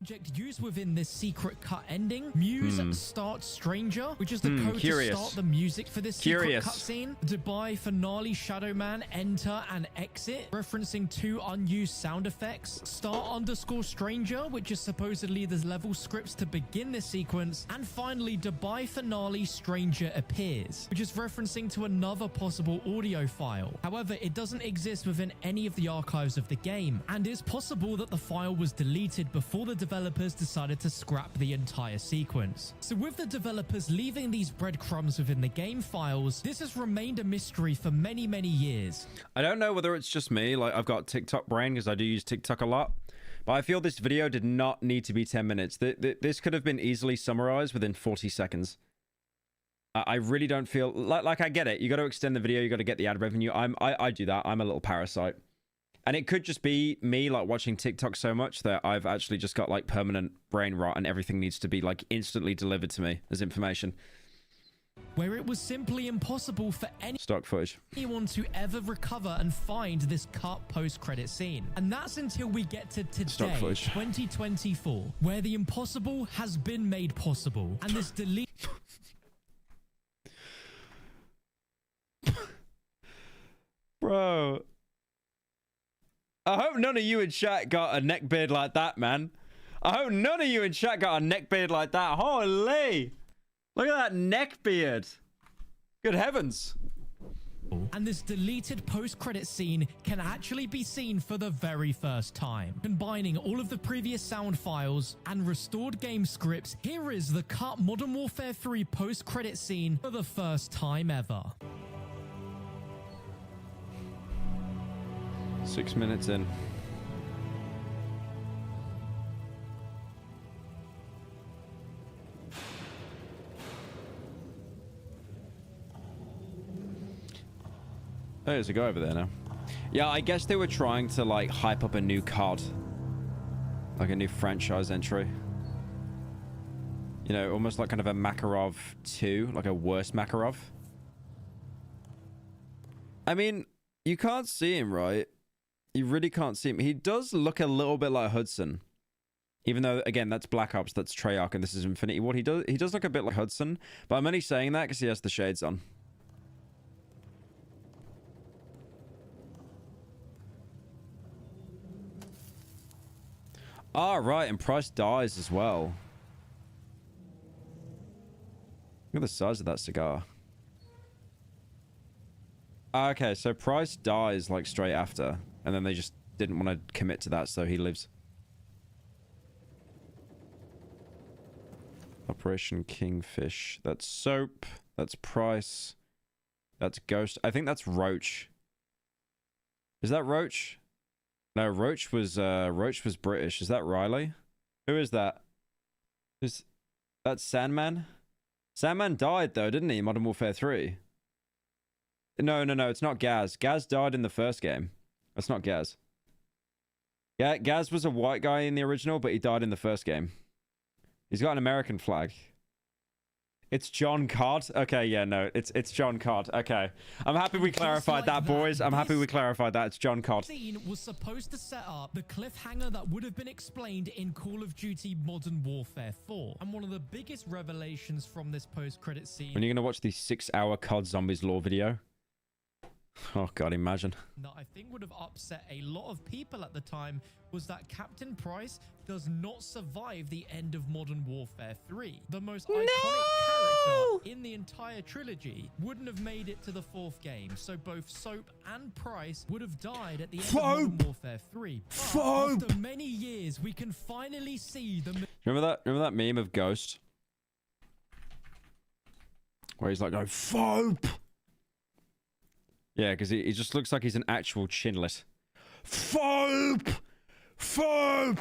object used within this secret cut ending. Muse Start Stranger, which is the code to start the music for this secret cutscene. Dubai Finale Shadow Man Enter and Exit, referencing 2 unused sound effects. Start_Stranger, which is supposedly the level scripts to begin this sequence. And finally, Dubai Finale Stranger Appears, which is referencing to another possible audio file. However, it doesn't exist within any of the archives of the game, and it's possible that the file was deleted before the developers decided to scrap the entire sequence. So with the developers leaving these breadcrumbs within the game files, this has remained a mystery for many, many years. I don't know whether it's just me, like I've got TikTok brain because I do use TikTok a lot, but I feel this video did not need to be 10 minutes. This could have been easily summarized within 40 seconds. I really don't feel like I get it. You got to extend the video. You got to get the ad revenue. I do that. I'm a little parasite. And it could just be me like watching TikTok so much that I've actually just got like permanent brain rot and everything needs to be like instantly delivered to me as information. Where it was simply impossible for stock footage. anyone to ever recover and find this cut post-credit scene. And that's until we get to today, 2024, where the impossible has been made possible. And this delete... Bro. I hope none of you in chat got a neck beard like that, man. I hope none of you in chat got a neck beard like that. Holy! Look at that neck beard. Good heavens. And this deleted post-credit scene can actually be seen for the very first time. Combining all of the previous sound files and restored game scripts, here is the cut Modern Warfare 3 post-credit scene for the first time ever. 6 minutes in. Oh, there's a guy over there now. Yeah, I guess they were trying to like hype up a new COD. Like a new franchise entry. You know, almost like kind of a Makarov 2, like a worse Makarov. I mean, you can't see him, right? You really can't see him. He does look a little bit like Hudson. Even though, again, that's Black Ops, that's Treyarch, and this is Infinity Ward. He does look a bit like Hudson. But I'm only saying that because he has the shades on. Ah, right, and Price dies as well. Look at the size of that cigar. Okay, so Price dies like straight after. And then they just didn't want to commit to that, so he lives. Operation Kingfish. That's Soap. That's Price. That's Ghost. I think that's Roach. Is that Roach? No, Roach was British. Is that Riley? Who is that? Is that Sandman? Sandman died though, didn't he? Modern Warfare 3. No, it's not Gaz. Gaz died in the first game. That's not Gaz. Yeah, Gaz was a white guy in the original, but he died in the first game. He's got an American flag. It's John Cod. Okay, yeah, no, it's John Cod. Okay, I'm happy we clarified that, boys. I'm happy we clarified that. It's John Cod. Scene was supposed to set up the cliffhanger that would have been explained in Call of Duty Modern Warfare 4, and one of the biggest revelations from this post-credit scene. When you're gonna watch the 6-hour COD Zombies lore video. Oh god, imagine. That I think would have upset a lot of people at the time was that Captain Price does not survive the end of Modern Warfare 3. The most iconic character in the entire trilogy wouldn't have made it to the 4th game. So both Soap and Price would have died at the end of Modern Warfare 3. But after many years, we can finally see the... Remember that meme of Ghost? Where he's like, going, Fope! Yeah, because he just looks like he's an actual chinlet. Fope! Fope!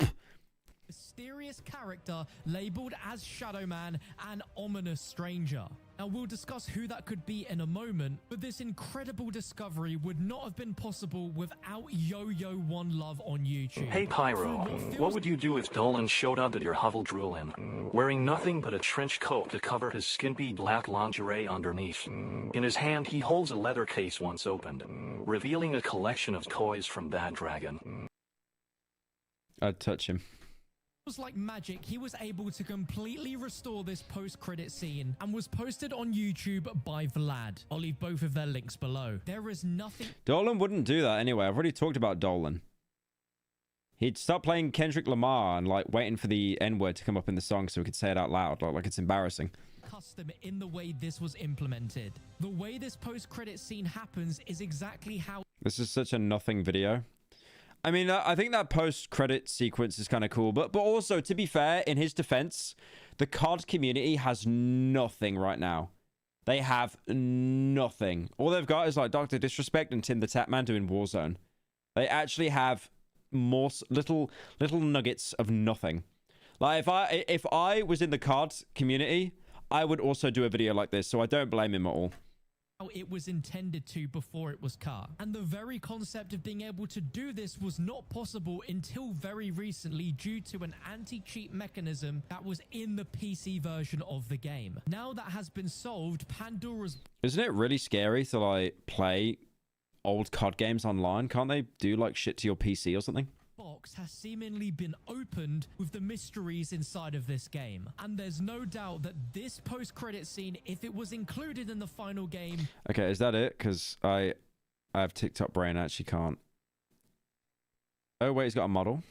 Mysterious character labeled as Shadow Man and ominous stranger. Now we'll discuss who that could be in a moment, but this incredible discovery would not have been possible without Yo-Yo One Love on YouTube. Hey Pyro, what would you do if Dolan showed up at your hovel drooling, wearing nothing but a trench coat to cover his skimpy black lingerie underneath? In his hand he holds a leather case once opened, revealing a collection of toys from Bad Dragon. I'd touch him. Was like magic, he was able to completely restore this post-credit scene and was posted on YouTube by Vlad. I'll leave both of their links below. There is nothing... Dolan wouldn't do that anyway. I've already talked about Dolan. He'd stop playing Kendrick Lamar and like waiting for the N-word to come up in the song so we could say it out loud. Like it's embarrassing. Custom in the way this was implemented. The way this post-credit scene happens is exactly how... This is such a nothing video. I mean, I think that post-credit sequence is kind of cool. But also, to be fair, in his defense, the COD community has nothing right now. They have nothing. All they've got is like Dr. Disrespect and Tim the Tatman doing Warzone. They actually have more little nuggets of nothing. Like, if I was in the COD community, I would also do a video like this. So I don't blame him at all. How it was intended to before it was cut. And the very concept of being able to do this was not possible until very recently due to an anti-cheat mechanism that was in the PC version of the game. Now that has been solved, Pandora's... Isn't it really scary to like play old COD games online? Can't they do like shit to your PC or something? Box has seemingly been opened with the mysteries inside of this game, and there's no doubt that this post-credit scene, if it was included in the final game... Okay, is that it? Because I have TikTok brain, I actually can't. Oh wait, he's got a model.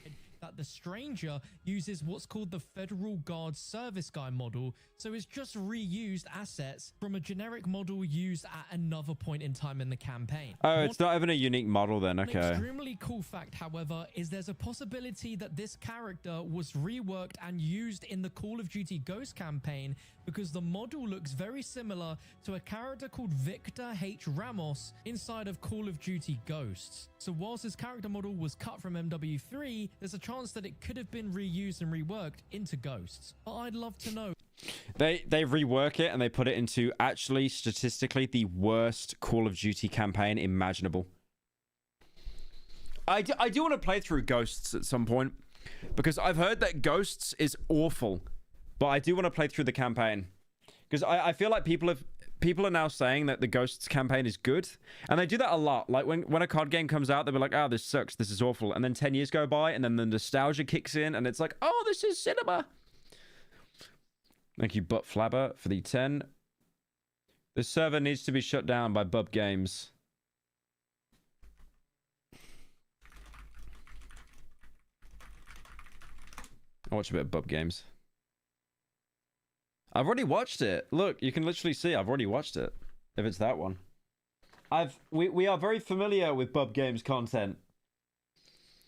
That the stranger uses what's called the Federal Guard Service Guy model, so it's just reused assets from a generic model used at another point in time in the campaign. Oh, it's not even a unique model then, okay. An extremely cool fact, however, is there's a possibility that this character was reworked and used in the Call of Duty Ghost campaign because the model looks very similar to a character called Victor H. Ramos inside of Call of Duty Ghosts. So whilst this character model was cut from MW3, there's a chance that it could have been reused and reworked into Ghosts. But I'd love to know. They rework it and they put it into actually statistically the worst Call of Duty campaign imaginable. I do want to play through Ghosts at some point because I've heard that Ghosts is awful, but I do want to play through the campaign because I feel like people are now saying that the Ghosts campaign is good, and they do that a lot. Like when a COD game comes out, they'll be like, oh, this sucks, this is awful, and then 10 years go by and then the nostalgia kicks in and it's like, oh, this is cinema. Thank you, Butt Flabber, for the 10. This server needs to be shut down by Bub Games. I'll watch a bit of Bub Games. I've already watched it. Look, you can literally see I've already watched it. If it's that one. We are very familiar with Bub Games content.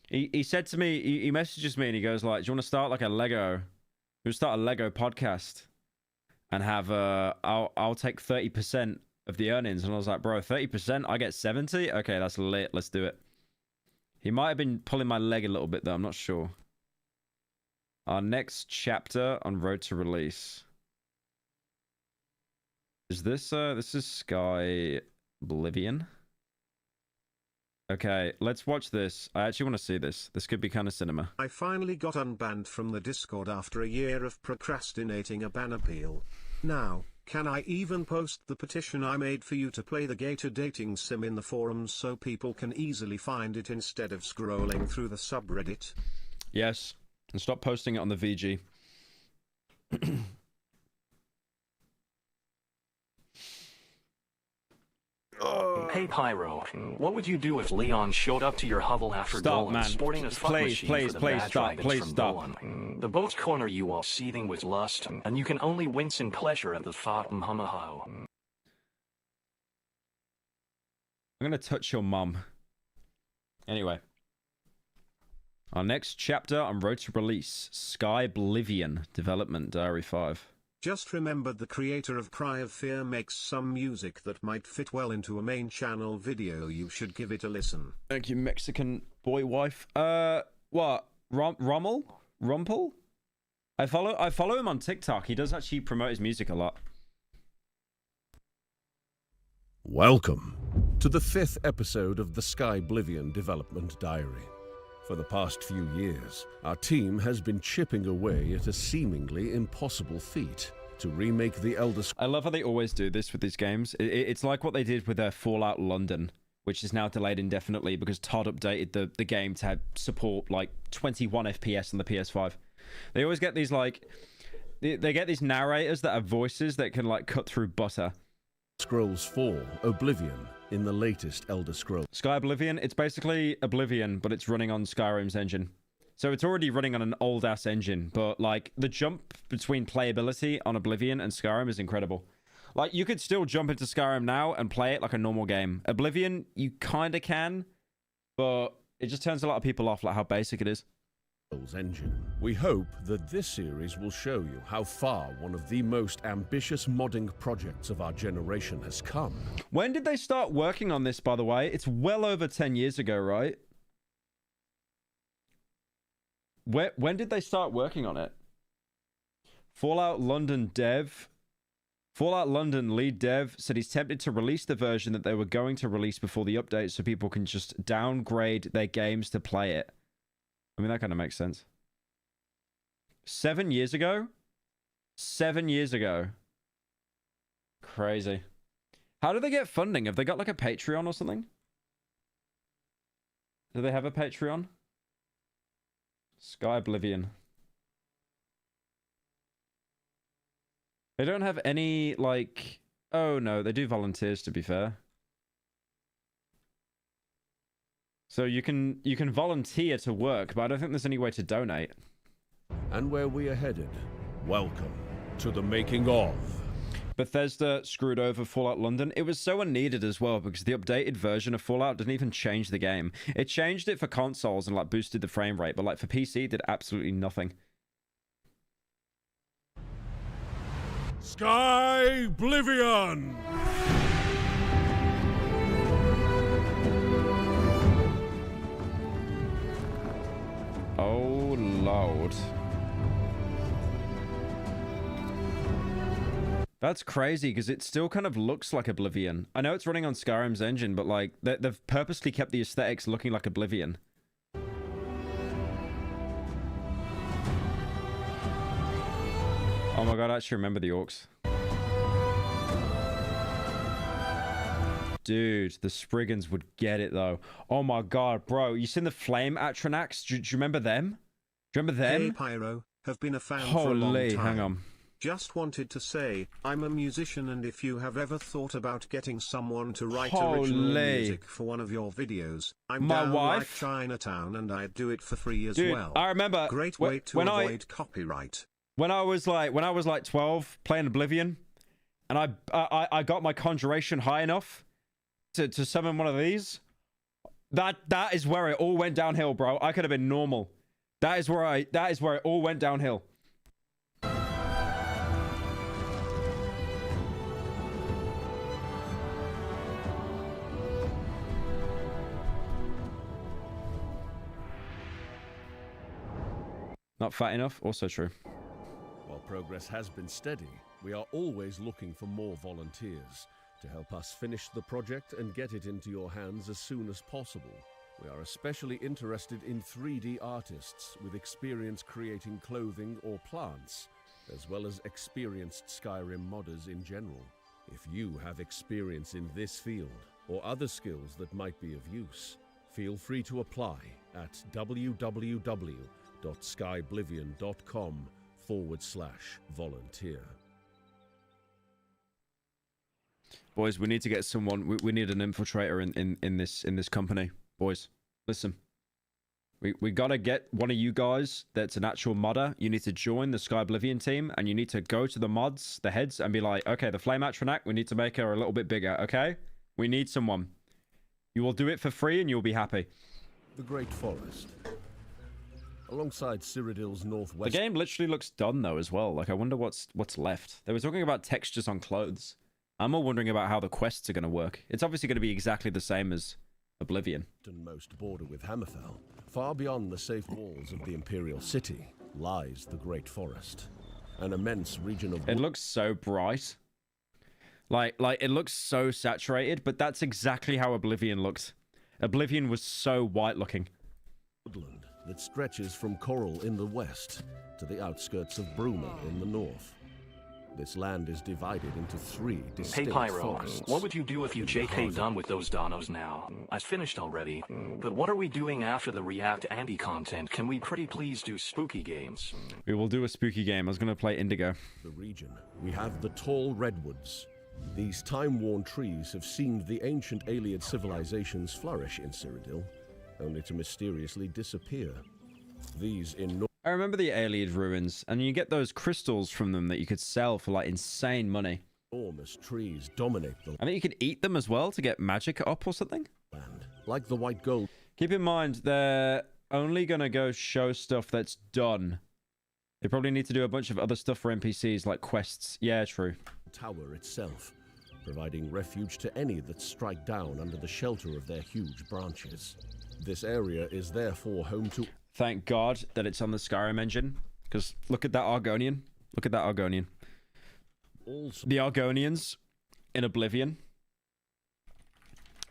He said to me, he messages me and he goes like, do you want to start like a Lego? We'll start a Lego podcast and have I'll take 30% of the earnings. And I was like, bro, 30%? I get 70? Okay, that's lit. Let's do it. He might have been pulling my leg a little bit though. I'm not sure. Our next chapter on Road to Release. Is this is Skyblivion? Okay, let's watch this. I actually want to see this. This could be kind of cinema. I finally got unbanned from the Discord after a year of procrastinating a ban appeal. Now, can I even post the petition I made for you to play the Gator dating sim in the forums so people can easily find it instead of scrolling through the subreddit? Yes, and stop posting it on the VG. Hey Pyro, what would you do if Leon showed up to your hovel after Dolan, man. sporting a fuck machine for the Bad Dragons from Dolan? The boats corner you while seething with lust, and you can only wince in pleasure at the thought. Humaho. I'm gonna touch your mum. Anyway. Our next chapter on Road to Release, Skyblivion, Development Diary 5. Just remembered the creator of Cry of Fear makes some music that might fit well into a main channel video. You should give it a listen. Thank you, Mexican boy wife. What? Rumpel? I follow him on TikTok. He does actually promote his music a lot. Welcome to the 5th episode of the Skyblivion Development Diary. For the past few years, our team has been chipping away at a seemingly impossible feat to remake the Elder Scrolls. I love how they always do this with these games. It's like what they did with Fallout London, which is now delayed indefinitely because Todd updated the game to support like 21 FPS on the PS5. They always get these like... They get these narrators that have voices that can like cut through butter. Scrolls 4 Oblivion in the latest Elder Scrolls. Skyblivion, it's basically Oblivion, but it's running on Skyrim's engine. So it's already running on an old-ass engine, but like the jump between playability on Oblivion and Skyrim is incredible. Like you could still jump into Skyrim now and play it like a normal game. Oblivion, you kind of can, but it just turns a lot of people off like how basic it is. Engine. We hope that this series will show you how far one of the most ambitious modding projects of our generation has come. When did they start working on this, by the way? It's well over 10 years ago, right? When did they start working on it? Fallout London lead dev said he's tempted to release the version that they were going to release before the update so people can just downgrade their games to play it. I mean, that kind of makes sense. 7 years ago? 7 years ago. Crazy. How do they get funding? Have they got like a Patreon or something? Do they have a Patreon? Skyblivion. They don't have any, like... Oh, no. They do volunteers, to be fair. So you can volunteer to work, but I don't think there's any way to donate. And where we are headed, welcome to the making of. Bethesda screwed over Fallout London. It was so unneeded as well because the updated version of Fallout didn't even change the game. It changed it for consoles and like boosted the frame rate, but like for PC it did absolutely nothing. Skyblivion! Oh, Lord. That's crazy, because it still kind of looks like Oblivion. I know it's running on Skyrim's engine, but, like, they've purposely kept the aesthetics looking like Oblivion. Oh my god, I actually remember the orcs. Dude, the Spriggans would get it, though. Oh my god, bro. You seen the Flame Atranax? Do you remember them? Do you remember them? Hey, Pyro, have been a fan for a long time. Hang on. Just wanted to say, I'm a musician, and if you have ever thought about getting someone to write original music for one of your videos, I'm down like Chinatown, and I'd do it for free as well. I remember. Great way to avoid copyright. When I was like 12 playing Oblivion, and I got my conjuration high enough to summon one of these, that is where it all went downhill, bro. I could have been normal. That is where it all went downhill. Not fat enough, also true. While progress has been steady, we are always looking for more volunteers to help us finish the project and get it into your hands as soon as possible. We are especially interested in 3D artists with experience creating clothing or plants, as well as experienced Skyrim modders in general. If you have experience in this field or other skills that might be of use, feel free to apply at www.skyblivion.com/volunteer. Boys, we need to get someone. We need an infiltrator in this company. Boys, listen. We gotta get one of you guys that's an actual modder. You need to join the Skyblivion team, and you need to go to the mods, the heads, and be like, okay, the Flame Atranac, we need to make her a little bit bigger, okay? We need someone. You will do it for free, and you'll be happy. The Great Forest. alongside Cyrodiil's northwest. The game literally looks done though as well. Like I wonder what's left. They were talking about textures on clothes. I'm more wondering about how the quests are going to work. It's obviously going to be exactly the same as Oblivion. Most border with Hammerfell, far beyond the safe walls of the Imperial City, lies the Great Forest, an immense region of. It looks so bright. Like it looks so saturated, but that's exactly how Oblivion looks. Oblivion was so white looking. Woodland that stretches from Coral in the west to the outskirts of Bruma in the north. This land is divided into 3 distinct Hey Pyro, forests. what would you do if you JK done with those donos now? I've finished already. But what are we doing after the React Andy content? Can we pretty please do spooky games? We will do a spooky game. I was going to play Indigo. The region, we have the tall redwoods. These time-worn trees have seen the ancient Ayleid civilizations flourish in Cyrodiil, only to mysteriously disappear. These I remember the Ayleid ruins, and you get those crystals from them that you could sell for like insane money. Enormous trees dominate the I think you could eat them as well to get magic up or something. land, like the white gold. Keep in mind, they're only going to go show stuff that's done. They probably need to do a bunch of other stuff for NPCs, like quests. Yeah, true. Tower itself, providing refuge to any that strike down under the shelter of their huge branches. This area is therefore home to... Thank God that it's on the Skyrim engine, because look at that Argonian. Look at that Argonian. Also, the Argonians in Oblivion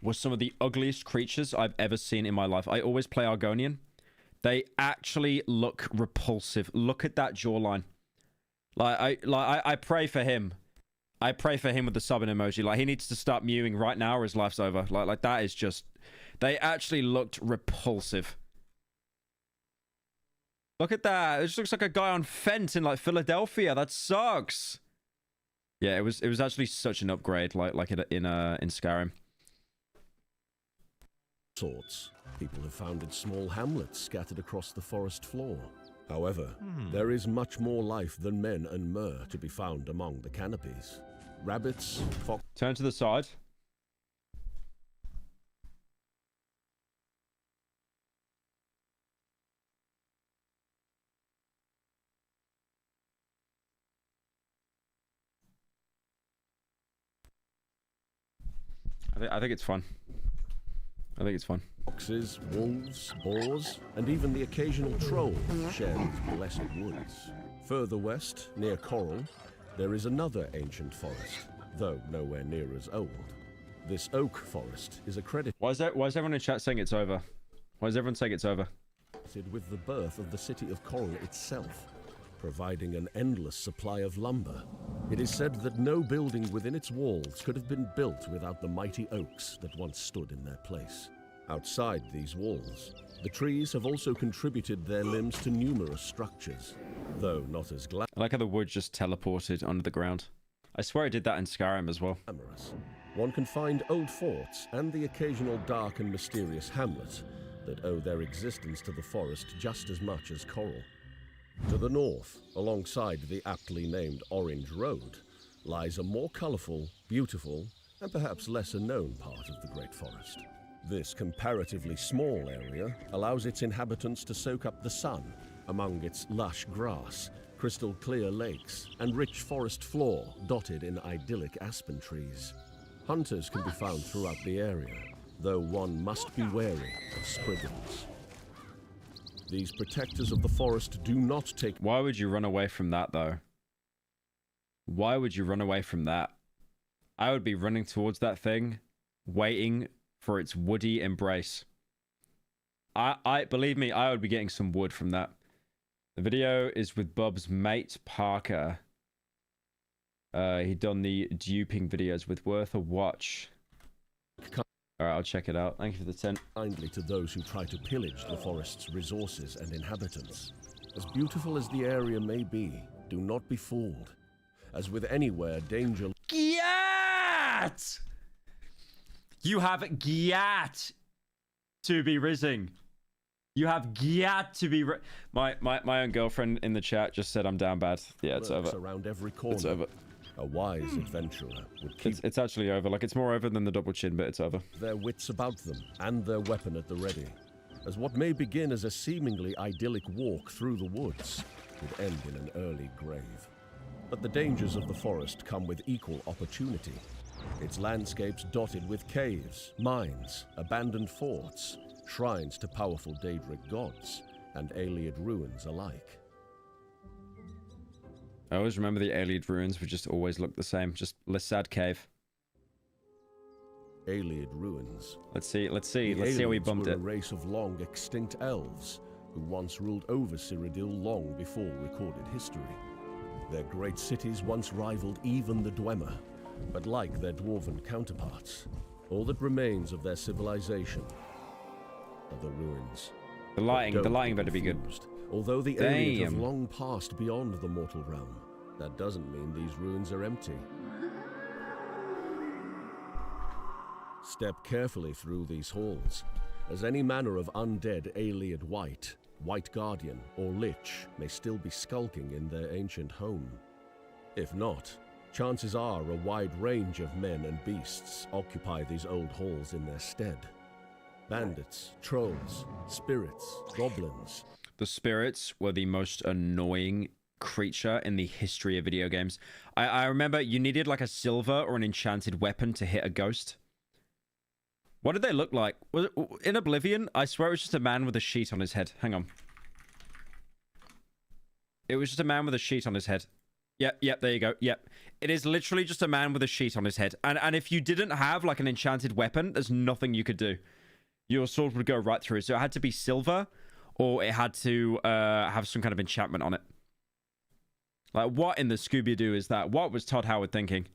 were some of the ugliest creatures I've ever seen in my life. I always play Argonian. They actually look repulsive. Look at that jawline. I pray for him. I pray for him with the subbing emoji. Like, he needs to start mewing right now or his life's over. Like that is just... They actually looked repulsive. Look at that. It just looks like a guy on Fent in, like, Philadelphia. That sucks. Yeah, it was actually such an upgrade, like in Skyrim. Sorts. People have founded small hamlets scattered across the forest floor. However, there is much more life than men and myrrh to be found among the canopies. Rabbits, fox... Turn to the side. I think it's fun. I think it's fun. Foxes, wolves, boars, and even the occasional troll share these blessed woods. Further west, near Coral, there is another ancient forest, though nowhere near as old. This oak forest is accredited... Why is everyone in chat saying it's over? Why is everyone saying it's over? ...with the birth of the city of Coral itself, providing an endless supply of lumber. It is said that no building within its walls could have been built without the mighty oaks that once stood in their place. Outside these walls, the trees have also contributed their limbs to numerous structures, though not as glamorous. I like how the wood just teleported onto the ground. I swear I did that in Skyrim as well. One can find old forts and the occasional dark and mysterious hamlet that owe their existence to the forest just as much as Coral. To the north, alongside the aptly named Orange Road, lies a more colourful, beautiful, and perhaps lesser known part of the Great Forest. This comparatively small area allows its inhabitants to soak up the sun among its lush grass, crystal clear lakes, and rich forest floor dotted in idyllic aspen trees. Hunters can be found throughout the area, though one must be wary of spriggans. These protectors of the forest do not take... Why would you run away from that, though? Why would you run away from that? I would be running towards that thing, waiting for its woody embrace. Believe me, I would be getting some wood from that. The video is with Bob's mate, Parker. He'd done the duping videos with worth a watch. Alright, I'll check it out. Thank you for the 10. Kindly to those who try to pillage the forest's resources and inhabitants. As beautiful as the area may be, do not be fooled. As with anywhere, danger... Gyat! You have Gyat to be rising. You have Gyat to be... My own girlfriend in the chat just said I'm down bad. Yeah, it's over. Around every corner. It's over. A wise adventurer would keep... It's actually over. Like, it's more over than the double chin, but it's over. Their wits about them and their weapon at the ready. as what may begin as a seemingly idyllic walk through the woods could end in an early grave. But the dangers of the forest come with equal opportunity. Its landscapes dotted with caves, mines, abandoned forts, shrines to powerful Daedric gods, and Ayleid ruins alike. I always remember the Ayleid ruins would just always look the same. Just Lissad Cave. Ayleid ruins. Let's see how we bumped were it. A race of long extinct elves who once ruled over Cyrodiil long before recorded history. Their great cities once rivaled even the Dwemer, but like their dwarven counterparts, all that remains of their civilization are the ruins. The lighting better be good. Although the Ayleid have long passed beyond the mortal realm, that doesn't mean these ruins are empty. Step carefully through these halls, as any manner of undead Ayleid White Guardian, or Lich may still be skulking in their ancient home. If not, chances are a wide range of men and beasts occupy these old halls in their stead. Bandits, trolls, spirits, goblins. The spirits were the most annoying creature in the history of video games. I remember you needed like a silver or an enchanted weapon to hit a ghost. What did they look like? Was it, in Oblivion, I swear it was just a man with a sheet on his head. Hang on. It was just a man with a sheet on his head. Yep, there you go. Yep. It is literally just a man with a sheet on his head. And if you didn't have like an enchanted weapon, there's nothing you could do. Your sword would go right through it. So it had to be silver, or it had to have some kind of enchantment on it. Like, what in the Scooby-Doo is that? What was Todd Howard thinking?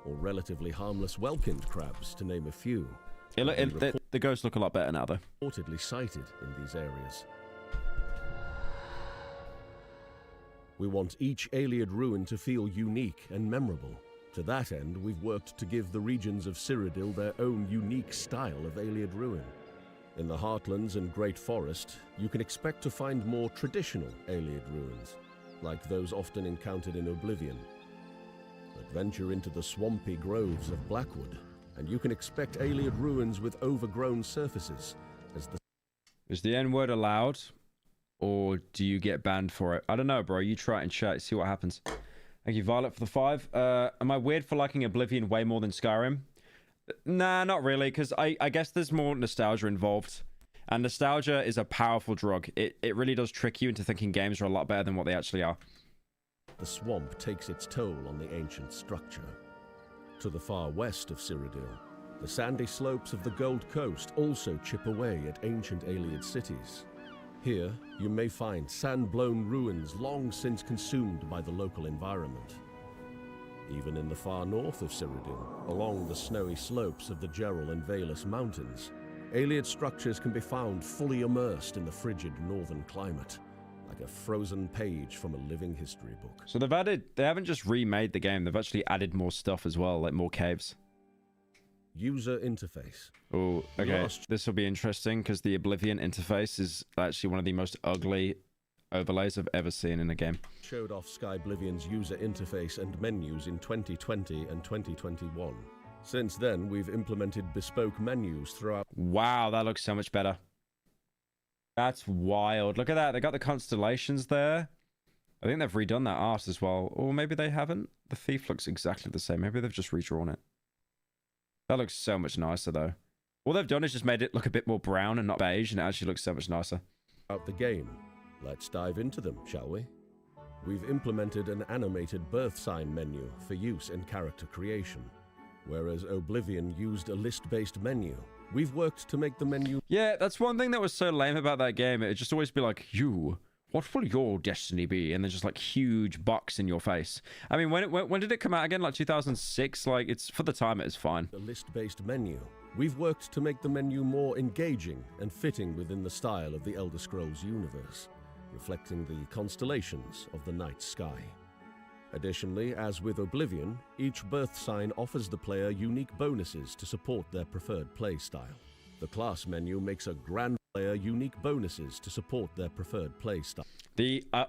Or relatively harmless Welkind crabs, to name a few. The ghosts look a lot better now, though. Reportedly sighted in these areas. We want each Ayleid ruin to feel unique and memorable. To that end, we've worked to give the regions of Cyrodiil their own unique style of Ayleid ruin. In the Heartlands and Great Forest, you can expect to find more traditional Ayleid ruins, like those often encountered in Oblivion. Venture into the swampy groves of Blackwood, and you can expect Ayleid ruins with overgrown surfaces. Is the N-word allowed, or do you get banned for it? I don't know, bro. You try it in chat, see what happens. Thank you, Violet, for the 5. Am I weird for liking Oblivion way more than Skyrim? Nah, not really, because I guess there's more nostalgia involved. And nostalgia is a powerful drug. It really does trick you into thinking games are a lot better than what they actually are. The swamp takes its toll on the ancient structure. To the far west of Cyrodiil, the sandy slopes of the Gold Coast also chip away at ancient Ayleid cities. Here, you may find sand-blown ruins long since consumed by the local environment. Even in the far north of Cyrodiil, along the snowy slopes of the Geralt and Valus Mountains, Ayleid structures can be found fully immersed in the frigid northern climate, like a frozen page from a living history book. So they haven't just remade the game, they've actually added more stuff as well, like more caves. User interface. Oh, okay. This will be interesting because the Oblivion interface is actually one of the most ugly overlays I've ever seen in a game. Showed off Skyblivion's user interface and menus in 2020 and 2021. Since then, we've implemented bespoke menus throughout. Wow, that looks so much better. That's wild. Look at that. They got the constellations there. I think they've redone that art as well. Or maybe they haven't. The thief looks exactly the same. Maybe they've just redrawn it. That looks so much nicer, though. All they've done is just made it look a bit more brown and not beige, and it actually looks so much nicer. Out the game. Let's dive into them, shall we? We've implemented an animated birth sign menu for use in character creation. Whereas Oblivion used a list-based menu, we've worked to make the menu... Yeah, that's one thing that was so lame about that game. It'd just always be like, you, what will your destiny be? And then just like huge box in your face. I mean, when did it come out again? Like 2006? Like, it's for the time, it was fine. A list-based menu. We've worked to make the menu more engaging and fitting within the style of the Elder Scrolls universe, reflecting the constellations of the night sky. Additionally, as with Oblivion, each birth sign offers the player unique bonuses to support their preferred play style. The class menu makes a grand player unique bonuses to support their preferred play style.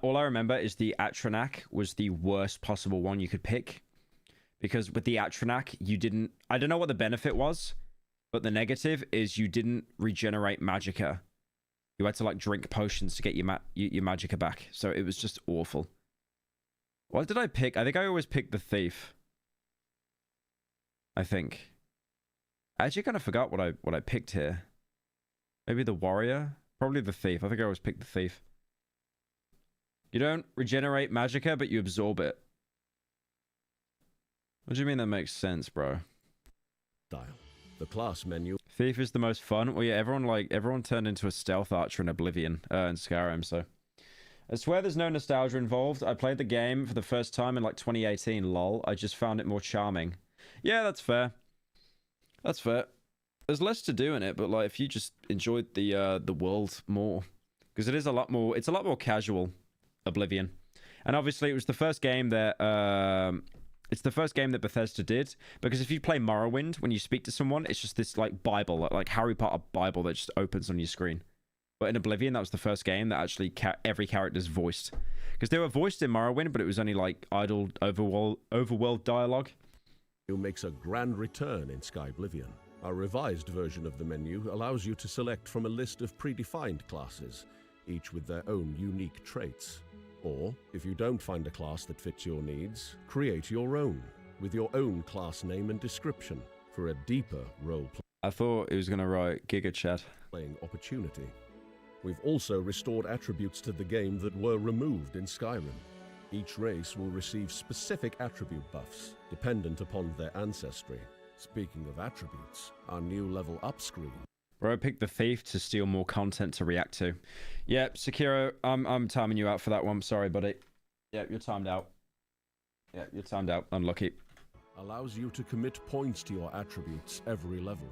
All I remember is the Atronach was the worst possible one you could pick. Because with the Atronach, you didn't... I don't know what the benefit was, But the negative is you didn't regenerate magicka. You had to like drink potions to get your magicka back. So it was just awful. What did I pick? I think I always picked the thief. I think. I actually kind of forgot what I picked here. Maybe the warrior? Probably the thief. I think I always picked the thief. You don't regenerate magicka, but you absorb it. What do you mean that makes sense, bro? Dial. The class menu. Thief is the most fun. Well, yeah, everyone turned into a stealth archer in Oblivion, in Skyrim, so. I swear there's no nostalgia involved. I played the game for the first time in like 2018, lol. I just found it more charming. Yeah, that's fair. That's fair. There's less to do in it, but like if you just enjoyed the world more. Because it is a lot more, it's a lot more casual, Oblivion. And obviously it was the first game that, it's the first game that Bethesda did. Because if you play Morrowind, when you speak to someone, it's just this like Bible, like Harry Potter Bible that just opens on your screen. But in Oblivion, that was the first game that actually every character's voiced. Because they were voiced in Morrowind, but it was only like idle overworld dialogue. It makes a grand return in Skyblivion. Our revised version of the menu allows you to select from a list of predefined classes, each with their own unique traits. Or, if you don't find a class that fits your needs, create your own, with your own class name and description, for a deeper role-playing. I thought it was going to write Giga Chat. Opportunity. We've also restored attributes to the game that were removed in Skyrim. Each race will receive specific attribute buffs, dependent upon their ancestry. Speaking of attributes, our new level up screen. Bro, I picked the thief to steal more content to react to. Yeah, Sekiro, I'm timing you out for that one. Sorry, buddy. Yeah, you're timed out. Yeah, you're timed out. Unlucky. Allows you to commit points to your attributes every level.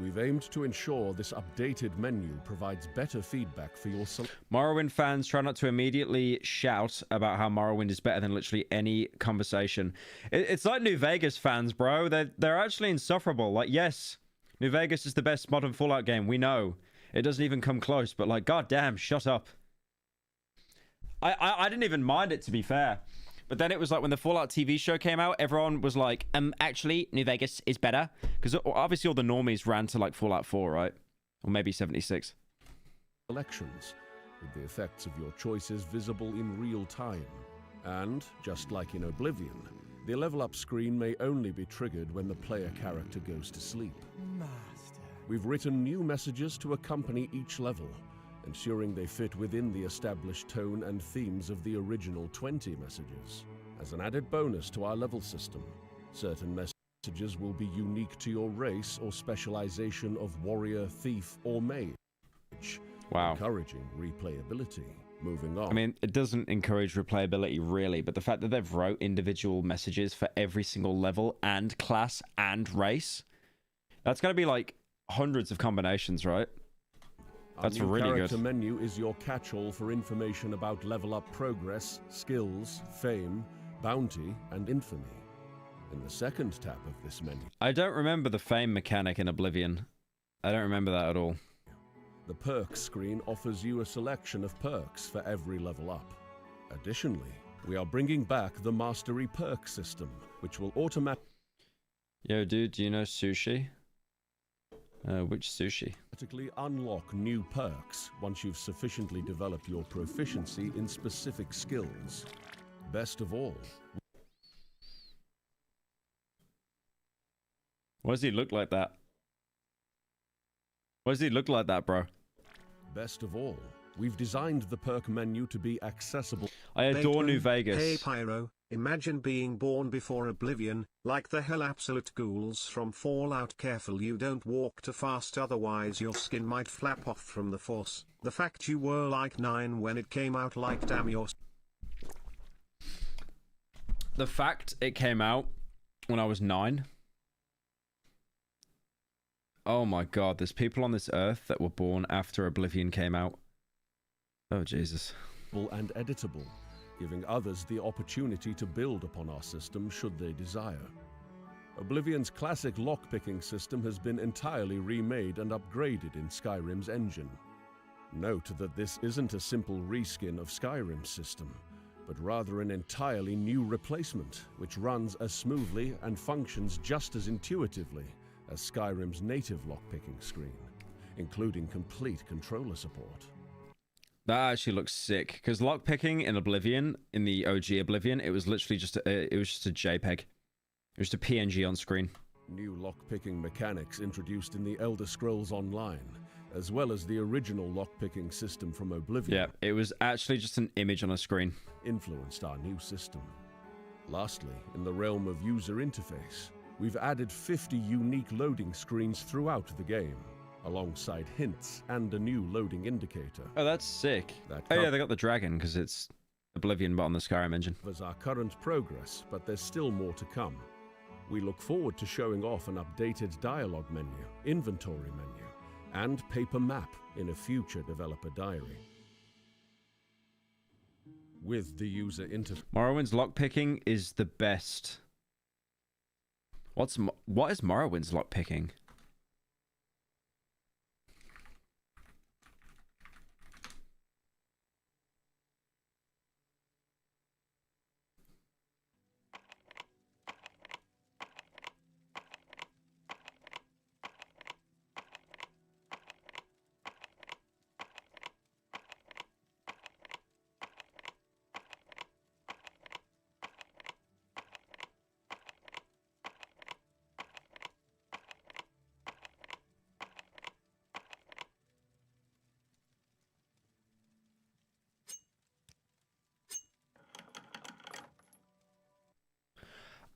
We've aimed to ensure this updated menu provides better feedback for your Morrowind fans try not to immediately shout about how Morrowind is better than literally any conversation. It's like New Vegas fans, bro. They're actually insufferable. Like, yes, New Vegas is the best modern Fallout game. We know. It doesn't even come close, but like, goddamn, shut up. I didn't even mind it, to be fair. But then it was like when the Fallout TV show came out, everyone was like, actually, New Vegas is better. Because obviously all the normies ran to like Fallout 4, right? Or maybe 76. Selections, with the effects of your choices visible in real time. And, just like in Oblivion, the level up screen may only be triggered when the player character goes to sleep. Master. We've written new messages to accompany each level, ensuring they fit within the established tone and themes of the original 20 messages. As an added bonus to our level system, certain messages will be unique to your race or specialization of warrior, thief, or mage. Wow. Encouraging replayability. Moving on. I mean, it doesn't encourage replayability, really, but the fact that they've wrote individual messages for every single level and class and race, that's going to be like hundreds of combinations, right? That's Our new really character good. menu is your catch-all for information about level up progress, skills, fame, bounty, and infamy. In the second tab of this menu, I don't remember the fame mechanic in Oblivion. I don't remember that at all. the perks screen offers you a selection of perks for every level up. Additionally, we are bringing back the Mastery perk system, which will automatically... Yo, dude, do you know sushi? Which sushi? unlock new perks once you've sufficiently developed your proficiency in specific skills. Best of all... Why does he look like that? Why does he look like that, bro? Best of all, we've designed the perk menu to be accessible. I adore New Vegas. Hey Pyro, imagine being born before Oblivion, like the hell absolute ghouls from Fallout. Careful you don't walk too fast, otherwise your skin might flap off from the force. The fact you were like 9 when it came out, like damn your... The fact it came out when I was 9? Oh my god, there's people on this earth that were born after Oblivion came out. Oh Jesus. And editable, giving others the opportunity to build upon our system should they desire. Oblivion's classic lockpicking system has been entirely remade and upgraded in Skyrim's engine. Note that this isn't a simple reskin of Skyrim's system, but rather an entirely new replacement, which runs as smoothly and functions just as intuitively as Skyrim's native lockpicking screen, including complete controller support. That actually looks sick, because lockpicking in Oblivion, in the OG Oblivion, it was literally just a JPEG. It was just a PNG on screen. New lockpicking mechanics introduced in the Elder Scrolls Online, as well as the original lockpicking system from Oblivion. Yeah, it was actually just an image on a screen. Influenced our new system. Lastly, in the realm of user interface, we've added 50 unique loading screens throughout the game, alongside hints and a new loading indicator. Oh, that's sick. Oh yeah, they got the dragon, because it's Oblivion but on the Skyrim engine. There's our current progress, but there's still more to come. We look forward to showing off an updated dialogue menu, inventory menu, and paper map in a future developer diary. With the user interface. Morrowind's lockpicking is the best. What is Morrowind's lockpicking?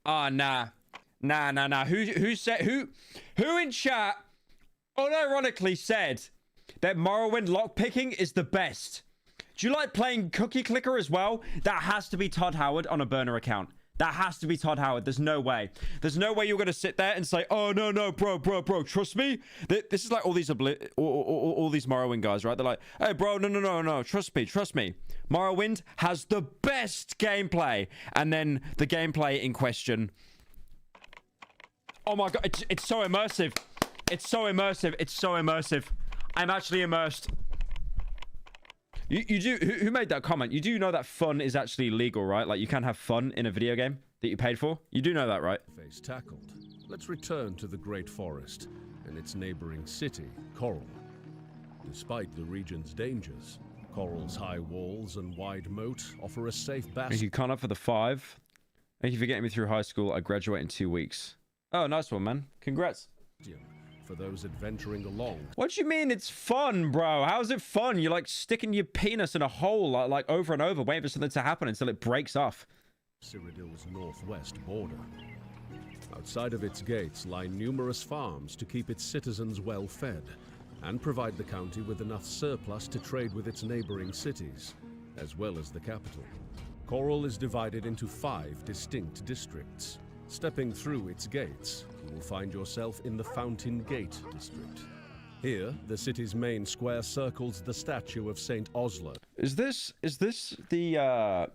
Oh, nah. Who in chat unironically said that Morrowind lockpicking is the best? Do you like playing Cookie Clicker as well? That has to be Todd Howard on a burner account. That has to be Todd Howard. There's no way. There's no way you're going to sit there and say, oh, no, bro, trust me. This is like all these Morrowind guys, right? They're like, hey, bro, no, trust me. Morrowind has the best gameplay. And then the gameplay in question. Oh my God, it's so immersive. It's so immersive. I'm actually immersed. You do. Who made that comment? You do know that fun is actually legal, right? Like you can have fun in a video game that you paid for. You do know that, right? Face tackled. Let's return to the Great Forest and its neighboring city, Coral. Despite the region's dangers, Coral's high walls and wide moat offer a safe bastion. Thank you, Connor, for the 5. Thank you for getting me through high school. I graduate in 2 weeks. Oh, nice one, man. Congrats. For those adventuring along. What do you mean it's fun, bro? How's it fun? You're like sticking your penis in a hole like over and over, waiting for something to happen until it breaks off. Cyrodiil's northwest border. Outside of its gates lie numerous farms to keep its citizens well fed and provide the county with enough surplus to trade with its neighboring cities, as well as the capital. Coral is divided into 5 distinct districts. Stepping through its gates, you will find yourself in the Fountain Gate district. Here, the city's main square circles the statue of Saint Osler. Is this the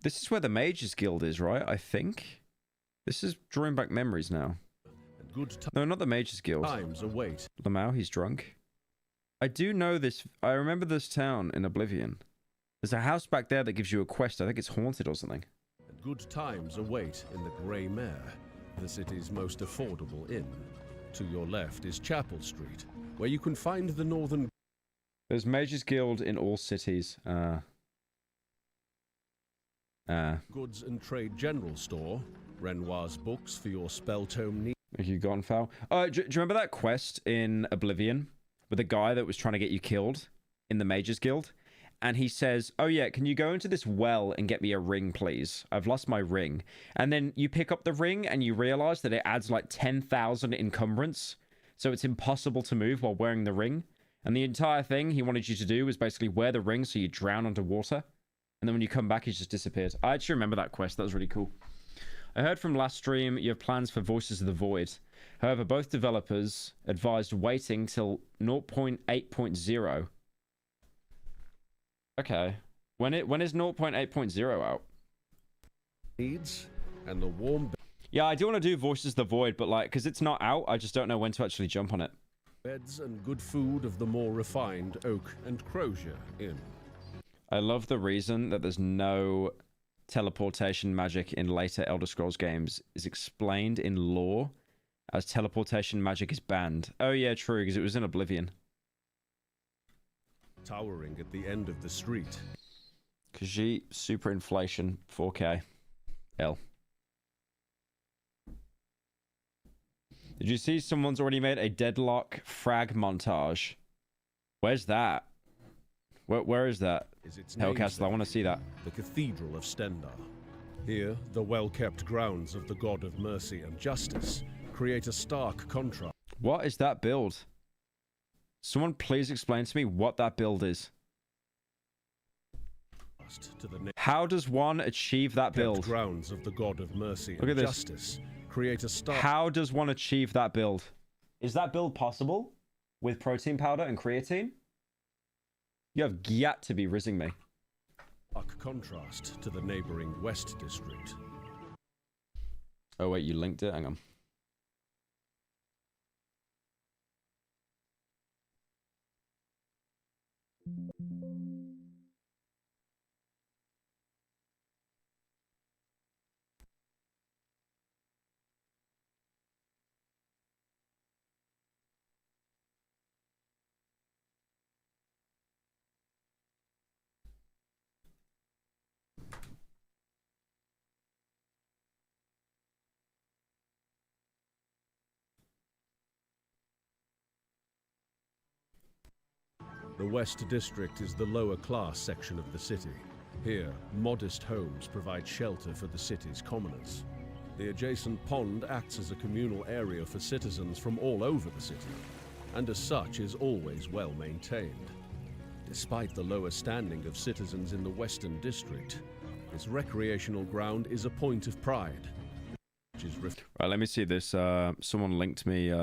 this is where the Mages Guild is, right? I think. This is drawing back memories now. No, not the Mages Guild. Times await. Lamau, he's drunk. I do know this. I remember this town in Oblivion. There's a house back there that gives you a quest. I think it's haunted or something. Good times await in the Grey Mare, the city's most affordable inn. To your left is Chapel Street, where you can find the northern... There's Mages Guild in all cities. Goods and Trade General Store, Renoir's books for your spell tome needs. Thank you, Gonfowl. Do you remember that quest in Oblivion with the guy that was trying to get you killed in the Mages Guild? And he says, oh yeah, can you go into this well and get me a ring, please? I've lost my ring. And then you pick up the ring and you realize that it adds like 10,000 encumbrance. So it's impossible to move while wearing the ring. And the entire thing he wanted you to do was basically wear the ring so you drown underwater. And then when you come back, he just disappeared. I actually remember that quest. That was really cool. I heard from last stream you have plans for Voices of the Void. However, both developers advised waiting till 0.8.0. Okay. When is 0.8.0 out? Needs and the warm... Yeah, I do want to do Voices of the Void, but like, because it's not out, I just don't know when to actually jump on it. Beds and good food of the more refined Oak and Crozier Inn. I love the reason that there's no teleportation magic in later Elder Scrolls games is explained in lore, as teleportation magic is banned. Oh yeah, true, because it was in Oblivion. Towering at the end of the street. Khajiit super inflation 4K. L. Did you see someone's already made a deadlock frag montage? Where's that? Where is that? Hellcastle, I want to see that. The Cathedral of Stendar. Here, the well-kept grounds of the God of Mercy and Justice create a stark contrast. What is that build? Someone please explain to me what that build is. How does one achieve that build? Grounds of the God of Mercy Look and at Justice create a stark. How does one achieve that build? Is that build possible with protein powder and creatine? You have got to be rizzing me. Stark contrast to the neighboring West District. Oh wait, you linked it? Hang on. The West District is the lower class section of the city. Here, modest homes provide shelter for the city's commoners. The adjacent pond acts as a communal area for citizens from all over the city, and as such is always well maintained. Despite the lower standing of citizens in the Western District, this recreational ground is a point of pride. Which is right, let me see this. Someone linked me.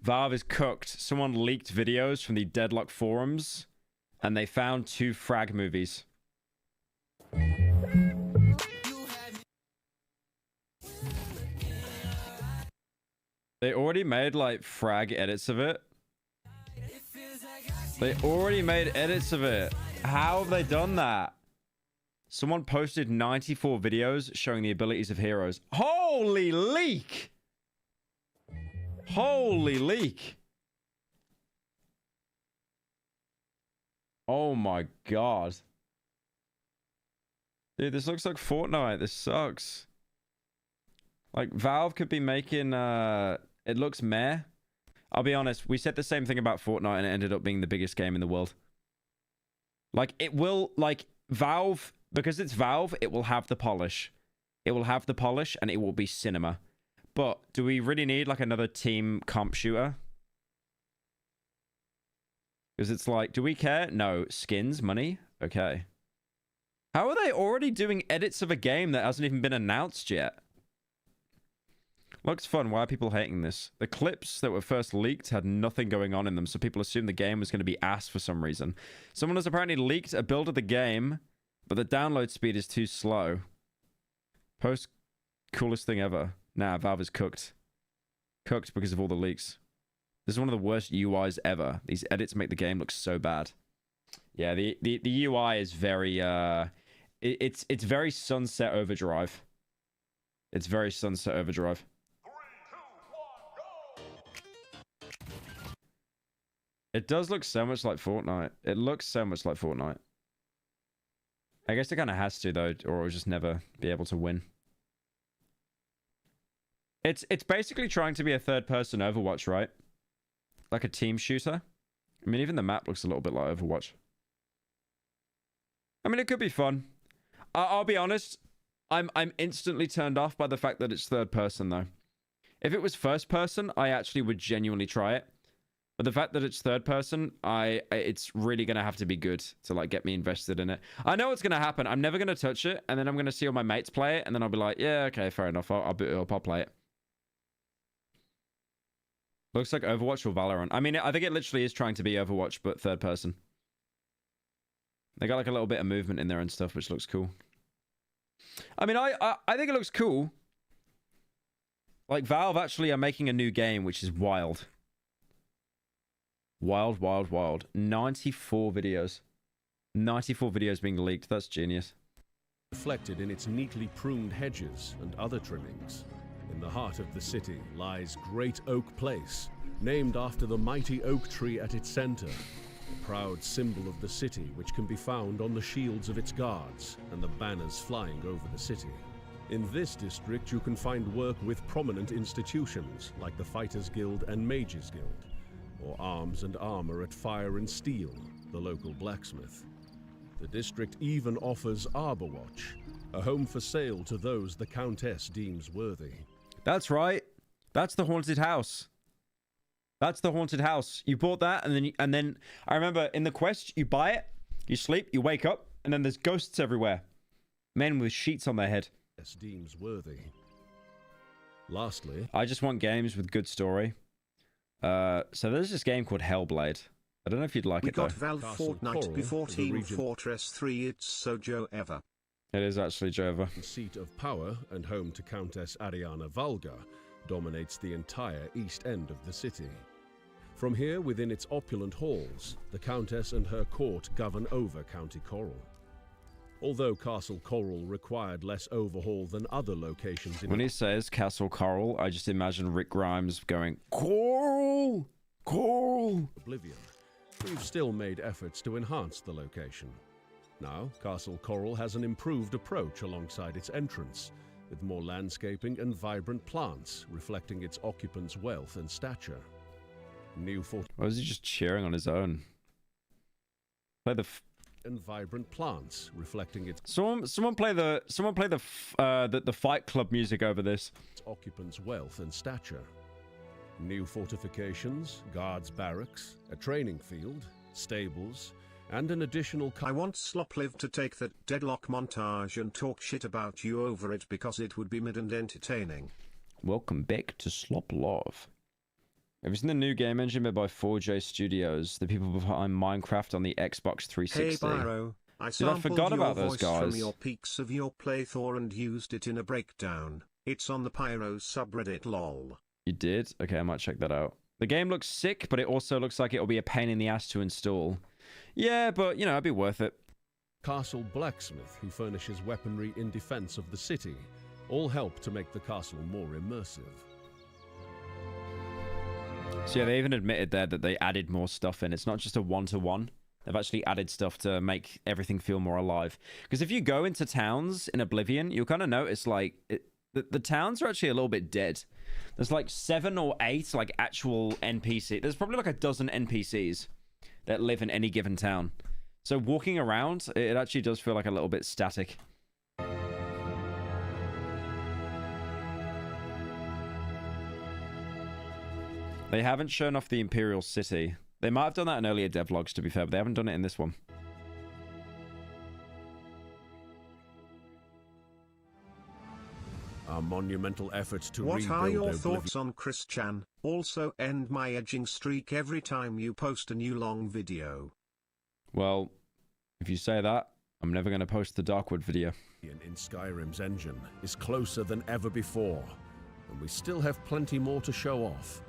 Valve is cooked. Someone leaked videos from the Deadlock forums, and they found 2 frag movies. They already made, like, frag edits of it. They already made edits of it. How have they done that? Someone posted 94 videos showing the abilities of heroes. Holy leak! Holy leak. Oh my god. Dude, this looks like Fortnite. This sucks. Like, Valve could be making, it looks meh. I'll be honest, we said the same thing about Fortnite and it ended up being the biggest game in the world. Like, it will, like, Valve, because it's Valve, it will have the polish. It will have the polish and it will be cinema. But do we really need like another team comp shooter? Because it's like, do we care? No. Skins, money? Okay. How are they already doing edits of a game that hasn't even been announced yet? Looks fun. Why are people hating this? The clips that were first leaked had nothing going on in them, so people assumed the game was going to be ass for some reason. Someone has apparently leaked a build of the game, but the download speed is too slow. Post coolest thing ever. Nah, Valve is cooked. Cooked because of all the leaks. This is one of the worst UIs ever. These edits make the game look so bad. Yeah, the UI is very it's very Sunset Overdrive. It's very Sunset Overdrive. 3, 2, 1, go! It does look so much like Fortnite. It looks so much like Fortnite. I guess it kind of has to though, or it'll just never be able to win. It's basically trying to be a third-person Overwatch, right? Like a team shooter. I mean, even the map looks a little bit like Overwatch. I mean, it could be fun. I'll be honest. I'm instantly turned off by the fact that it's third-person, though. If it was first-person, I actually would genuinely try it. But the fact that it's third-person, it's really gonna have to be good to like get me invested in it. I know what's gonna happen. I'm never gonna touch it, and then I'm gonna see all my mates play it, and then I'll be like, yeah, okay, fair enough. I'll boot it up. I'll play it. Looks like Overwatch or Valorant. I mean, I think it literally is trying to be Overwatch, but third person. They got like a little bit of movement in there and stuff, which looks cool. I mean, I think it looks cool. Like, Valve actually are making a new game, which is wild. Wild, wild, wild. 94 videos. 94 videos being leaked. That's genius. reflected in its neatly pruned hedges and other trimmings. In the heart of the city lies Great Oak Place, named after the mighty oak tree at its center, a proud symbol of the city which can be found on the shields of its guards and the banners flying over the city. In this district you can find work with prominent institutions like the Fighters Guild and Mages Guild, or arms and armor at Fire and Steel, the local blacksmith. The district even offers Arbor Watch, a home for sale to those the Countess deems worthy. That's right. That's the haunted house. That's the haunted house. You bought that, and then I remember in the quest, you buy it, you sleep, you wake up, and then there's ghosts everywhere. Men with sheets on their head. Deems worthy. Lastly, I just want games with good story. So there's this game called Hellblade. I don't know if you'd like it though. We got Valve Fortnite before Team Fortress 3. It's so Joe Ever. It is actually Jova. Seat of power and home to Countess Ariana Valga dominates the entire east end of the city. From here, within its opulent halls, the Countess and her court govern over County Coral. Although Castle Coral required less overhaul than other locations in... When he says Castle Coral, I just imagine Rick Grimes going, Coral! Coral! Oblivion, we've still made efforts to enhance the location. Now, Castle Coral has an improved approach alongside its entrance, with more landscaping and vibrant plants reflecting its occupants' wealth and stature. New fort... Or is he just cheering on his own? Play the... and vibrant plants reflecting its... Someone play the Fight Club music over this. Its occupants' wealth and stature. New fortifications, guards' barracks, a training field, stables, and an additional... I want Slopliv to take that deadlock montage and talk shit about you over it because it would be mid and entertaining. Welcome back to Slop Love. Have you seen the new game engine made by 4J Studios, the people behind Minecraft on the Xbox 360? Hey Pyro, I sampled your voice from your peaks of your playthrough and used it in a breakdown. It's on the Pyro subreddit lol. You did? Okay, I might check that out. The game looks sick, but it also looks like it'll be a pain in the ass to install. Yeah, but, you know, it'd be worth it. Castle Blacksmith, who furnishes weaponry in defense of the city, all help to make the castle more immersive. So yeah, they even admitted there that they added more stuff in. It's not just a one-to-one. They've actually added stuff to make everything feel more alive. Because if you go into towns in Oblivion, you'll kind of notice, like, the towns are actually a little bit dead. There's like 7 or 8, like, actual NPCs. There's probably like a dozen NPCs that live in any given town. So walking around, it actually does feel like a little bit static. They haven't shown off the Imperial City. They might have done that in earlier devlogs, to be fair, but they haven't done it in this one. Our monumental efforts to What rebuild are your Oblivion... thoughts on Chris-chan? Also end my edging streak every time you post a new long video. Well, if you say that, I'm never going to post the Darkwood video. ...in Skyrim's engine is closer than ever before, and we still have plenty more to show off.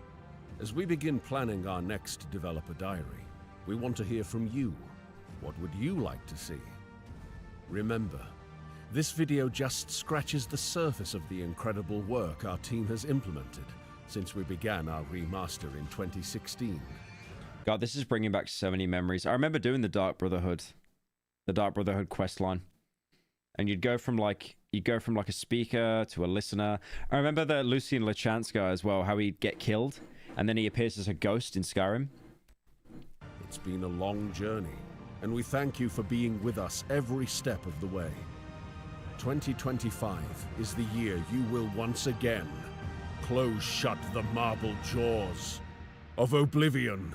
As we begin planning our next developer diary, we want to hear from you. What would you like to see? Remember, this video just scratches the surface of the incredible work our team has implemented since we began our remaster in 2016. God, this is bringing back so many memories. I remember doing the Dark Brotherhood quest line. And you'd go from like a speaker to a listener. I remember the Lucian Lechance guy as well, how he'd get killed and then he appears as a ghost in Skyrim. It's been a long journey, and we thank you for being with us every step of the way. 2025 is the year you will once again close shut the marble jaws of Oblivion.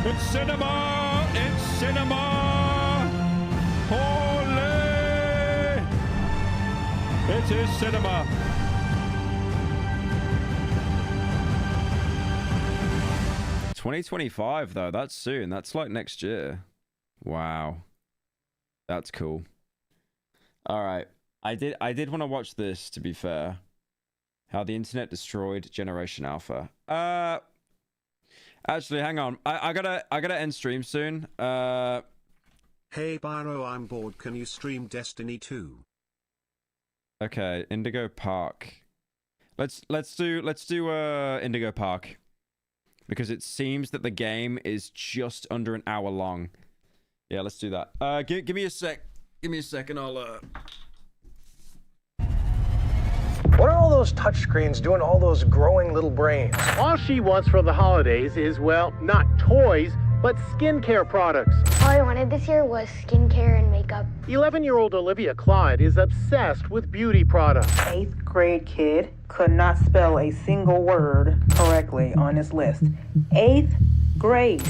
It's cinema! It's cinema! Holy! It is cinema! $2025 though, that's soon. That's like next year. Wow. That's cool. Alright. I did want to watch this, to be fair. How the internet destroyed Generation Alpha. Actually, hang on. I gotta end stream soon. Hey Pyro, I'm bored. Can you stream Destiny 2? Okay, Indigo Park. Let's do Indigo Park, because it seems that the game is just under an hour long. Yeah, let's do that. Give me a sec. Give me a second. I'll What are all those touchscreens doing to all those growing little brains? All she wants for the holidays is, well, not toys, but skincare products. All I wanted this year was skincare and makeup. 11-year-old Olivia Clyde is obsessed with beauty products. 8th grade kid could not spell a single word correctly on this list. 8th grade.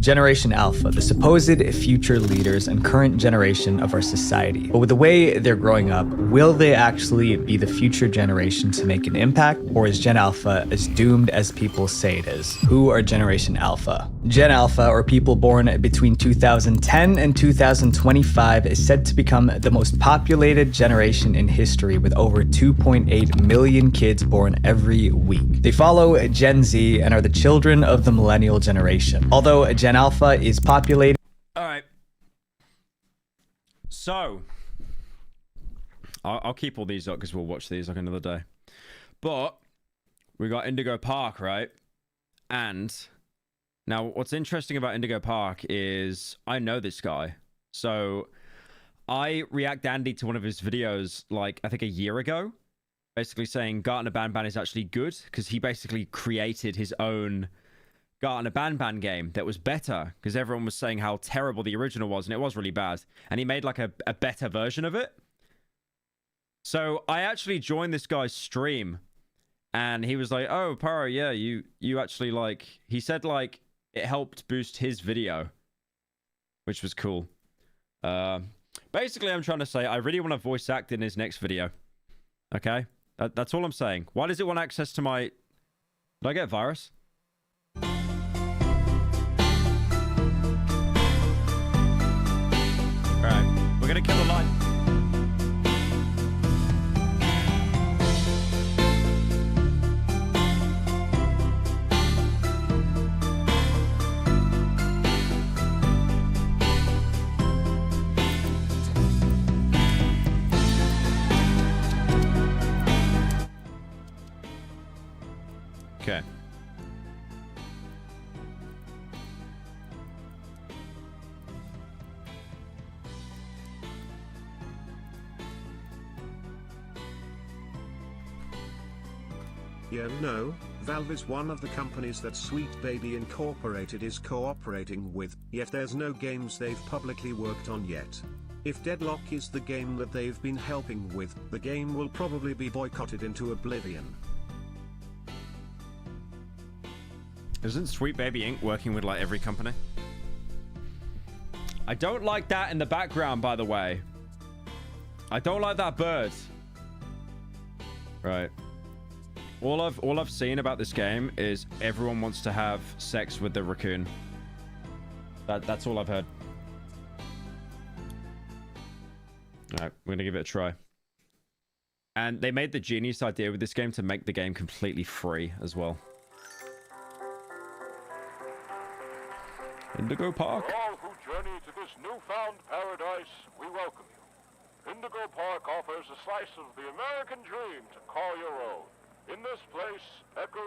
Generation Alpha, the supposed future leaders and current generation of our society. But with the way they're growing up, will they actually be the future generation to make an impact? Or is Gen Alpha as doomed as people say it is? Who are Generation Alpha? Gen Alpha, or people born between 2010 and 2025, is said to become the most populated generation in history, with over 2.8 million kids born every week. They follow Gen Z and are the children of the millennial generation. Although Gen Alpha is populated. All right. So, I'll keep all these up because we'll watch these like another day. But we got Indigo Park, right? And now what's interesting about Indigo Park is I know this guy. So I react Andy to one of his videos like I think a year ago, basically saying Gartner Banban is actually good because he basically created his own Gartner Banban game that was better because everyone was saying how terrible the original was, and it was really bad. And he made like a better version of it. So I actually joined this guy's stream, and he was like, "Oh, Pyro, yeah, you actually like." He said like it helped boost his video, which was cool. Basically, I'm trying to say I really want to voice act in his next video. Okay, that's all I'm saying. Why does it want access to my? Did I get a virus? Alright, we're gonna kill the light. Okay. Yeah, no, Valve is one of the companies that Sweet Baby Incorporated is cooperating with, yet there's no games they've publicly worked on yet. If Deadlock is the game that they've been helping with, the game will probably be boycotted into oblivion. Isn't Sweet Baby Inc. working with like every company? I don't like that in the background, by the way. I don't like that bird. Right. All I've seen about this game is everyone wants to have sex with the raccoon. That's all I've heard. Alright, we're gonna give it a try. And they made the genius idea with this game to make the game completely free as well. Indigo Park. To all who journey to this newfound paradise, we welcome you. Indigo Park offers a slice of the American dream to call your own. In this place,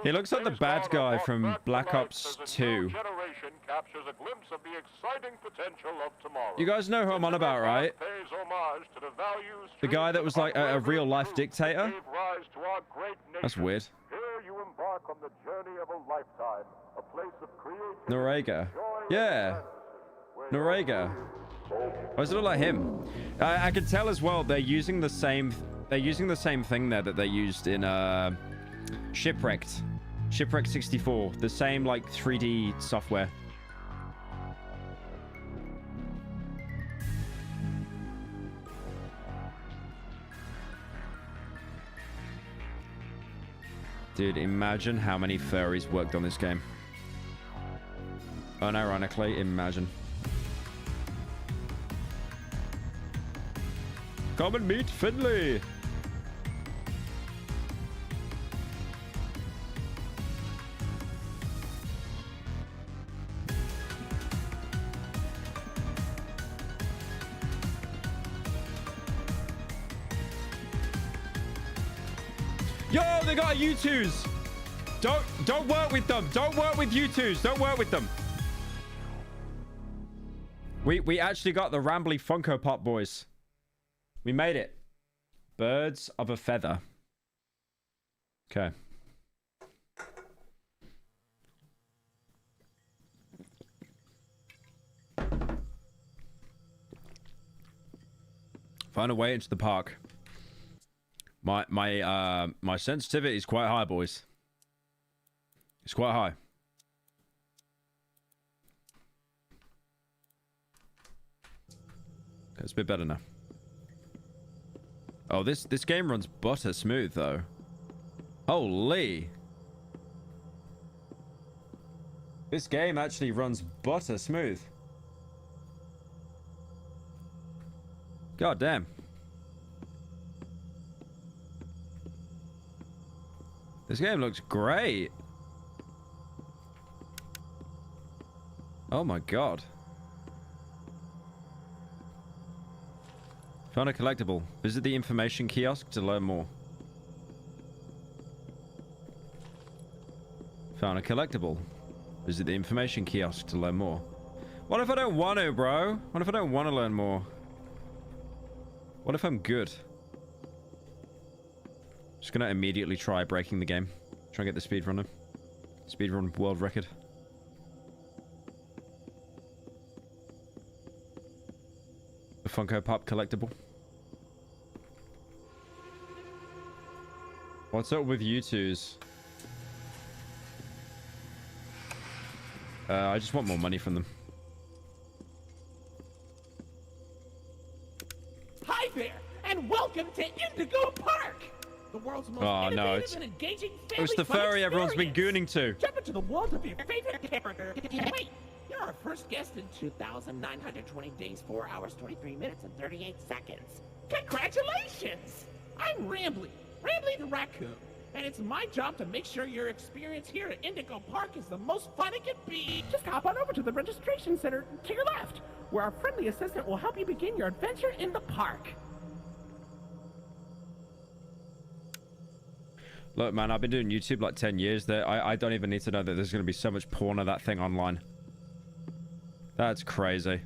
He looks like the bad guy from Black Ops 2. generation captures a glimpse of the exciting potential of tomorrow. You guys know who I'm on about, right? Pays homage to the values, The guy that was like a real-life dictator? gave rise to our great nation. That's weird. Here you embark on the journey of a lifetime, a place of creativity. Noriega. Yeah. Noriega. Why does it look like him? I can tell as well they're using the same thing there that they used in Shipwrecked 64, the same like 3D software. Dude, imagine how many furries worked on this game. Unironically, imagine. Come and meet Finley! Yo, they got a U2s. Don't work with them. Don't work with U2s. Don't work with them. We actually got the Rambly Funko Pop, boys. We made it. Birds of a feather. Okay. Find a way into the park. My sensitivity is quite high, boys. It's quite high. It's a bit better now. Oh, this game runs butter smooth though. Holy. This game actually runs butter smooth. God damn. This game looks great. Oh my god. Found a collectible. Visit the information kiosk to learn more. Found a collectible. Visit the information kiosk to learn more. What if I don't want to, bro? What if I don't want to learn more? What if I'm good? Just gonna immediately try breaking the game. Try and get the speedrunner. Speedrun world record. The Funko Pop collectible. What's up with you twos? I just want more money from them. Hi there, and welcome to Indigo Park! The world's most innovative and engaging family it's the fun furry everyone's been experience. gooning to. Jump into the world of your favorite character. Wait, you're our first guest in 2,920 days, 4 hours, 23 minutes, and 38 seconds. Congratulations! I'm Rambly the raccoon, and it's my job to make sure your experience here at Indigo Park is the most fun it can be. Just hop on over to the registration center to your left, where our friendly assistant will help you begin your adventure in the park. Look, man, I've been doing YouTube like 10 years. That I don't even need to know that there's going to be so much porn of that thing online. That's crazy.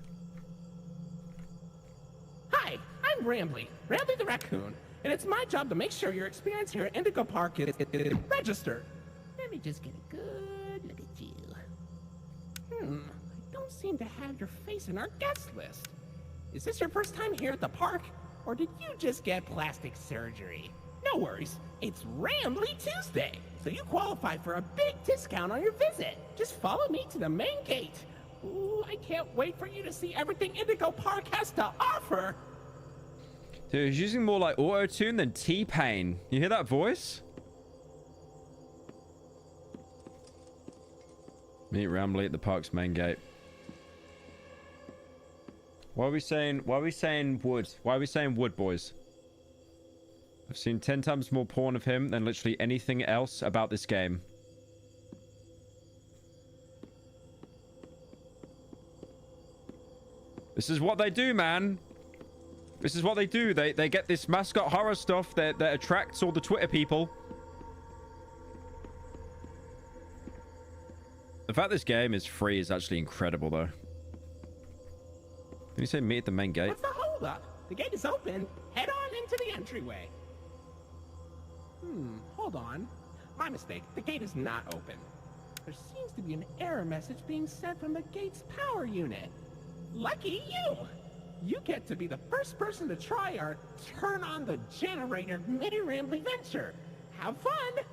Hi, I'm Rambly the raccoon, and it's my job to make sure your experience here at Indigo Park is registered. Let me just get a good look at you. I don't seem to have your face in our guest list. Is this your first time here at the park, or did you just get plastic surgery? No worries, it's Rambly Tuesday, so you qualify for a big discount on your visit. Just follow me to the main gate. Ooh, I can't wait for you to see everything Indigo Park has to offer. Dude, he's using more like auto-tune than T-Pain. You hear that voice? Meet Rambly at the park's main gate. Why are we saying wood? Why are we saying wood, boys? I've seen 10 times more porn of him than literally anything else about this game. This is what they do, man. This is what they do. They get this mascot horror stuff that attracts all the Twitter people. The fact this game is free is actually incredible, though. Can you say meet at the main gate? What's the hold up? The gate is open. Head on into the entryway. Hold on. My mistake. The gate is not open. There seems to be an error message being sent from the gate's power unit. Lucky you! You get to be the first person to try our turn on the generator mini Rambly venture. Have fun!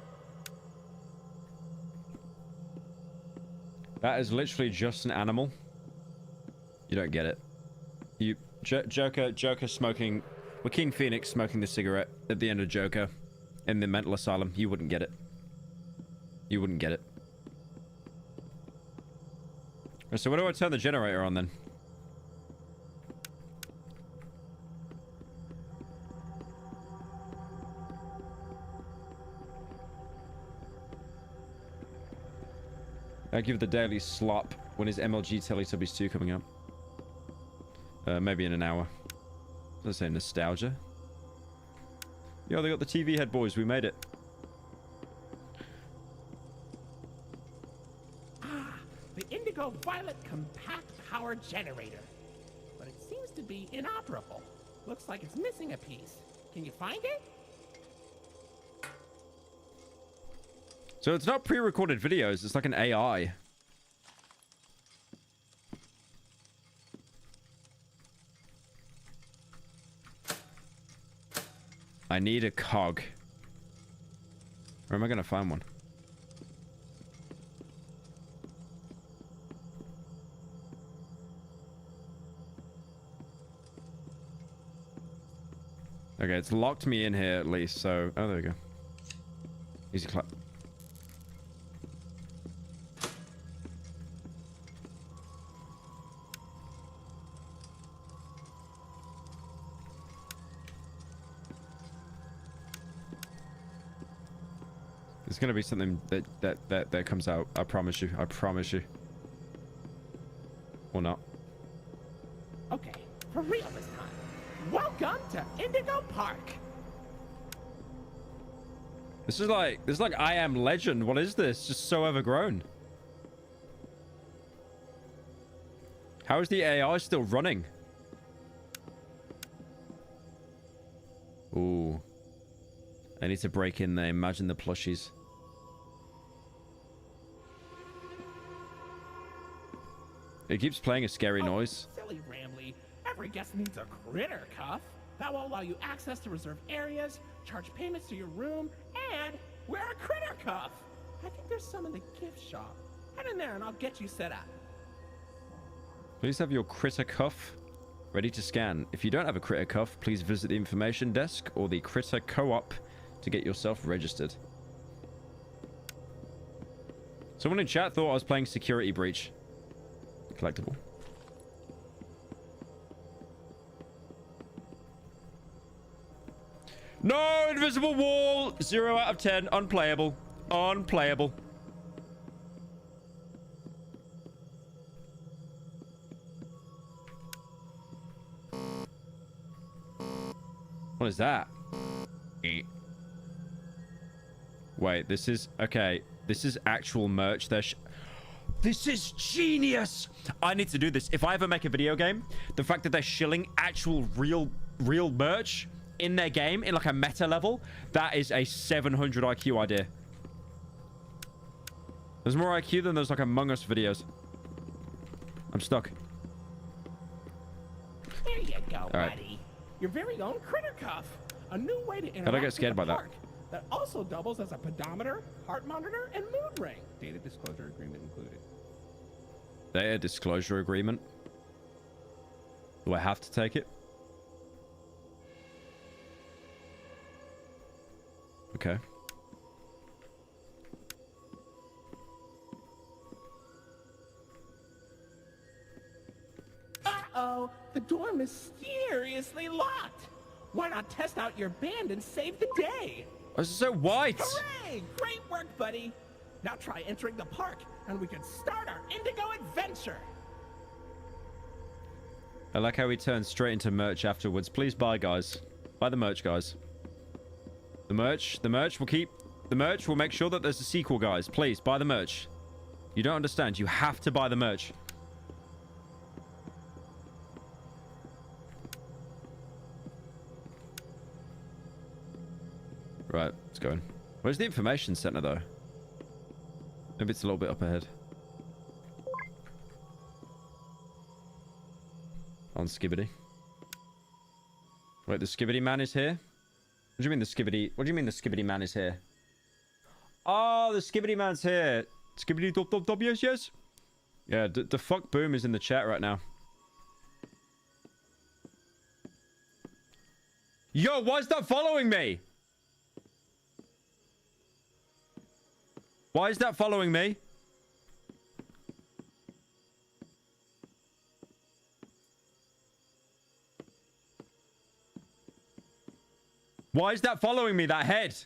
That is literally just an animal. You don't get it. You Joker smoking, Joaquin Phoenix smoking the cigarette at the end of Joker in the mental asylum. You wouldn't get it. You wouldn't get it. So where do I turn the generator on then? I'll give the daily slop. When is MLG Teletubbies 2 coming up? Maybe in an hour. Let's say nostalgia. Yo, they got the TV head, boys. We made it. ultraviolet compact power generator. But it seems to be inoperable. Looks like it's missing a piece. Can you find it? So it's not pre-recorded videos, it's like an AI. I need a cog. Where am I going to find one? Okay, it's locked me in here at least, so... Oh, there we go. Easy clap. There's gonna be something that comes out. I promise you. I promise you. Or not. Okay, for real this time. Welcome to Indigo Park. This is like I Am Legend. What is this? Just so overgrown. How is the AI still running? Ooh. I need to break in there. Imagine the plushies. It keeps playing a scary noise. Silly Ramley. Every guest needs a critter cuff. That will allow you access to reserved areas, charge payments to your room, and wear a critter cuff. I think there's some in the gift shop. Head in there and I'll get you set up. Please have your critter cuff ready to scan. If you don't have a critter cuff, please visit the information desk or the critter co-op to get yourself registered. Someone in chat thought I was playing Security Breach. Collectible. No! Invisible wall! 0 out of 10. Unplayable. Unplayable. What is that? Wait, this is... Okay. This is actual merch. This is genius! I need to do this. If I ever make a video game, the fact that they're shilling actual real merch in their game, in like a meta level, that is a 700 IQ idea. There's more IQ than those like Among Us videos. I'm stuck. There you go, buddy. Your very own critter cuff. A new way to interact How'd I get scared with the by park that also doubles as a pedometer, heart monitor, and mood ring. Data disclosure agreement included. Data disclosure agreement? Do I have to take it? Okay. Uh-oh, the door mysteriously locked. Why not test out your band and save the day? Oh, it's so white. Hooray! Great work, buddy. Now try entering the park, and we can start our Indigo adventure. I like how he turns straight into merch afterwards. Please buy, guys. Buy the merch, guys. The merch will keep... The merch will make sure that there's a sequel, guys. Please, buy the merch. You don't understand. You have to buy the merch. Right, let's go in. Where's the information center, though? Maybe it's a little bit up ahead. On skibidi. Wait, the skibidi man is here? What do you mean the skibidi? What do you mean the skibidi man is here? Oh, the skibidi man's here. Skibidi dub dub dub, yes, yes. Yeah, the fuck boom is in the chat right now. Yo, why is that following me? Why is that following me? Why is that following me, that head?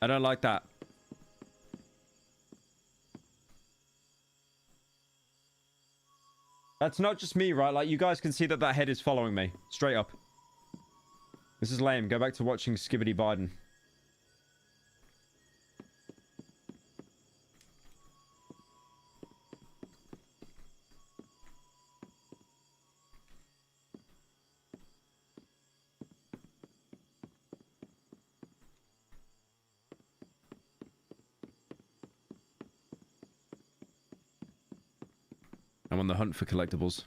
I don't like that. That's not just me, right? Like, you guys can see that that head is following me. Straight up. This is lame. Go back to watching Skibidi Biden. I'm on the hunt for collectibles.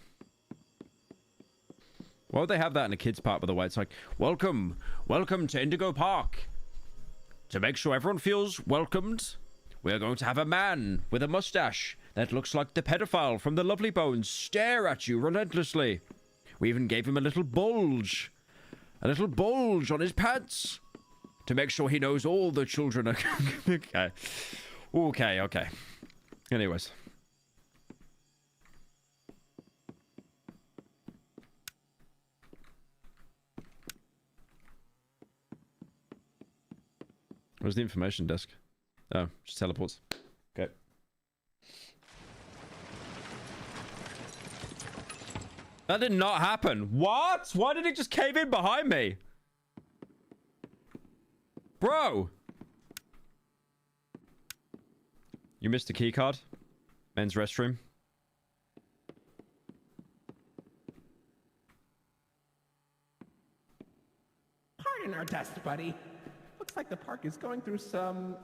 Why would they have that in a kids park, by the way? It's like, welcome to Indigo Park. To make sure everyone feels welcomed, we're going to have a man with a mustache that looks like the pedophile from the Lovely Bones stare at you relentlessly. We even gave him a little bulge on his pants to make sure he knows all the children are... Okay. Anyways. Where's the information desk? Oh, just teleports. Okay. That did not happen. What? Why did it just cave in behind me? Bro! You missed a key card. Men's restroom. Pardon our dust, buddy. Looks like the park is going through some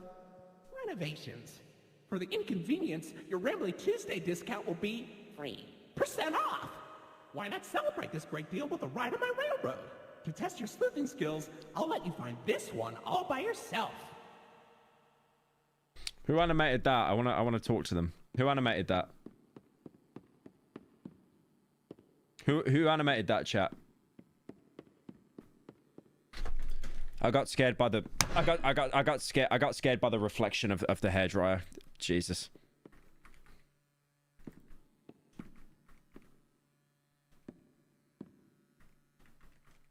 renovations. For the inconvenience, your Rambly Tuesday discount will be 3% off. Why not celebrate this great deal with a ride on my railroad? To test your sleuthing skills, I'll let you find this one all by yourself. Who animated that? I wanna talk to them. Who animated that? Who animated that, chat? I got scared by the I got scared by the reflection of the hairdryer. Jesus.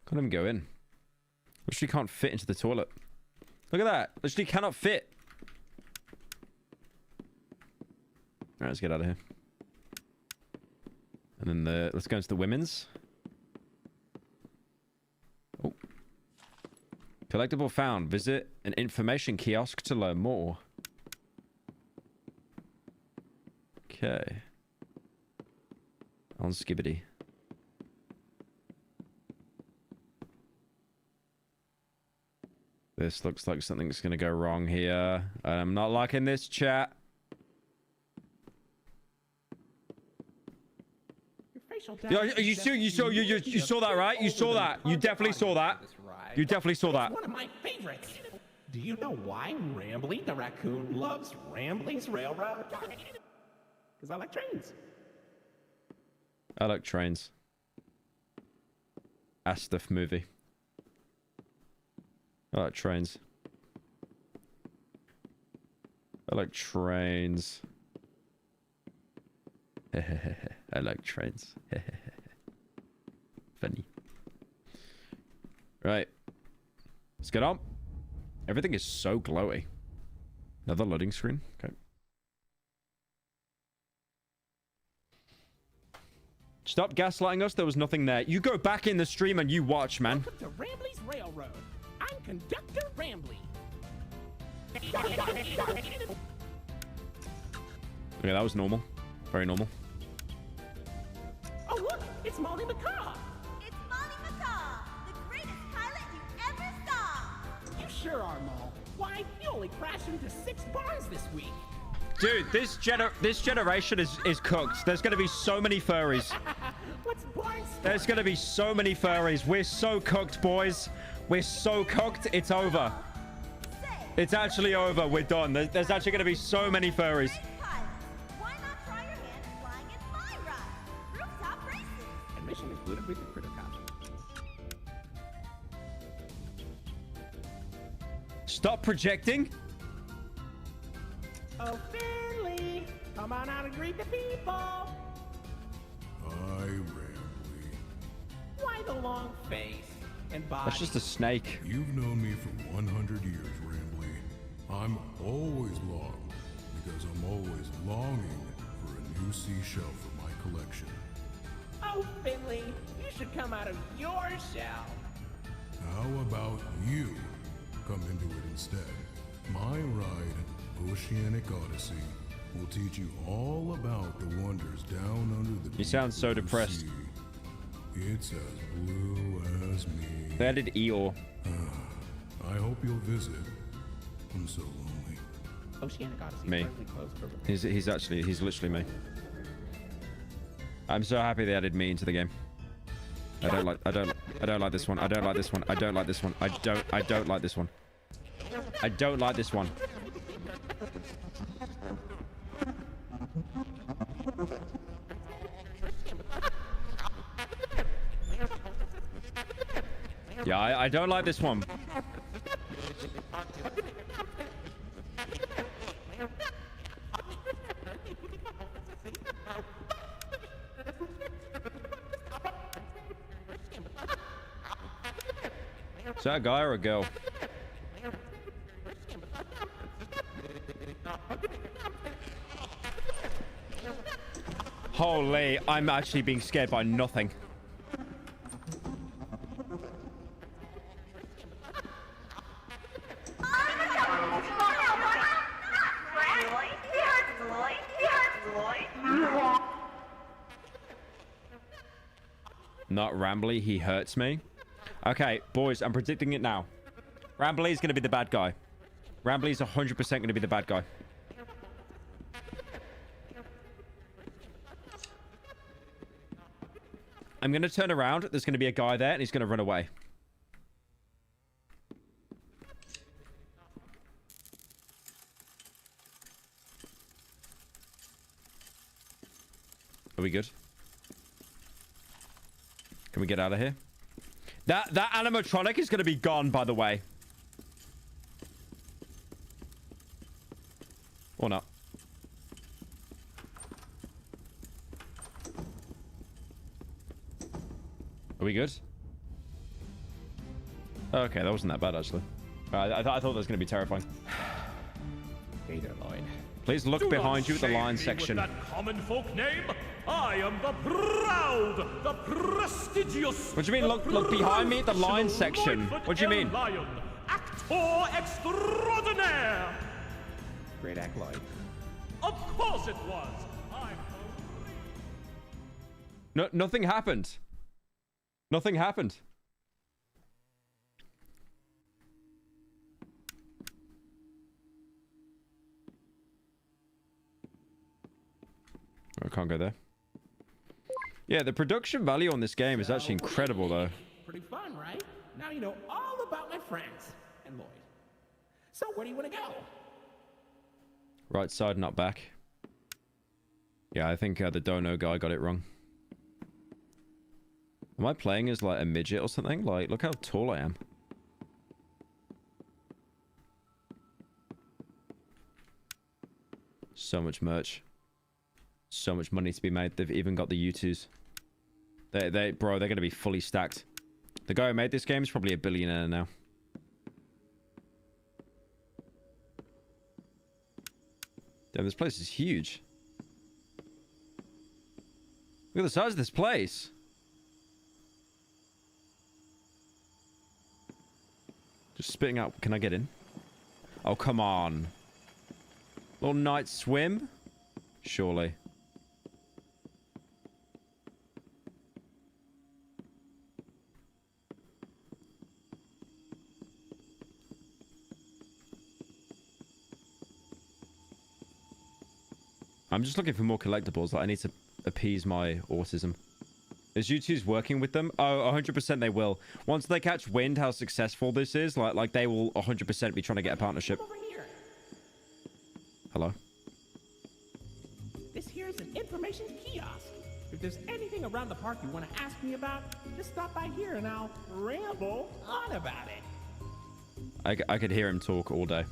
Can't even go in. Literally can't fit into the toilet. Look at that. Literally cannot fit. Alright, let's get out of here. And then let's go into the women's. Oh. Collectible found. Visit an information kiosk to learn more. Okay. On skibidi. This looks like something's gonna go wrong here. I'm not liking this, chat. You saw that, right? You saw that. You definitely saw that. You definitely saw that. One of my favorites. Do you know why Rambly the raccoon loves Rambly's Railroad? Because I like trains. I like trains. Astaf movie. I like trains. I like trains. I like trains. Funny. Right. Let's get on. Everything is so glowy. Another loading screen. Okay. Stop gaslighting us. There was nothing there. You go back in the stream and you watch, man. Welcome to Rambly's Railroad. I'm Conductor Rambly. Okay, that was normal. Very normal. Oh, look! It's Molly McCaw! It's Molly McCaw, the greatest pilot you ever saw! You sure are, Mol. Why, you only crashed into 6 barns this week. Dude, this generation is cooked. There's gonna be so many furries. What's barns? There's gonna be so many furries. We're so cooked, boys. We're so cooked, it's over. It's actually over. We're done. There's actually gonna be so many furries. Why not try your hand at flying in my ride? Rooftop races. Admission included with the critter costume. Stop projecting. Oh, Finley, come on out and greet the people. Hi, Rambly. Why the long face and body? That's just a snake. You've known me for 100 years, Rambly. I'm always long because I'm always longing for a new seashell for my collection. Oh, Finley, you should come out of your shell. How about you come into it instead? My ride, Oceanic Odyssey, will teach you all about the wonders down under the... You sound so depressed. Sea. It's as blue as me. They added Eeyore. I hope you'll visit. I'm so lonely. Oceanic Odyssey Me. is currently closed for... He's literally me. I'm so happy they added me into the game. I don't like this one. I don't like this one. I don't like this one. I don't like this one. I don't like this one. Yeah, I don't like this one. Is that a guy or a girl? Holy, I'm actually being scared by nothing. Not Rambly, he hurts me. Okay, boys, I'm predicting it now. Rambly is going to be the bad guy. Rambly is 100% going to be the bad guy. I'm going to turn around. There's going to be a guy there, and he's going to run away. Are we good? Can we get out of here? That animatronic is going to be gone, by the way. Or not. Are we good? Okay, that wasn't that bad, actually. I thought that was going to be terrifying. Hey there, Lloyd. Please look behind you at the line section. That common folk name? I am the proud, the prestigious. What do you mean, look behind me at the line section? What do you mean? Lion, actor extraordinaire. Great act, Lloyd. Of course it was. No, nothing happened. Nothing happened. I can't go there. Yeah, the production value on this game is actually incredible, though. Pretty fun, right? Now you know all about my friends and Lloyd. So where do you want to go? Right side, not back. Yeah, I think the dono guy got it wrong. Am I playing as like a midget or something? Like, look how tall I am. So much merch. So much money to be made. They've even got the U2s. Bro, they're going to be fully stacked. The guy who made this game is probably a billionaire now. Damn, this place is huge. Look at the size of this place. Just spitting out. Can I get in? Oh, come on. Little night swim? Surely. I'm just looking for more collectibles. Like, I need to appease my autism. Is U2's working with them? Oh, 100% they will. Once they catch wind how successful this is, like they will 100% be trying to get a partnership. Hello? This here is an information kiosk. If there's anything around the park you want to ask me about, just stop by here and I'll ramble on about it. I could hear him talk all day.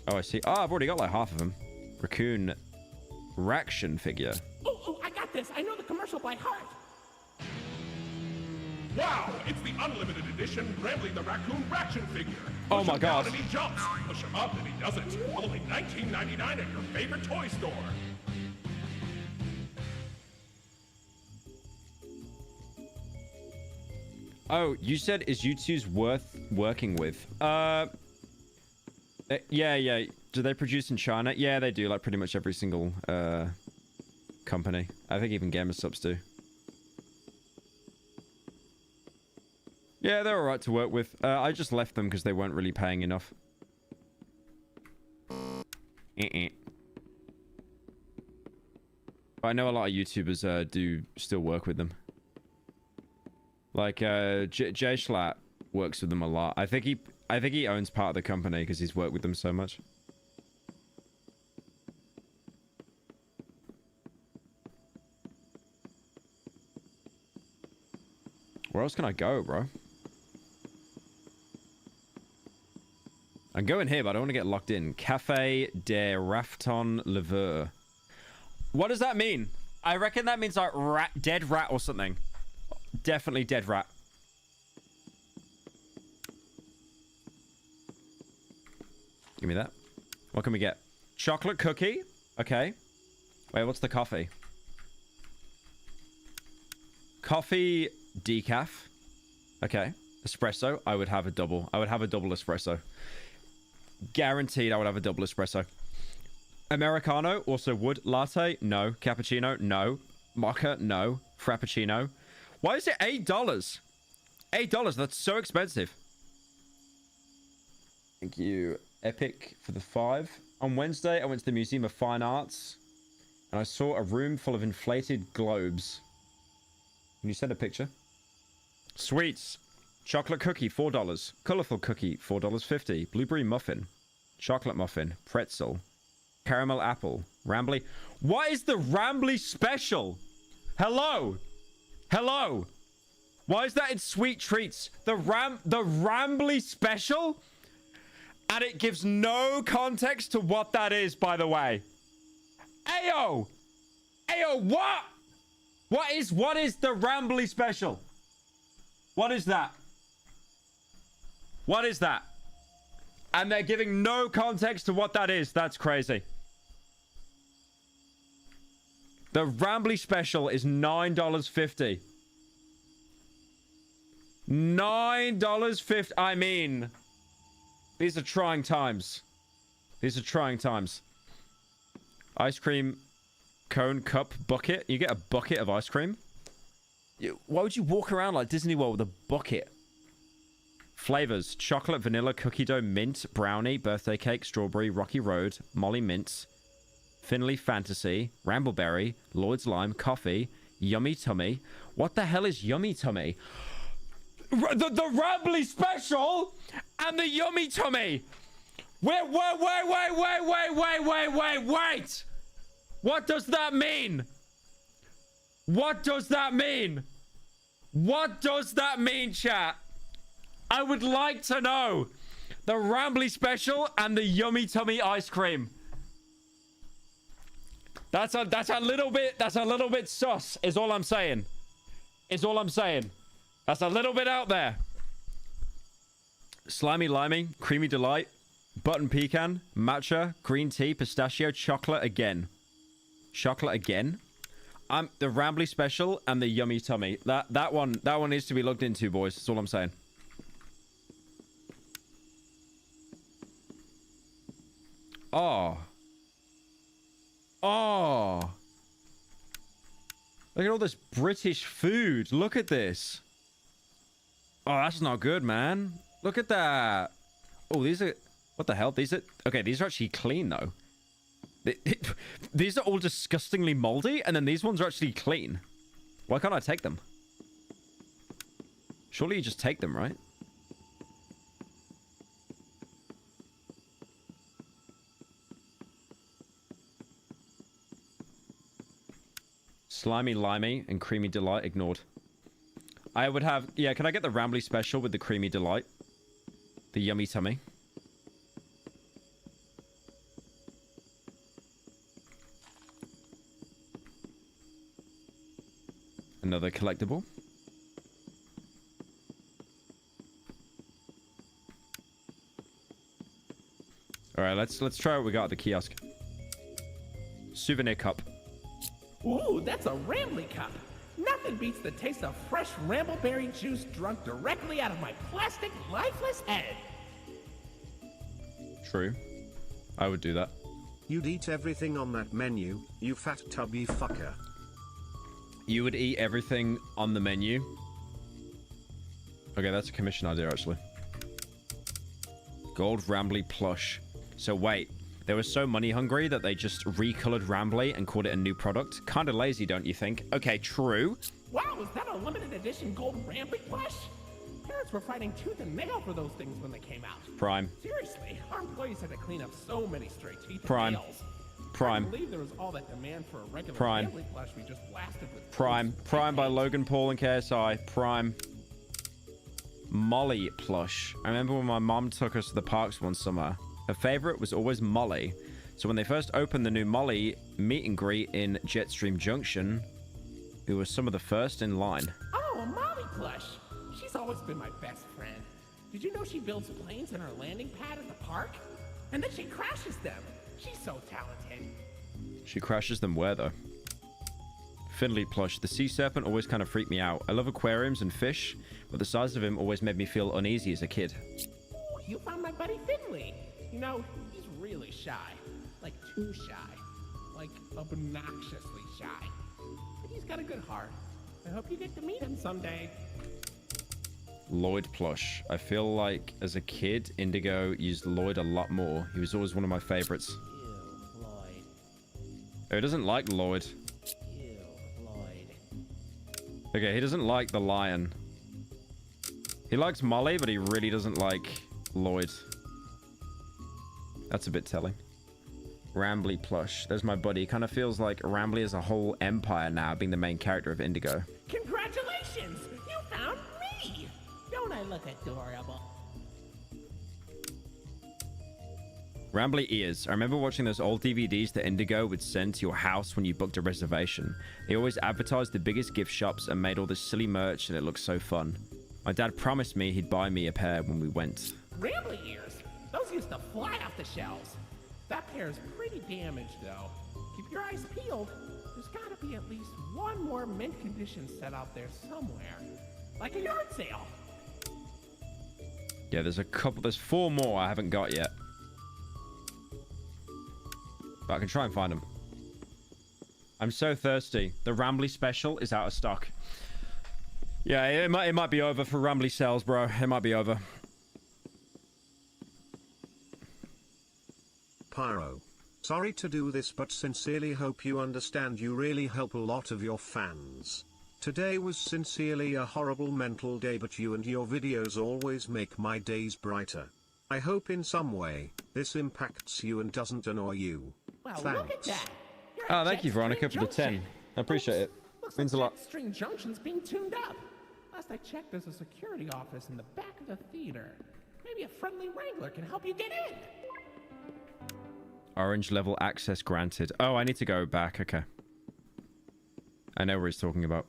Oh, I see. Oh, I've already got like half of them. Raccoon Raction figure. Oh, I got this. I know the commercial by heart. Wow, it's the unlimited edition Rambling the Raccoon Raction figure. Oh my God. Push him down and he jumps. Push him up and he doesn't. Only $19.99 at your favorite toy store. Oh, you said is U2's worth working with? Yeah. Do they produce in China? Yeah, they do. Like pretty much every single company. I think even GamerSubs do. Yeah, they're alright to work with. I just left them because they weren't really paying enough. I know a lot of YouTubers do still work with them. Like Jay Schlatt works with them a lot. I think he owns part of the company because he's worked with them so much. Where else can I go, bro? I'm going here, but I don't want to get locked in. Café de Rafton Leveur. What does that mean? I reckon that means like dead rat or something. Definitely dead rat. Give me that. What can we get? Chocolate cookie. Okay. Wait, what's the coffee? Coffee decaf. Okay. Espresso. I would have a double. I would have a double espresso. Guaranteed I would have a double espresso. Americano. Also would. Latte. No. Cappuccino. No. Mocha. No. Frappuccino. Why is it $8? $8. That's so expensive. Thank you, Epic, for the 5. On Wednesday, I went to the Museum of Fine Arts and I saw a room full of inflated globes. Can you send a picture? Sweets. Chocolate cookie, $4. Colorful cookie, $4.50. Blueberry muffin. Chocolate muffin. Pretzel. Caramel apple. Rambly. What is the Rambly special? Hello? Hello? Why is that in sweet treats? The Rambly special? And it gives no context to what that is, by the way. Ayo! Ayo, what? What is the Rambly special? What is that? What is that? And they're giving no context to what that is. That's crazy. The Rambly special is $9.50. $9.50. I mean, these are trying times. These are trying times. Ice cream cone cup bucket. You get a bucket of ice cream? Why would you walk around like Disney World with a bucket? Flavors. Chocolate, vanilla, cookie dough, mint, brownie, birthday cake, strawberry, rocky road, Molly mint, Finley fantasy, rambleberry, Lloyd's lime, coffee, yummy tummy. What the hell is yummy tummy? The Rambly special and the yummy tummy. Wait. What does that mean? What does that mean? What does that mean, chat? I would like to know. The Rambly special and the yummy tummy ice cream. That's a little bit sus, is all I'm saying. Is all I'm saying. That's a little bit out there. Slimy limey, creamy delight, button pecan, matcha, green tea, pistachio, chocolate again. Chocolate again? The Rambly special and the yummy tummy. That one needs to be looked into, boys. That's all I'm saying. Oh. Oh. Look at all this British food. Look at this. Oh, that's not good, man. Look at that. Oh, these are... What the hell? These are... Okay, these are actually clean, though. These are all disgustingly moldy, and then these ones are actually clean. Why can't I take them? Surely you just take them, right? Slimy limey and creamy delight ignored. I would have... Yeah, can I get the Rambly special with the creamy delight? The yummy tummy. Another collectible. All right, let's try what we got at the kiosk. Souvenir cup. Ooh, that's a Rambly cup. Nothing beats the taste of fresh rambleberry juice drunk directly out of my plastic, lifeless head. True. I would do that. You'd eat everything on that menu, you fat tubby fucker. You would eat everything on the menu? Okay, that's a commission idea, actually. Gold Rambly plush. So wait. They were so money hungry that they just recolored Rambly and called it a new product. Kind of lazy, don't you think? Okay, true. Wow, is that a limited edition gold Rambly plush? Parents were fighting tooth and nail for those things when they came out. Prime. Seriously, our employees had to clean up so many stray teeth Prime. and nails. Prime. I believe there was all that demand for a regular Prime. Rambly plush we just blasted with Prime. Prime by Logan Paul and KSI. Prime. Molly plush. I remember when my mom took us to the parks one summer. Her favorite was always Molly. So when they first opened the new Molly meet and greet in Jetstream Junction, we were some of the first in line. Oh, a Molly plush. She's always been my best friend. Did you know she builds planes in her landing pad at the park? And then she crashes them. She's so talented. She crashes them where, though? Finley plush. The sea serpent always kind of freaked me out. I love aquariums and fish, but the size of him always made me feel uneasy as a kid. Ooh, you found my buddy Finley. You know, he's really shy. Like, too shy. Like, obnoxiously shy. But he's got a good heart. I hope you get to meet him someday. Lloyd plush. I feel like as a kid, Indigo used Lloyd a lot more. He was always one of my favorites. Ew, Lloyd. Oh, he doesn't like Lloyd. Ew, Lloyd. Okay, he doesn't like the lion. He likes Molly, but he really doesn't like Lloyd. That's a bit telling. Rambly plush. There's my buddy. Kind of feels like Rambly is a whole empire now, being the main character of Indigo. Congratulations! You found me! Don't I look adorable? Rambly ears. I remember watching those old DVDs that Indigo would send to your house when you booked a reservation. They always advertised the biggest gift shops and made all this silly merch, and it looked so fun. My dad promised me he'd buy me a pair when we went. Rambly ears! Those used to fly off the shelves. That pair is pretty damaged, though. Keep your eyes peeled. There's gotta be at least one more mint condition set out there somewhere. Like a yard sale. Yeah, there's 4 more I haven't got yet. But I can try and find them. I'm so thirsty. The Rambly special is out of stock. Yeah, it might be over for Rambly sales, bro. It might be over. Pyro. Sorry to do this, but sincerely hope you understand you really help a lot of your fans. Today was sincerely a horrible mental day, but you and your videos always make my days brighter. I hope in some way, this impacts you and doesn't annoy you. Well, Thanks. look at that. Oh, thank you, Veronica, for the 10. I appreciate it. Means a lot. String Junction's being tuned up. Last I checked, there's a security office in the back of the theater. Maybe a friendly wrangler can help you get in. Orange level access granted. Oh, I need to go back. Okay. I know what he's talking about.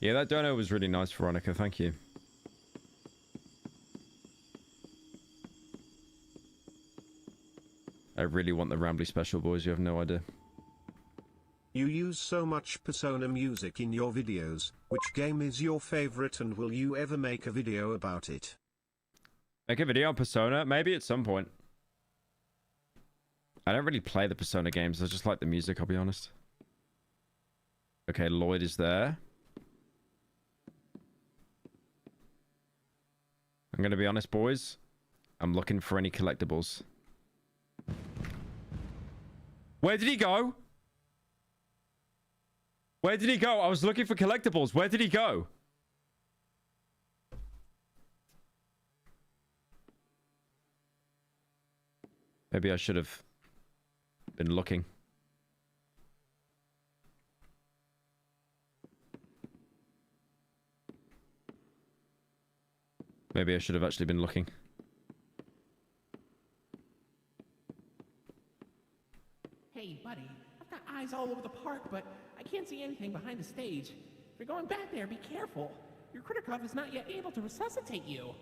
Yeah, that dono was really nice, Veronica. Thank you. I really want the Rambly special, boys. You have no idea. You use so much Persona music in your videos. Which game is your favorite, and will you ever make a video about it? Make a video on Persona? Maybe at some point. I don't really play the Persona games. I just like the music, I'll be honest. Okay, Lloyd is there. I'm gonna be honest, boys. I'm looking for any collectibles. Where did he go? Where did he go? I was looking for collectibles. Where did he go? Maybe I should have been looking. Maybe I should have actually been looking. Hey, buddy. I've got eyes all over the park, but I can't see anything behind the stage. If you're going back there, be careful. Your critter cuff is not yet able to resuscitate you.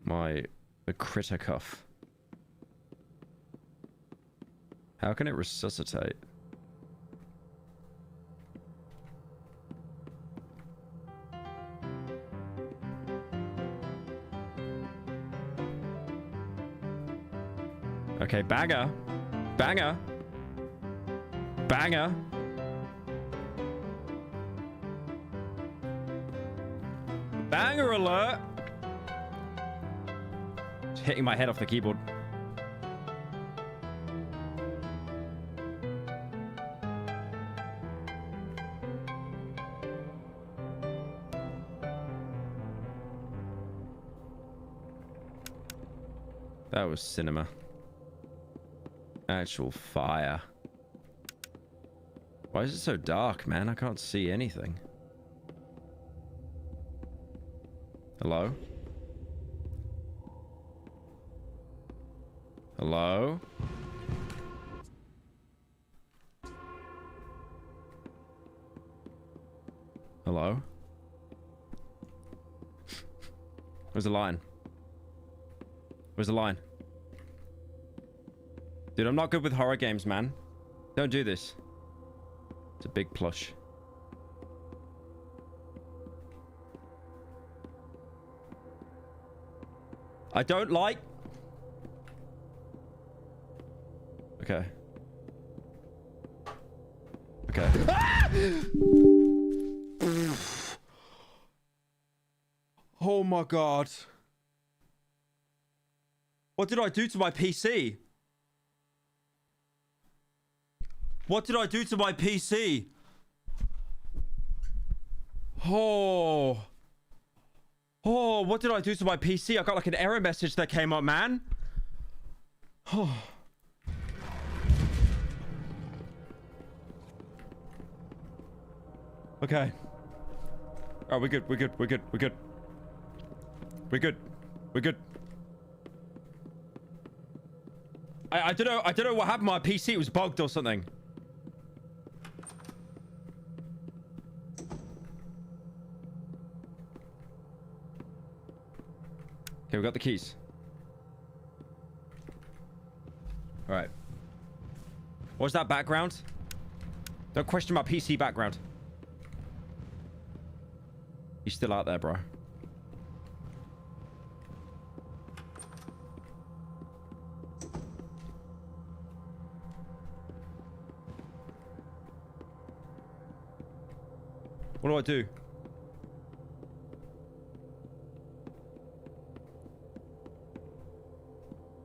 The critter cuff. How can it resuscitate? Okay, banger. Banger. Banger. Banger alert. Just hitting my head off the keyboard. That was cinema. Actual fire. Why is it so dark, man? I can't see anything. Hello? Hello? Hello? Where's the line? Where's the line? Dude, I'm not good with horror games, man. Don't do this. It's a big plush. I don't like... Okay. Okay. Ah! Oh my god. What did I do to my PC? What did I do to my PC? Oh. Oh, what did I do to my PC? I got like an error message that came up, man. Oh. Okay. Oh, we're good. We're good. We're good. We're good. We're good. We're good. I don't know. I don't know what happened. My PC was bugged or something. Okay, we got the keys. All right. What's that background? Don't question my PC background. He's still out there, bro. What do I do?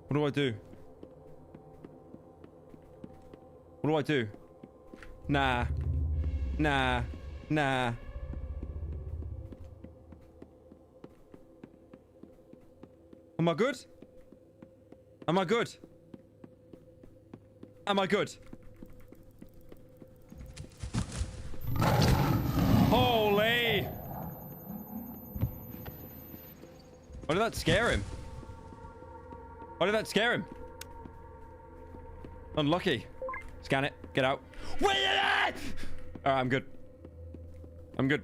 What do I do? What do I do? Nah. Nah. Nah. Am I good? Am I good? Am I good? Holy! Why did that scare him? Why did that scare him? Unlucky. Scan it. Get out. Wait! Alright, I'm good. I'm good.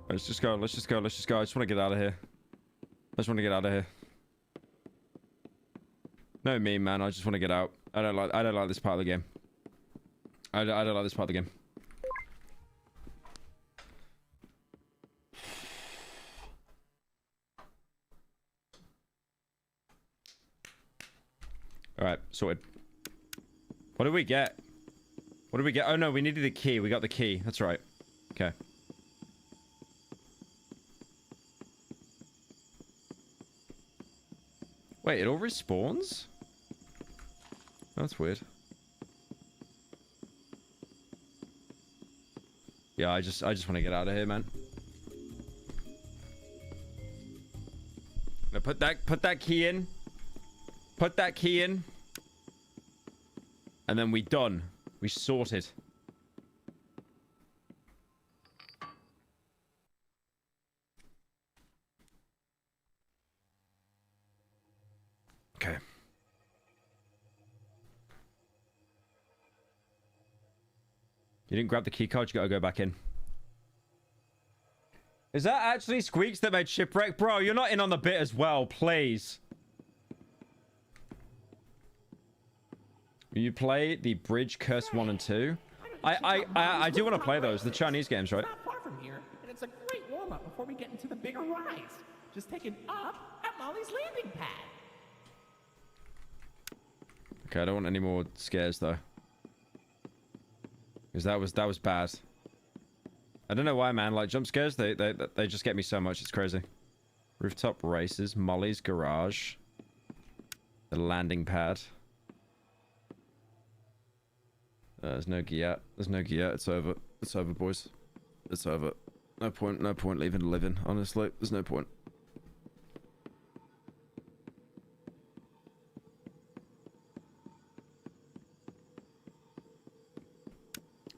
Let's just go. Let's just go. Let's just go. I just want to get out of here. I just want to get out of here. No me, man. I just want to get out. I don't like this part of the game. I don't like this part of the game. Alright, sorted. What did we get? What did we get? Oh no, we needed the key. We got the key. That's right. Okay. Wait, it all respawns? That's weird. Yeah, I just want to get out of here, man. Now put that key in. Put that key in. And then we done. We sorted. Okay. You didn't grab the key card, you gotta go back in. Is that actually Squeaks that made Shipwreck? Bro, you're not in on the bit as well, please. You play the Bridge Curse 1 and 2? I do want to play those. The Chinese games, right? It's not far from here, and it's a great warm-up before we get into the bigger rides. Just take it up at Molly's landing pad. Okay, I don't want any more scares, though. Because that was bad. I don't know why, man. Like, jump scares, they just get me so much. It's crazy. Rooftop races. Molly's garage. The landing pad. There's no gear. There's no gear. It's over. It's over, boys. It's over. No point leaving to live in, honestly. There's no point.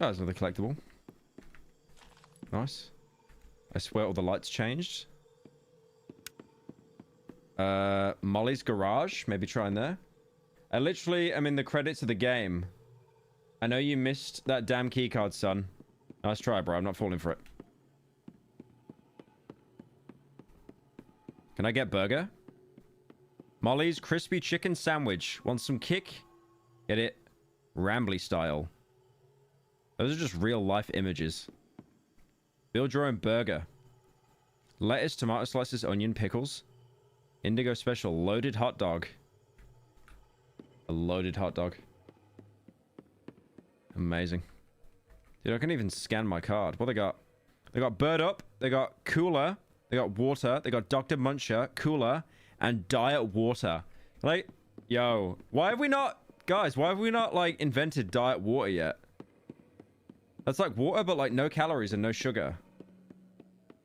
Oh, there's another collectible. Nice. I swear all the lights changed. Molly's garage. Maybe try in there. I literally am in the credits of the game. I know you missed that damn keycard, son. Nice try, bro. I'm not falling for it. Can I get burger? Molly's crispy chicken sandwich. Want some kick? Get it? Rambly style. Those are just real life images. Build your own burger. Lettuce, tomato slices, onion, pickles. Indigo special. Loaded hot dog. A loaded hot dog. Amazing. Dude, I can't even scan my card. What they got? They got Bird Up. They got Cooler. They got Water. They got Dr. Muncher, Cooler, and Diet Water. Like, yo, why have we not... Guys, why have we not, like, invented Diet Water yet? That's like water, but, like, no calories and no sugar.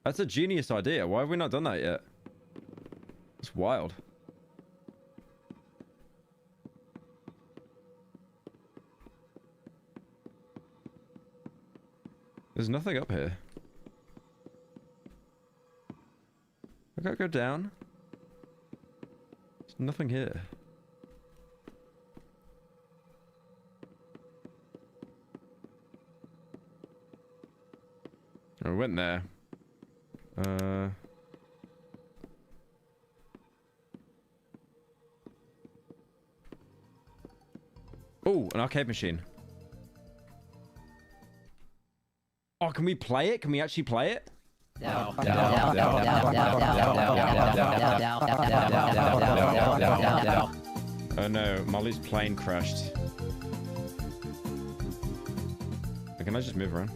That's a genius idea. Why have we not done that yet? It's wild. There's nothing up here. I gotta go down. There's nothing here. Oh, we went there. Oh, an arcade machine. Oh, can we play it? Can we actually play it? No. Oh no, Molly's plane crashed. Can I just move around?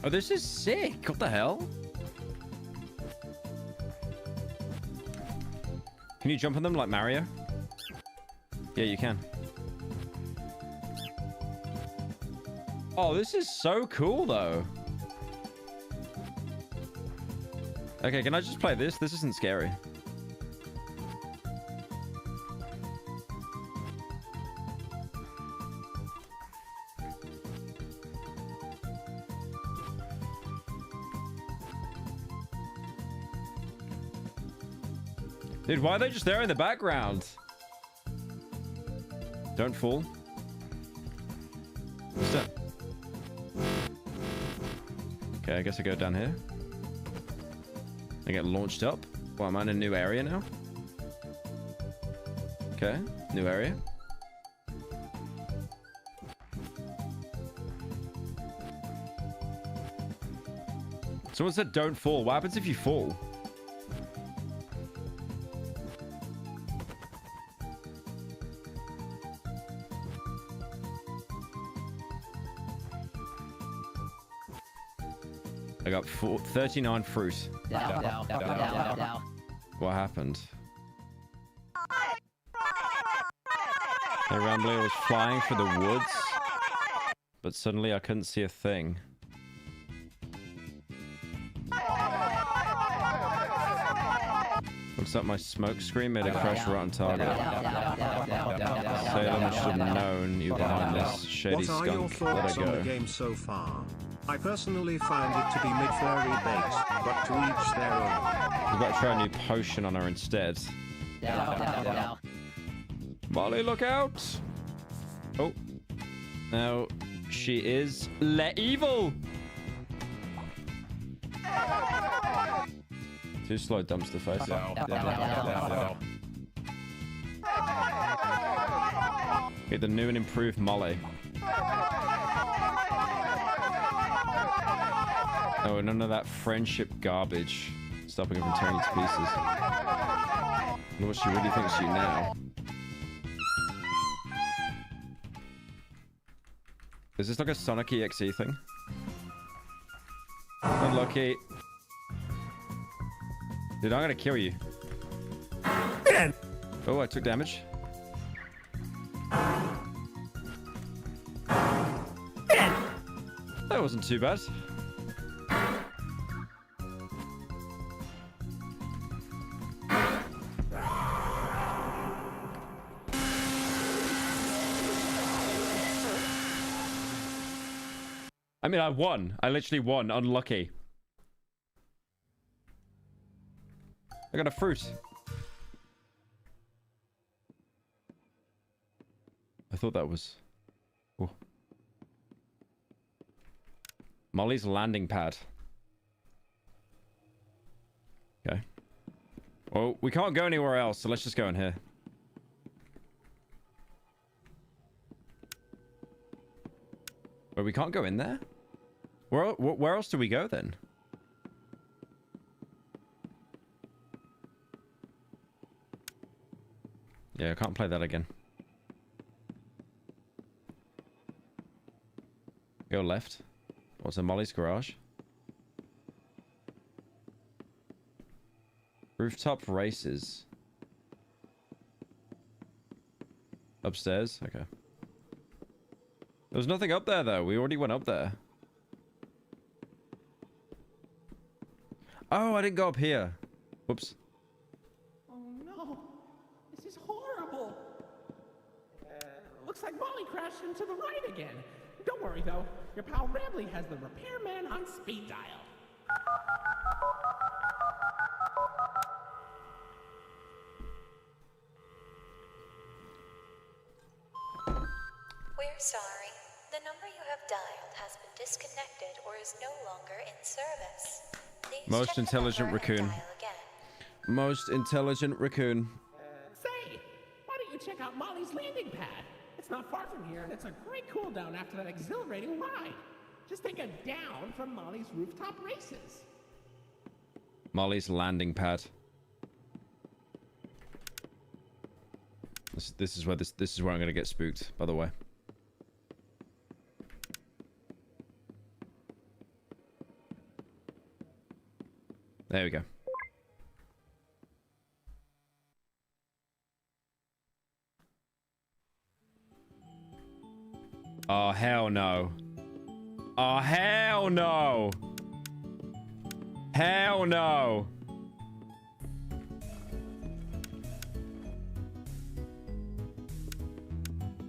Oh, this is sick. What the hell? Can you jump on them like Mario? Yeah, you can. Oh, this is so cool, though. Okay, can I just play this? This isn't scary. Dude, why are they just there in the background? Don't fall. What's that? Okay, I guess I go down here. I get launched up. Well, I'm in a new area now. Okay, new area. Someone said don't fall. What happens if you fall? I got 39 fruit. What happened? The Rambler was flying through the woods, but suddenly I couldn't see a thing. Looks like my smoke screen made a crash right on target. Salem should have known you behind this shady What are your skunk. Let thoughts her on go. the game so far? I personally found it to be mid-fairy based, but to each their own. I was about to try a new potion on her instead. Molly, look out! Oh. Now, she is evil! Too slow, dumpster face. Get the new and improved Molly. Oh, none of that friendship garbage. Stopping her from tearing you to pieces. I wonder what she really thinks of you now. Is this like a Sonic EXE thing? Unlucky. Dude, I'm gonna kill you. Oh, I took damage. That wasn't too bad. I mean, I won. I literally won. Unlucky. I got a fruit. I thought that was... Ooh. Molly's landing pad. Okay. Well, we can't go anywhere else, so let's just go in here. Well, we can't go in there? Where else do we go then? Yeah, I can't play that again. Go left. What's in Molly's garage? Rooftop races. Upstairs? Okay. There's nothing up there though. We already went up there. Oh, I didn't go up here. Whoops. Oh no, this is horrible. Looks like Molly crashed into the right again. Don't worry though, your pal Rambley has the repairman on speed dial. We're sorry. The number you have dialed has been disconnected or is no longer in service. Please Most intelligent raccoon. Most intelligent raccoon. Say, why don't you check out Molly's landing pad? It's not far from here, and it's a great cool down after that exhilarating ride. Just take a down from Molly's rooftop races. Molly's landing pad. This is where I'm gonna get spooked, by the way. There we go. Oh, hell no. Oh, hell no. Hell no.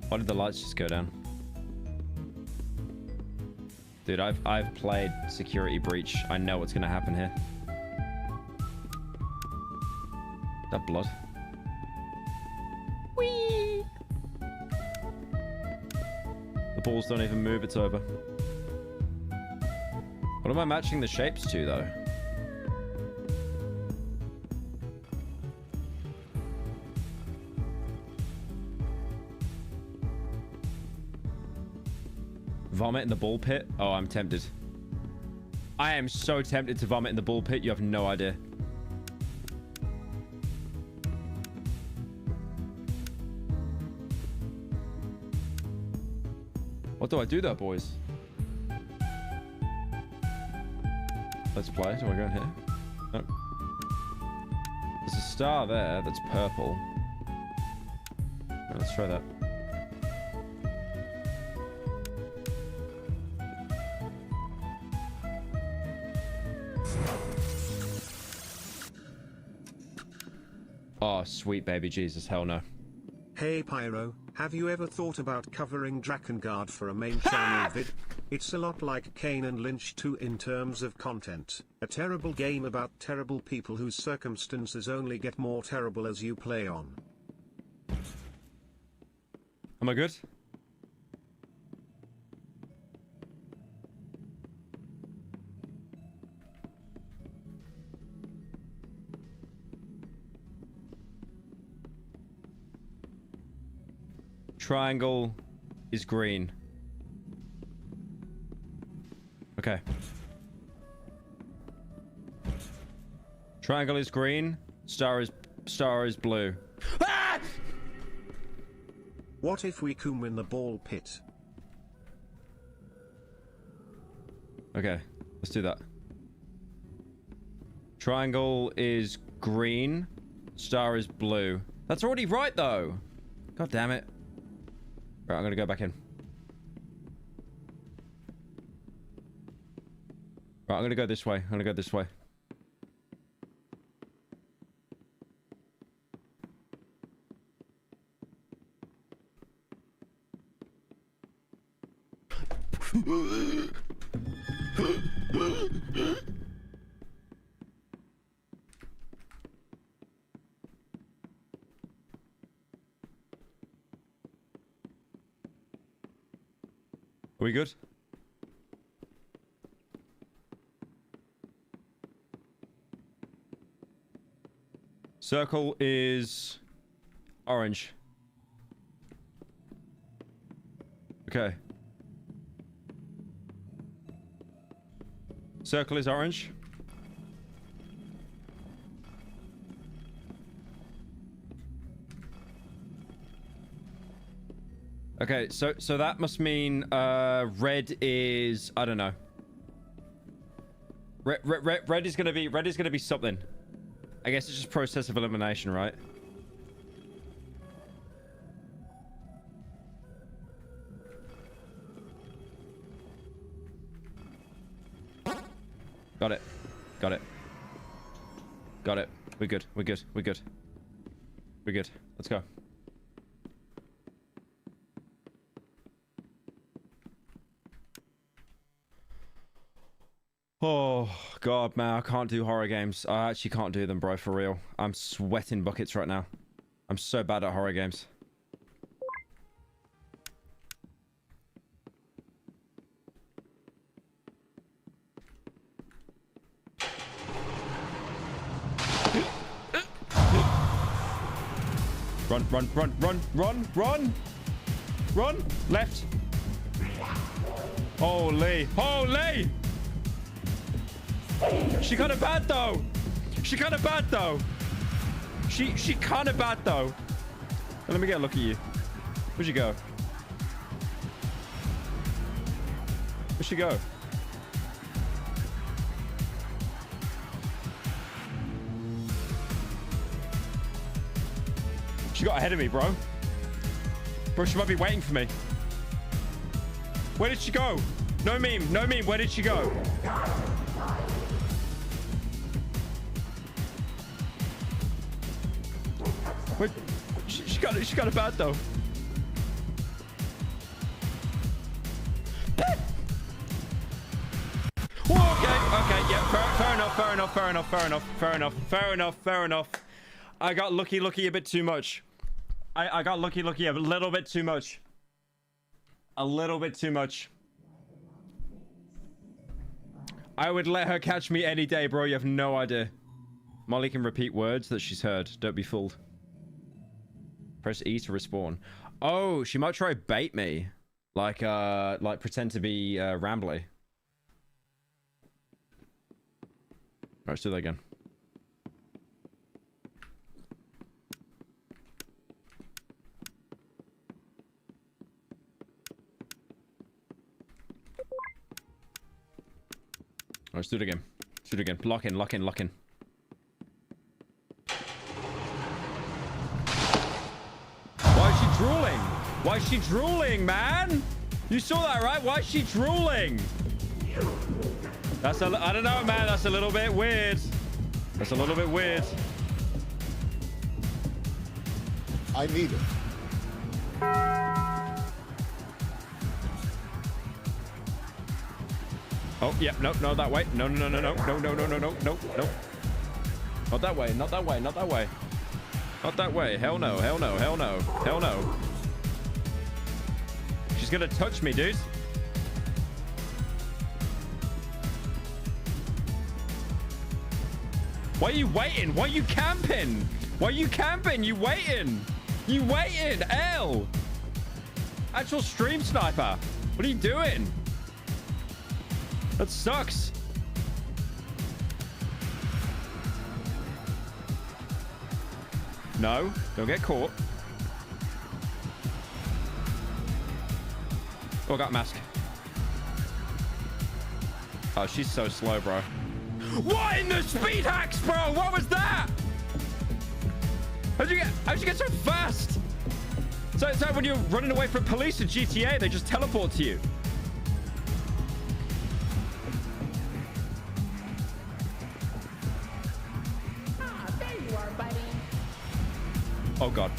Why did the lights just go down? Dude, I've played Security Breach. I know what's gonna happen here. That blood. Whee! The balls don't even move, it's over. What am I matching the shapes to, though? Vomit in the ball pit? Oh, I'm tempted. I am so tempted to vomit in the ball pit, you have no idea. What do I do though, boys? Let's play. Do I go in here? No. There's a star there that's purple. Right, let's try that. Oh, sweet baby Jesus, hell no. Hey Pyro, have you ever thought about covering Drakengard for a main channel vid? It's a lot like Kane and Lynch 2 in terms of content. A terrible game about terrible people whose circumstances only get more terrible as you play on. Am I good? Triangle is green. Okay. Triangle is green. Star is blue. Ah! What if we coom in the ball pit? Okay, let's do that. Triangle is green. Star is blue. That's already right, though. God damn it. Right, I'm gonna go back in. Right, I'm gonna go this way. I'm gonna go this way. Are we good? Circle is orange. Okay. Circle is orange. Okay, so that must mean red is, I don't know. Red is gonna be something. I guess it's just process of elimination, right? Got it. Got it. Got it. We're good. We're good. We're good. We're good. Let's go. Oh, God, man. I can't do horror games. I actually can't do them, bro, for real. I'm sweating buckets right now. I'm so bad at horror games. Run, run, run, run, run, run! Run! Left! Holy! Holy! She kind of bad though. She kind of bad though. She kind of bad though. Let me get a look at you. Where'd you go? Where'd she go? She got ahead of me, bro. Bro, she might be waiting for me. Where did she go? No meme. No meme. Where did she go? Wait, she got it bad though. Okay, yeah, fair enough. I got lucky a bit too much. I got lucky a little bit too much. A little bit too much. I would let her catch me any day, bro. You have no idea. Molly can repeat words that she's heard. Don't be fooled. Press E to respawn. Oh, she might try to bait me. Like pretend to be Rambly. Alright, let's do that again. Let's do it again. Let's do it again. Lock in, lock in, lock in. Why is she drooling? Why is she drooling, man? You saw that, right? Why is she drooling? That's a... I don't know, man. That's a little bit weird. That's a little bit weird. I need it. Oh, yeah, no, that way. No. Not that way, not that way, not that way. Not that way. Hell no, hell no, hell no, hell no. She's gonna touch me, dude. Why are you waiting? Why are you camping? Why are you camping? You waiting? You waiting? L. Actual stream sniper. What are you doing? That sucks. No, don't get caught. Oh, I got a mask. Oh, she's so slow, bro. What in the speed hacks, bro? What was that? How'd you get so fast? So it's like when you're running away from police in GTA, they just teleport to you. Ah, there you are, buddy. Oh, God.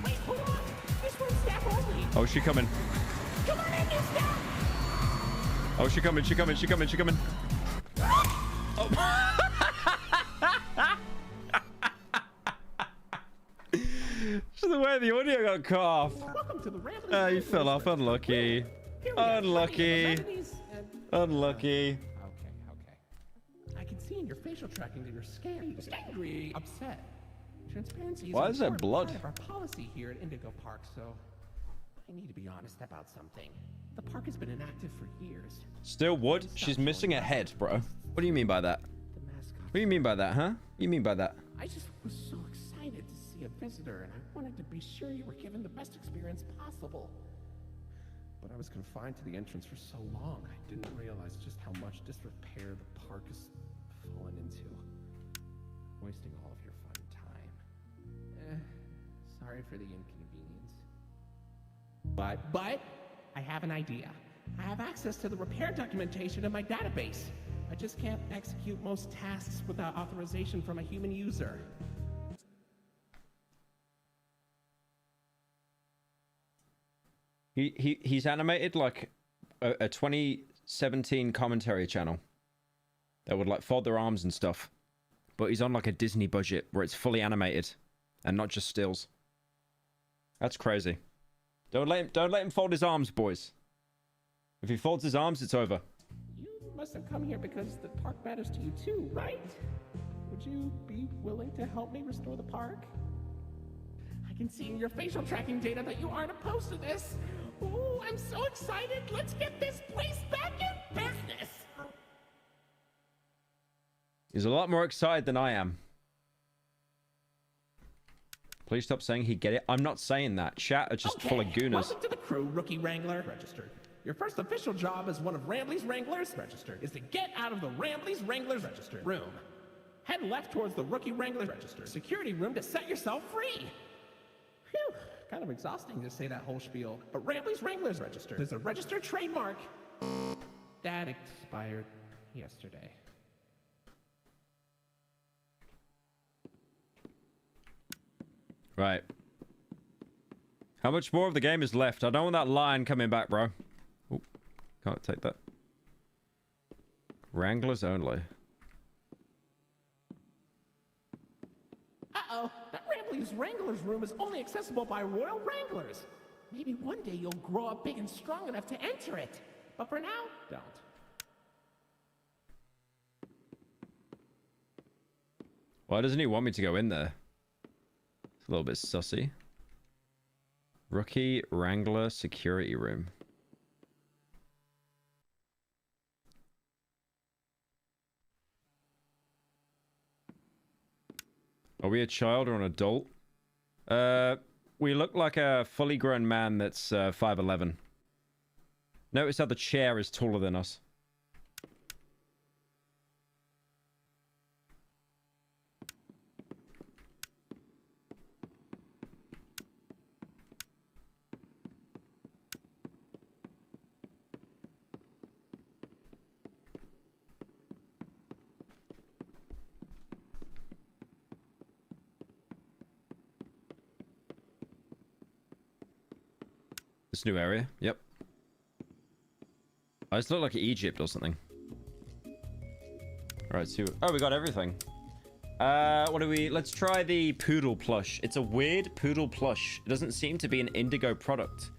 Wait, hold on. This one's staff only. Oh, she coming. Come on in, you staff. Oh, she coming. Oh. Just the way the audio got cut off. Welcome to the You fell off. Unlucky. Unlucky. Unlucky. Okay. I can see in your facial tracking that you're scared, angry, upset. Transparency is Why is there an blood? important part of our policy here at Indigo Park, so I need to be honest about something. The park has been inactive for years. Still wood? She's missing a head, bro. What do you mean by that? What do you mean by that, huh? You mean by that? I just was so excited to see a visitor, and I wanted to be sure you were given the best experience possible. But I was confined to the entrance for so long, I didn't realize just how much disrepair the park has fallen into. Wasting all of your fun time. Sorry for the inconvenience. But I have an idea. I have access to the repair documentation in my database. I just can't execute most tasks without authorization from a human user. He's animated like a 2017 commentary channel that would like fold their arms and stuff, but he's on like a Disney budget where it's fully animated and not just stills. That's crazy. Don't let him fold his arms, boys. If he folds his arms, it's over. You must have come here because the park matters to you too, right? Would you be willing to help me restore the park? I can see in your facial tracking data that you aren't opposed to this. Ooh, I'm so excited. Let's get this place back in business. He's a lot more excited than I am. Please stop saying he'd get it. I'm not saying that. Chat are just full of gooners. Welcome to the crew, Rookie Wrangler. Registered. Your first official job as one of Rambley's Wranglers, registered, is to get out of the Rambley's Wranglers registered room. Head left towards the Rookie Wrangler registered security room to set yourself free. Phew, kind of exhausting to say that whole spiel, but Rambley's Wranglers registered is a registered trademark. That expired yesterday. Right. How much more of the game is left? I don't want that lion coming back, bro. Oh, can't take that. Wranglers only. Uh-oh, that Rambley's Wranglers room is only accessible by Royal Wranglers. Maybe one day you'll grow up big and strong enough to enter it. But for now, don't. Why doesn't he want me to go in there? It's a little bit sussy. Rookie Wrangler security room. Are we a child or an adult? We look like a fully grown man that's 5'11". Notice how the chair is taller than us. This new area? Yep. I just look like Egypt or something. Alright, so... Oh, we got everything. What do we... Let's try the poodle plush. It's a weird poodle plush. It doesn't seem to be an Indigo product.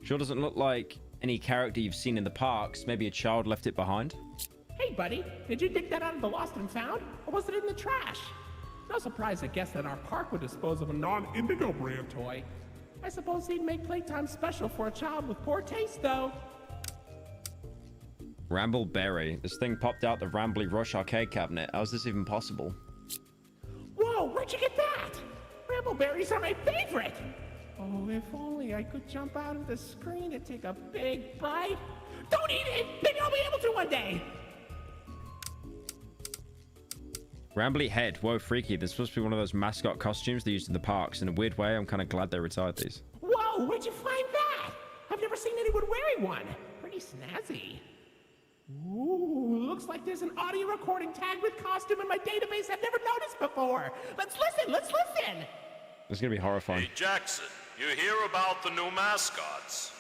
Sure doesn't look like any character you've seen in the parks. Maybe a child left it behind. Hey, buddy, did you dig that out of the lost and found? Or was it in the trash? No surprise to guess that our park would dispose of a non-Indigo brand toy. I suppose he'd make playtime special for a child with poor taste, though. Rambleberry. This thing popped out the Rambley Rush arcade cabinet. How is this even possible? Whoa, where'd you get that? Rambleberries are my favorite! Oh, if only I could jump out of the screen and take a big bite. Don't eat it! Maybe I'll be able to one day. Rambly head. Whoa, freaky. This supposed to be one of those mascot costumes they used in the parks. In a weird way, I'm kind of glad they retired these. Whoa, where'd you find that? I've never seen anyone wearing one. Pretty snazzy. Ooh, looks like there's an audio recording tagged with costume in my database I've never noticed before. Let's listen, let's listen. It's going to be horrifying. Hey, Jackson, you hear about the new mascots?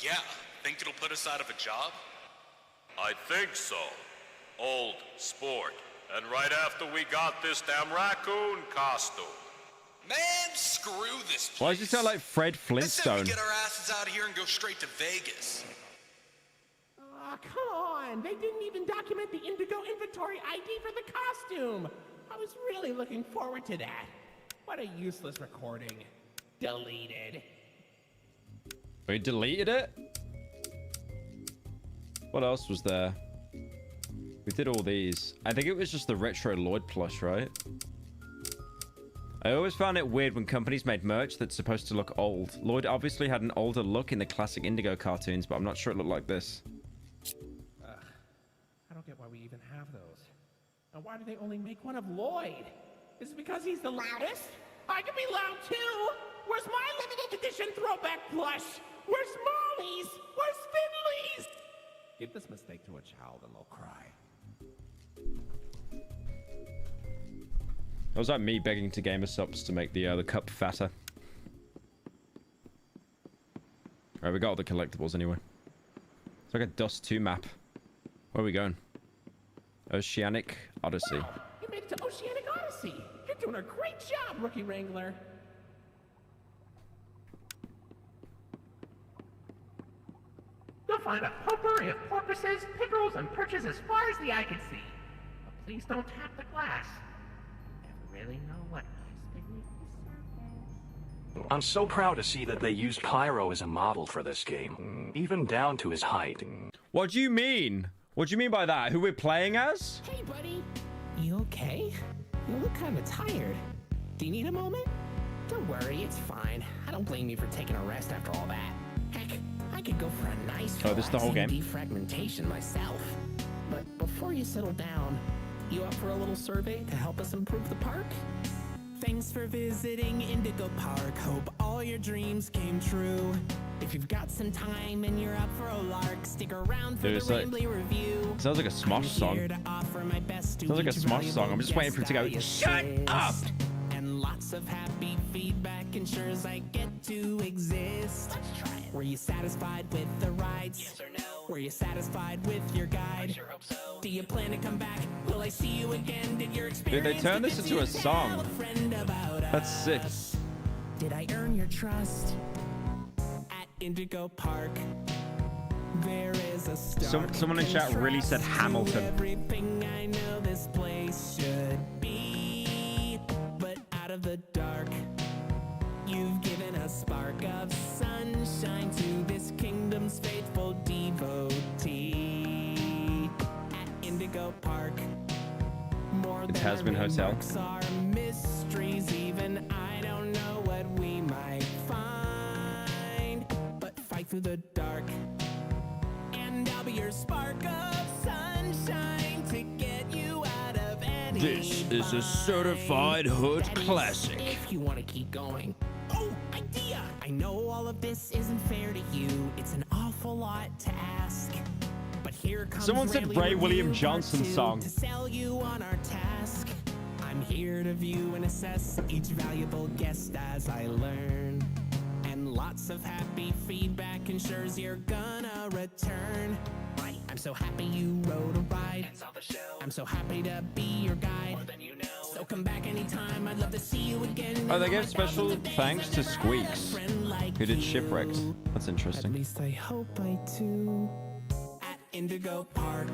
Yeah, think it'll put us out of a job? I think so. Old sport. And right after we got this damn raccoon costume. Man, screw this place. Why does he sound like Fred Flintstone? Let's get our asses out of here and go straight to Vegas. Aw, come on. They didn't even document the Indigo inventory ID for the costume. I was really looking forward to that. What a useless recording. Deleted. We deleted it? What else was there? We did all these. I think it was just the retro Lloyd plush, right? I always found it weird when companies made merch that's supposed to look old. Lloyd obviously had an older look in the classic Indigo cartoons, but I'm not sure it looked like this. I don't get why we even have those. And why do they only make one of Lloyd? Is it because he's the loudest? I can be loud too! Where's my limited edition throwback plush? Where's Molly's? Where's Finley's? Give this mistake to a child and they'll cry. That was like me begging to Gamer Subs to make the cup fatter. Alright, we got all the collectibles anyway. It's like a Dust 2 map. Where are we going? Oceanic Odyssey. Wow, you made it to Oceanic Odyssey! You're doing a great job, Rookie Wrangler! You'll find a potpourri of porpoises, pickerels, and perches as far as the eye can see. But please don't tap the glass. Never really know what ice is. I'm so proud to see that they used Pyro as a model for this game, even down to his height. What do you mean? What do you mean by that? Who we're playing as? Hey, buddy. You okay? You look kind of tired. Do you need a moment? Don't worry, it's fine. I don't blame you for taking a rest after all that. Heck, I could go for a nice this is the whole game? defragmentation myself. But before you settle down, you up for a little survey to help us improve the park? Thanks for visiting Indigo Park. Hope all your dreams came true. If you've got some time and you're up for a lark, stick around for the Rambly review. Sounds like a Smosh song. Sounds like a Smosh song. I'm just waiting for it to go, shut up! And lots of happy feedback ensures I get to exist. Let's try it. Were you satisfied with the rides? Yes or no? Were you satisfied with your guide? I sure hope so. Do you plan to come back? Will I see you again? Did your experience? Dude, they turned this into a song. That's sick. Did I earn your trust? At Indigo Park, there is a someone in chat really said Hamilton. Everything I know this place should be, but out of the dark, you've given a spark of sunshine to this kingdom's faithful devotee. At Indigo Park, more It has been hotel. are mysteries, even I don't know what we might find, but fight through the dark, and I'll be your spark of sunshine to get you out of any This is a certified hood classic. if you want to keep going. Oh, idea! I know all of this isn't fair to you. It's an awful lot to ask. But here comes Someone said Rambly Ray Review William Part Johnson's 2 song. to sell you on our task. I'm here to view and assess each valuable guest as I learn. And lots of happy feedback ensures you're gonna return. Right, I'm so happy you rode a ride and saw the show. I'm so happy to be your guide. More than you know. So come back anytime. I'd love to see you again. Oh, they gave special thanks to Squeaks, who did Shipwrecked. That's At interesting. least I hope I do. At Indigo Park,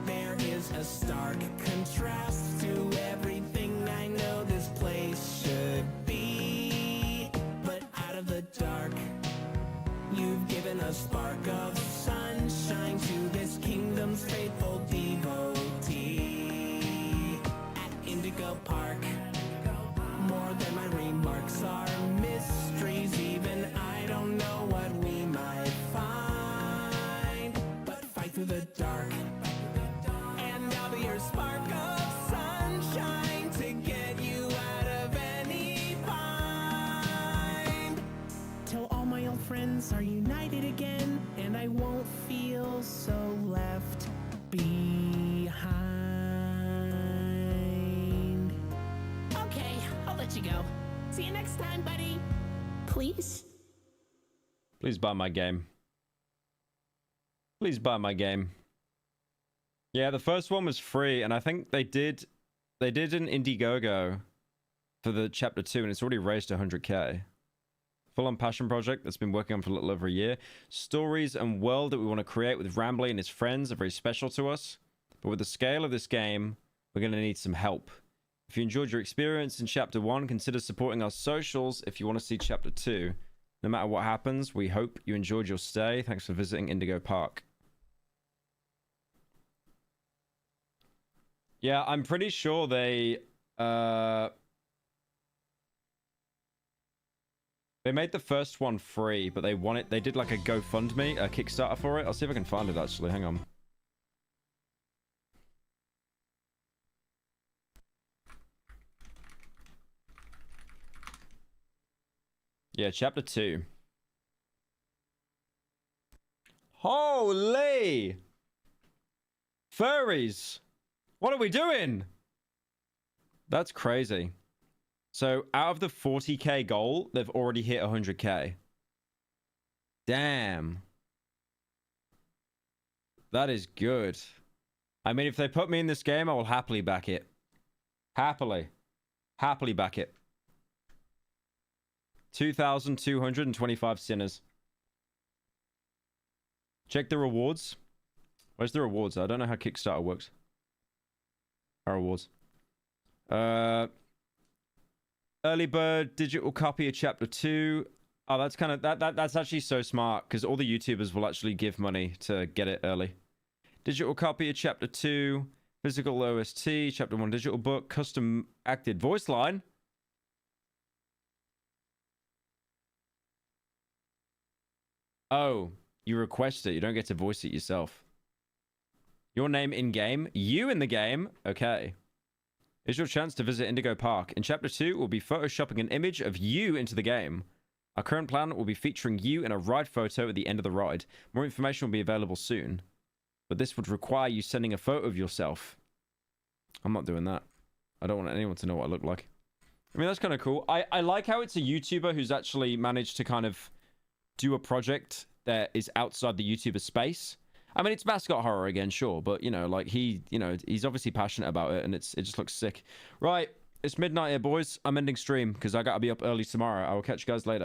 there is a stark contrast to everything I know this place should be. But out of the dark, you've given a spark of sunshine to this kingdom's faithful devotee. At Indigo Park, more than my remarks are mysteries, even I don't know what we might find. But fight through the dark. And I'll be your spark of sunshine to get you out of any bind. Till all my old friends are united again, and I won't feel so left behind. Okay, I'll let you go. See you next time, buddy. Please? Please buy my game. Please buy my game. Yeah, the first one was free, and I think they did an Indiegogo for the chapter 2, and it's already raised 100k. Full-on passion project that's been working on for a little over a year. Stories and world that we want to create with Rambly and his friends are very special to us. But with the scale of this game, we're going to need some help. If you enjoyed your experience in chapter 1, consider supporting our socials if you want to see chapter 2. No matter what happens, we hope you enjoyed your stay. Thanks for visiting Indigo Park. Yeah, I'm pretty sure they made the first one free, but they did like a GoFundMe, a Kickstarter for it. I'll see if I can find it actually. Hang on. Yeah, chapter 2. Holy! Furries! What are we doing? That's crazy. So, out of the 40k goal, they've already hit 100k. Damn. That is good. I mean, if they put me in this game, I will happily back it. Happily. Happily back it. 2,225 sinners. Check the rewards. Where's the rewards? I don't know how Kickstarter works. Our rewards. Early bird digital copy of chapter 2. Oh, that's kind of that's actually so smart because all the YouTubers will actually give money to get it early. Digital copy of chapter 2, physical OST, chapter 1 digital book, custom acted voice line. Oh, you request it. You don't get to voice it yourself. Your name in game. You in the game. Okay. Here's your chance to visit Indigo Park. In Chapter 2, we'll be photoshopping an image of you into the game. Our current plan will be featuring you in a ride photo at the end of the ride. More information will be available soon. But this would require you sending a photo of yourself. I'm not doing that. I don't want anyone to know what I look like. I mean, that's kind of cool. I like how it's a YouTuber who's actually managed to kind of do a project that is outside the YouTuber space. I mean, it's mascot horror again, sure, but you know, like he's obviously passionate about it, and it just looks sick. Right, it's midnight here, boys. I'm ending stream because I gotta be up early tomorrow. I will catch you guys later.